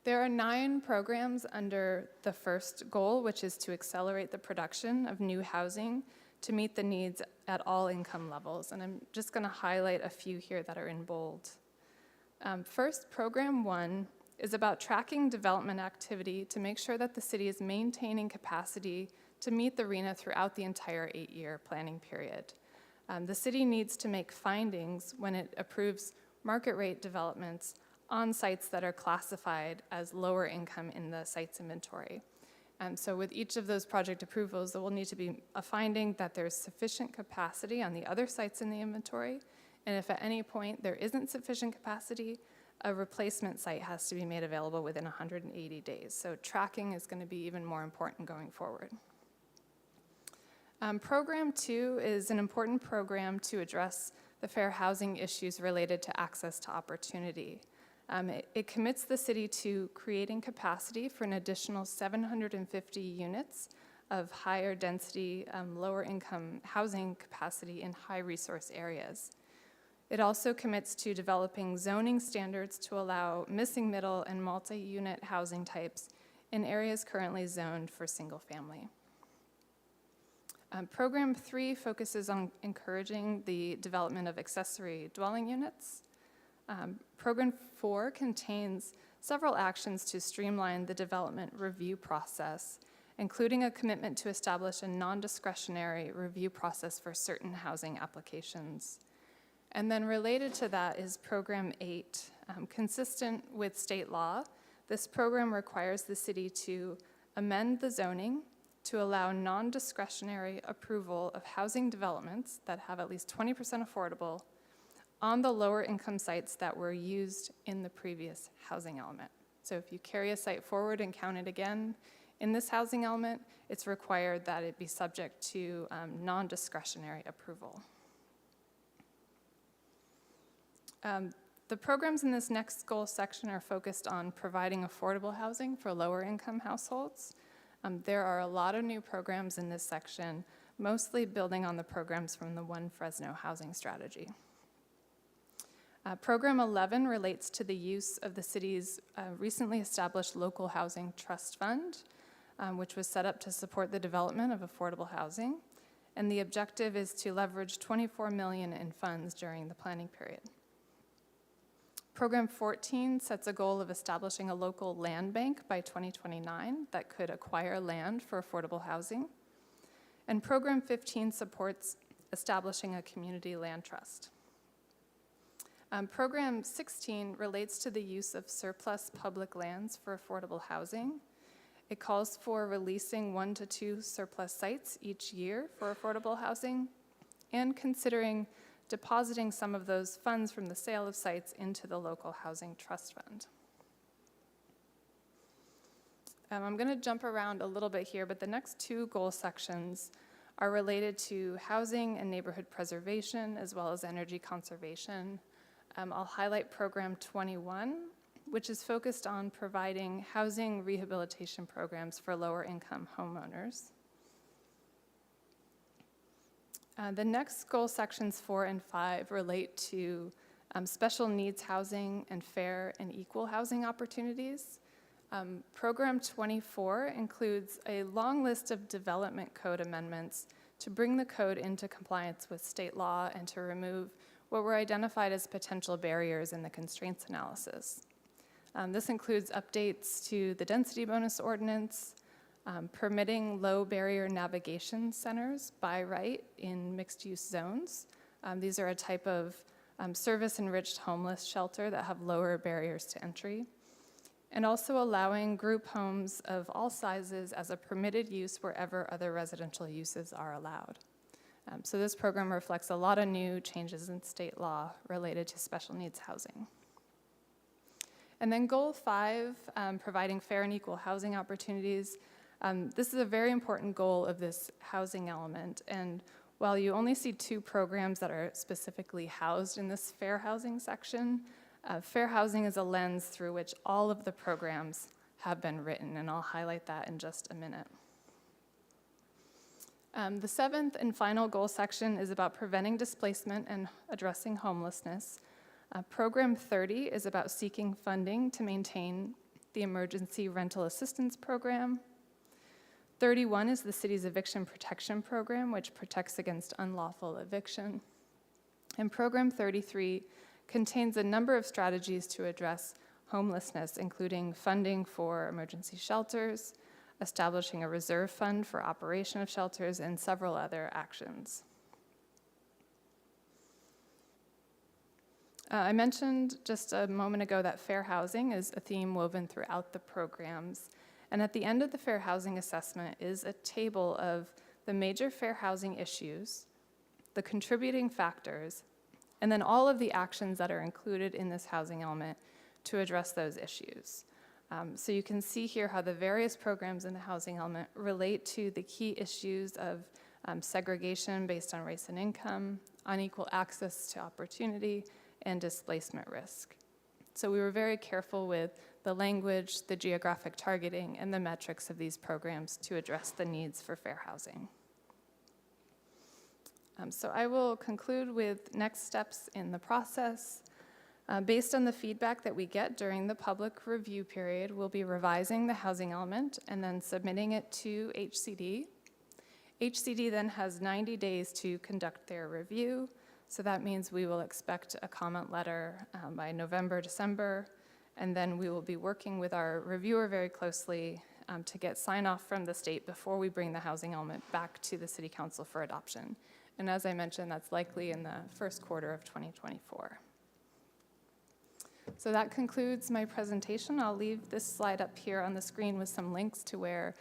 There are 9 programs under the first goal, which is to accelerate the production of new housing to meet the needs at all income levels, and I'm just going to highlight a few here that are in bold. First, Program 1 is about tracking development activity to make sure that the city is maintaining capacity to meet the RENA throughout the entire 8-year planning period. The city needs to make findings when it approves market rate developments on sites that are classified as lower income in the site's inventory. So with each of those project approvals, there will need to be a finding that there's sufficient capacity on the other sites in the inventory, and if at any point there isn't sufficient capacity, a replacement site has to be made available within 180 days. So tracking is going to be even more important going forward. Program 2 is an important program to address the fair housing issues related to access to opportunity. It commits the city to creating capacity for an additional 750 units of higher density, lower income housing capacity in high resource areas. It also commits to developing zoning standards to allow missing middle and multi-unit housing types in areas currently zoned for single family. Program 3 focuses on encouraging the development of accessory dwelling units. Program 4 contains several actions to streamline the development review process, including a commitment to establish a non-discretionary review process for certain housing applications. And then related to that is Program 8. Consistent with state law, this program requires the city to amend the zoning to allow non-discretionary approval of housing developments that have at least 20% affordable on the lower income sites that were used in the previous housing element. So if you carry a site forward and count it again in this housing element, it's required that it be subject to non-discretionary approval. The programs in this next goal section are focused on providing affordable housing for lower income households. There are a lot of new programs in this section, mostly building on the programs from the One Fresno housing strategy. Program 11 relates to the use of the city's recently established local housing trust fund, which was set up to support the development of affordable housing. And the objective is to leverage $24 million in funds during the planning period. Program 14 sets a goal of establishing a local land bank by 2029 that could acquire land for affordable housing. And Program 15 supports establishing a community land trust. Program 16 relates to the use of surplus public lands for affordable housing. It calls for releasing 1 to 2 surplus sites each year for affordable housing and considering depositing some of those funds from the sale of sites into the local housing trust fund. I'm going to jump around a little bit here, but the next 2 goal sections are related to housing and neighborhood preservation as well as energy conservation. I'll highlight Program 21, which is focused on providing housing rehabilitation programs for lower income homeowners. The next goal sections 4 and 5 relate to special needs housing and fair and equal housing opportunities. Program 24 includes a long list of development code amendments to bring the code into compliance with state law and to remove what were identified as potential barriers in the constraints analysis. This includes updates to the density bonus ordinance, permitting low barrier navigation centers by right in mixed use zones. These are a type of service enriched homeless shelter that have lower barriers to entry. And also allowing group homes of all sizes as a permitted use wherever other residential uses are allowed. So this program reflects a lot of new changes in state law related to special needs housing. And then goal 5, providing fair and equal housing opportunities. This is a very important goal of this housing element. And while you only see 2 programs that are specifically housed in this fair housing section, fair housing is a lens through which all of the programs have been written, and I'll highlight that in just a minute. The 7th and final goal section is about preventing displacement and addressing homelessness. Program 30 is about seeking funding to maintain the Emergency Rental Assistance Program. 31 is the city's eviction protection program, which protects against unlawful eviction. And Program 33 contains a number of strategies to address homelessness, including funding for emergency shelters, establishing a reserve fund for operation of shelters, and several other actions. I mentioned just a moment ago that fair housing is a theme woven throughout the programs. And at the end of the fair housing assessment is a table of the major fair housing issues, the contributing factors, and then all of the actions that are included in this housing element to address those issues. So you can see here how the various programs in the housing element relate to the key issues of segregation based on race and income, unequal access to opportunity, and displacement risk. So we were very careful with the language, the geographic targeting, and the metrics of these programs to address the needs for fair housing. So I will conclude with next steps in the process. Based on the feedback that we get during the public review period, we'll be revising the housing element and then submitting it to HCD. HCD then has 90 days to conduct their review, so that means we will expect a comment letter by November, December, and then we will be working with our reviewer very closely to get sign-off from the state before we bring the housing element back to the City Council for adoption. And as I mentioned, that's likely in the first quarter of 2024. So that concludes my presentation. I'll leave this slide up here on the screen with some links to where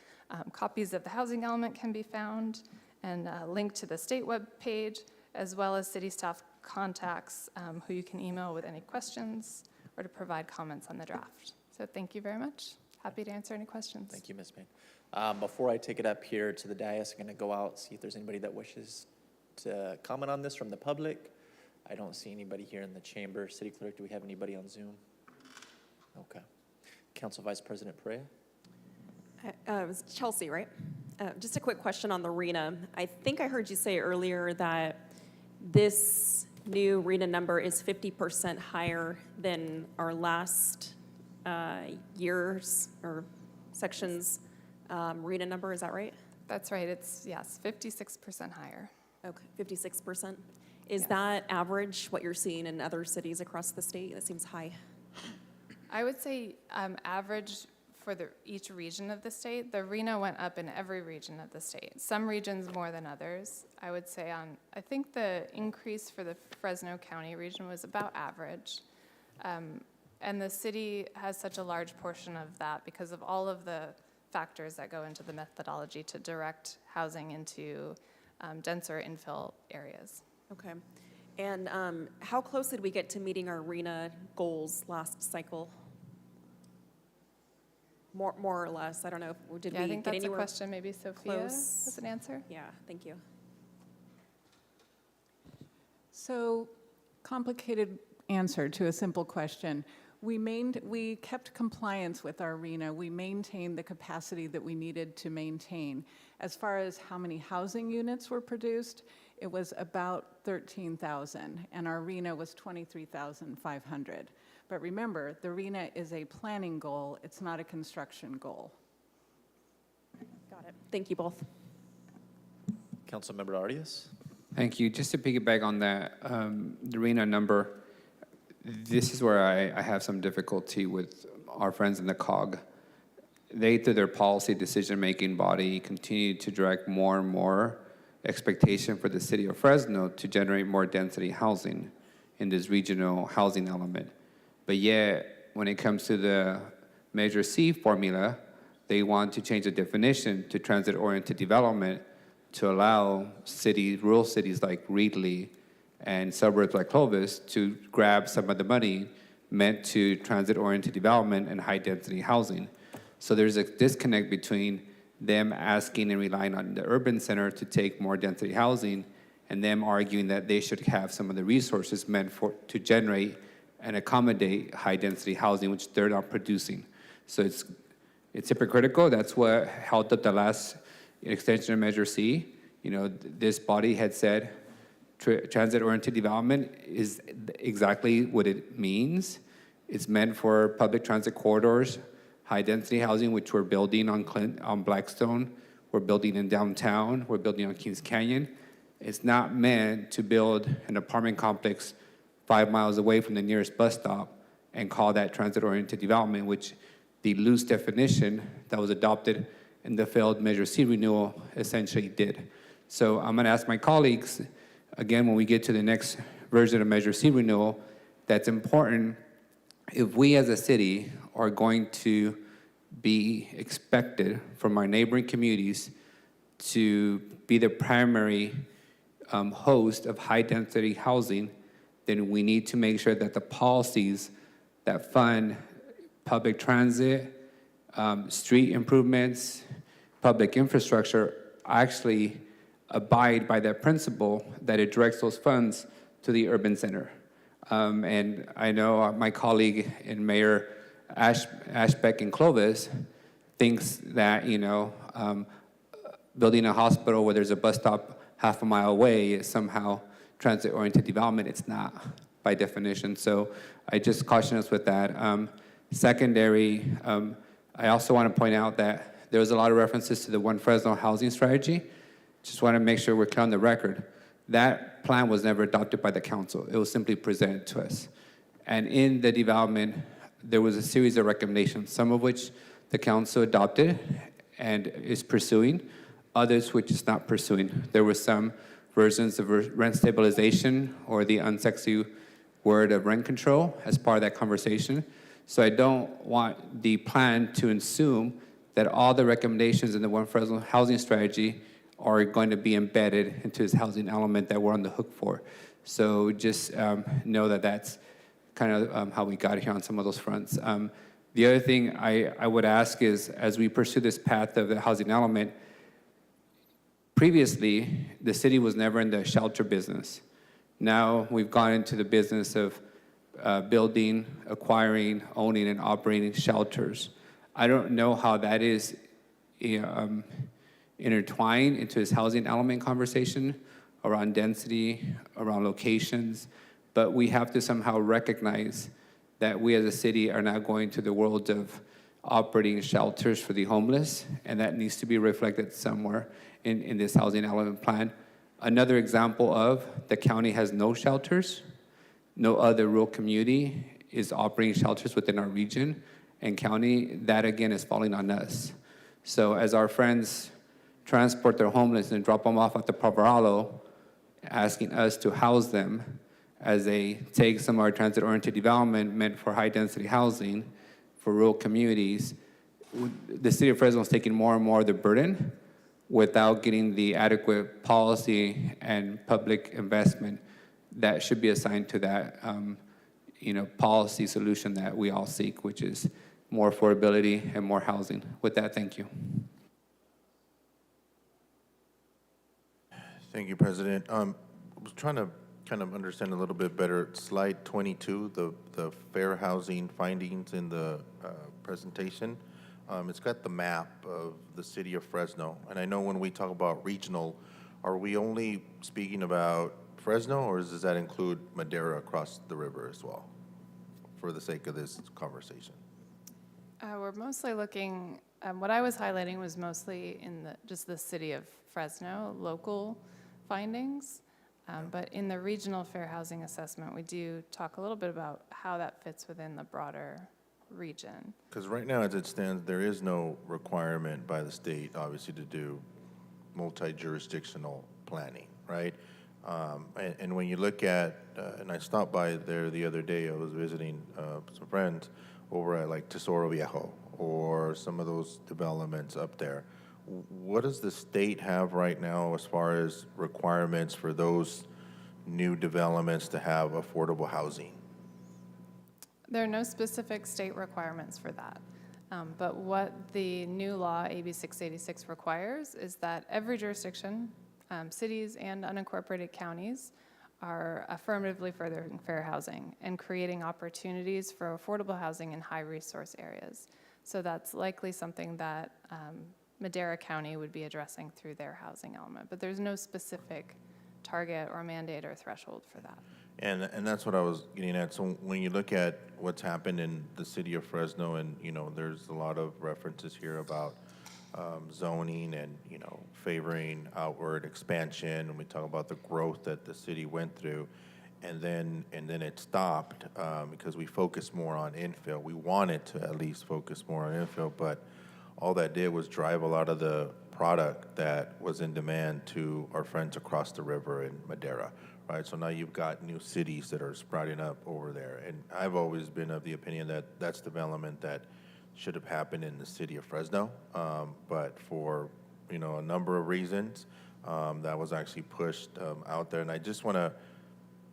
copies of the housing element can be found, and a link to the state web page, as well as city staff contacts who you can email with any questions or to provide comments on the draft. So thank you very much. Happy to answer any questions. Thank you, Ms. Payne. Before I take it up here to the dais, I'm going to go out, see if there's anybody that wishes to comment on this from the public. I don't see anybody here in the chamber. City Clerk, do we have anybody on Zoom? Okay. Council Vice President Perea? It was Chelsea, right? Just a quick question on the RENA. I think I heard you say earlier that this new RENA number is 50% higher than our last year's or section's RENA number. Is that right? That's right. It's, yes, 56% higher. Okay, 56%. Is that average what you're seeing in other cities across the state? That seems high. I would say average for each region of the state. The RENA went up in every region of the state. Some regions more than others. I would say I think the increase for the Fresno County region was about average. And the city has such a large portion of that because of all of the factors that go into the methodology to direct housing into denser infill areas. Okay. And how close did we get to meeting our RENA goals last cycle? More or less. I don't know. Did we I think get that's a anywhere question maybe Sophia has an answer. Yeah, thank you. So, complicated answer to a simple question. We kept compliance with our RENA. We maintained the capacity that we needed to maintain. As far as how many housing units were produced, it was about 13,000, and our RENA was 23,500. But remember, the RENA is a planning goal. It's not a construction goal. Got it. Thank you both. Councilmember Arias? Thank you. Just to piggyback on that, the RENA number, this is where I have some difficulty with our friends in the COG. They, through their policy decision-making body, continue to direct more and more expectation for the city of Fresno to generate more density housing in this regional housing element. But yet, when it comes to the Measure C formula, they want to change the definition to transit-oriented development to allow rural cities like Reedley and suburbs like Clovis to grab some of the money meant to transit-oriented development and high-density housing. So there's a disconnect between them asking and relying on the urban center to take more density housing and them arguing that they should have some of the resources meant to generate and accommodate high-density housing, which they're not producing. So it's hypocritical. That's what held up the last extension of Measure C. You know, this body had said transit-oriented development is exactly what it means. It's meant for public transit corridors, high-density housing, which we're building on Blackstone. We're building in downtown. We're building on Kings Canyon. It's not meant to build an apartment complex 5 miles away from the nearest bus stop and call that transit-oriented development, which the loose definition that was adopted in the failed Measure C renewal essentially did. So I'm going to ask my colleagues, again, when we get to the next version of Measure C renewal, that's important. If we as a city are going to be expected from our neighboring communities to be the primary host of high-density housing, then we need to make sure that the policies that fund public transit, street improvements, public infrastructure actually abide by that principle, that it directs those funds to the urban center. And I know my colleague and Mayor Ashbeck and Clovis thinks that, building a hospital where there's a bus stop half a mile away is somehow transit-oriented development. It's not, by definition. So I just caution us with that. Secondary, I also want to point out that there was a lot of references to the One Fresno housing strategy. Just want to make sure we're clear on the record. That plan was never adopted by the council. It was simply presented to us. And in the development, there was a series of recommendations, some of which the council adopted and is pursuing, others which is not pursuing. There were some versions of rent stabilization or the unsexy word of rent control as part of that conversation. So I don't want the plan to assume that all the recommendations in the One Fresno housing strategy are going to be embedded into this housing element that we're on the hook for. So just know that that's kind of how we got here on some of those fronts. The other thing I would ask is, as we pursue this path of the housing element, previously, the city was never in the shelter business. Now we've gone into the business of building, acquiring, owning, and operating shelters. I don't know how that is intertwined into this housing element conversation around density, around locations, but we have to somehow recognize that we as a city are now going to the world of operating shelters for the homeless, and that needs to be reflected somewhere in this housing element plan. Another example of the county has no shelters, no other rural community is operating shelters within our region and county. That again is falling on us. So as our friends transport their homeless and drop them off at the Poveralo, asking us to house them as they take some of our transit-oriented development meant for high-density housing for rural communities, the city of Fresno is taking more and more of the burden without getting the adequate policy and public investment that should be assigned to that policy solution that we all seek, which is more affordability and more housing. With that, thank you. Thank you, President. I was trying to kind of understand a little bit better slide 22, the fair housing findings in the presentation. It's got the map of the city of Fresno. And I know when we talk about regional, are we only speaking about Fresno, or does that include Madera across the river as well, for the sake of this conversation? We're mostly looking, what I was highlighting was mostly in just the city of Fresno, local findings. But in the regional fair housing assessment, we do talk a little bit about how that fits within the broader region. Because right now, as it stands, there is no requirement by the state, obviously, to do multi-jurisdictional planning, right? And when you look at, and I stopped by there the other day, I was visiting some friends over at like Tesoro Viejo or some of those developments up there. What does the state have right now as far as requirements for those new developments to have affordable housing? There are no specific state requirements for that. But what the new law, AB 686, requires is that every jurisdiction, cities and unincorporated counties, are affirmatively furthering fair housing and creating opportunities for affordable housing in high-resource areas. So that's likely something that Madera County would be addressing through their housing element. But there's no specific target or mandate or threshold for that. And that's what I was getting at. So when you look at what's happened in the city of Fresno, and there's a lot of references here about zoning and favoring outward expansion, and we talk about the growth that the city went through, and then it stopped because we focused more on infill. We wanted to at least focus more on infill, but all that did was drive a lot of the product that was in demand to our friends across the river in Madera, right? So now you've got new cities that are sprouting up over there. And I've always been of the opinion that that's development that should have happened in the city of Fresno. But for, a number of reasons, that was actually pushed out there. And I just wanted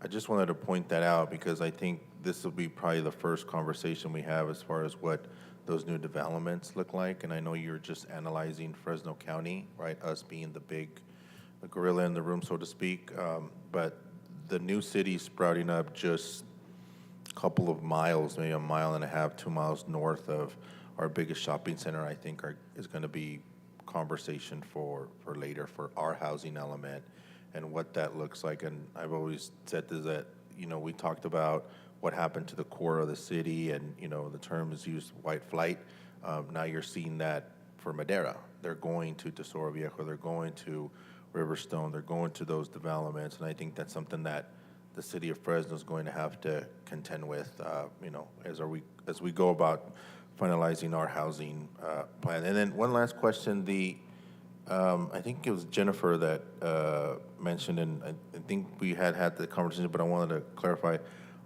to point that out because I think this will be probably the first conversation we have as far as what those new developments look like. And I know you're just analyzing Fresno County, right? Us being the gorilla in the room, so to speak. But the new cities sprouting up just couple of miles, maybe a mile and a half, 2 miles north of our biggest shopping center, I think is going to be conversation for later for our housing element and what that looks like. And I've always said this, that, we talked about what happened to the core of the city, and, the term is used, white flight. Now you're seeing that for Madera. They're going to Tesoro Viejo, they're going to Riverstone, they're going to those developments, and I think that's something that the city of Fresno is going to have to contend with, as we go about finalizing our housing plan. And then one last question, I think it was Jennifer that mentioned, and I think we had the conversation, but I wanted to clarify,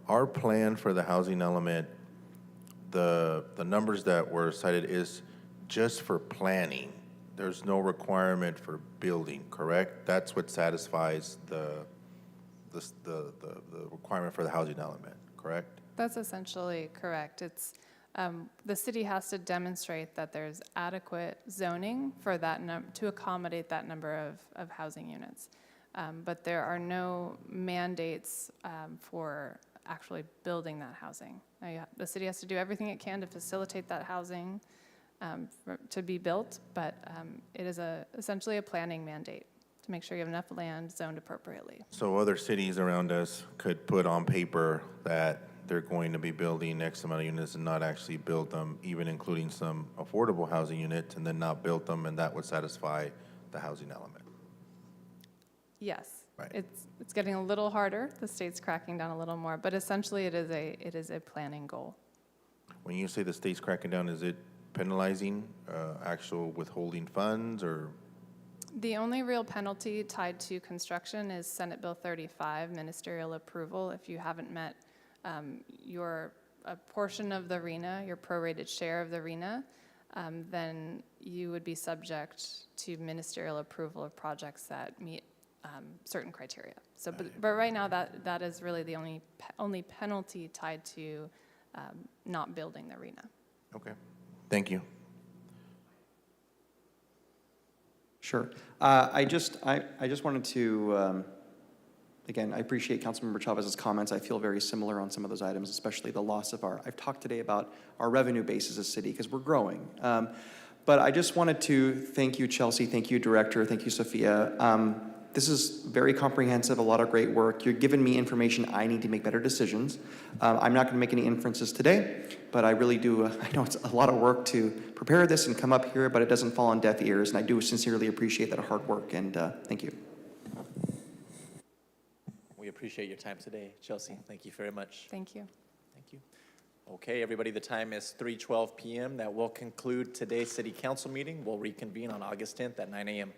our plan for the housing element, the numbers that were cited is just for planning. There's no requirement for building, correct? That's what satisfies the requirement for the housing element, correct? That's essentially correct. It's, the city has to demonstrate that there's adequate zoning for that to accommodate that number of housing units. But there are no mandates for actually building that housing. Now, the city has to do everything it can to facilitate that housing to be built, but it is essentially a planning mandate to make sure you have enough land zoned appropriately. So other cities around us could put on paper that they're going to be building X amount of units and not actually build them, even including some affordable housing units, and then not build them, and that would satisfy the housing element. Yes. Right. It's getting a little harder. The state's cracking down a little more, but essentially it is a planning goal. When you say the state's cracking down, is it penalizing actual withholding funds, or? The only real penalty tied to construction is Senate Bill 35, ministerial approval. If you haven't met a portion of the RENA, your prorated share of the RENA, then you would be subject to ministerial approval of projects that meet certain criteria. So, but right now that is really the only penalty tied to not building the RENA. Okay, thank you. Sure. I just wanted to, again, I appreciate Councilmember Chavez's comments. I feel very similar on some of those items, especially the loss of I've talked today about our revenue base as a city because we're growing. But I just wanted to thank you, Chelsea, thank you, Director, thank you, Sophia. This is very comprehensive, a lot of great work. You're giving me information I need to make better decisions. I'm not going to make any inferences today, but I really do, I know it's a lot of work to prepare this and come up here, but it doesn't fall on deaf ears, and I do sincerely appreciate that hard work, and thank you. We appreciate your time today, Chelsea. Thank you very much. Thank you. Thank you. Okay, everybody, the time is 3:12 p.m. That will conclude today's city council meeting. We'll reconvene on August 10th at 9 a.m.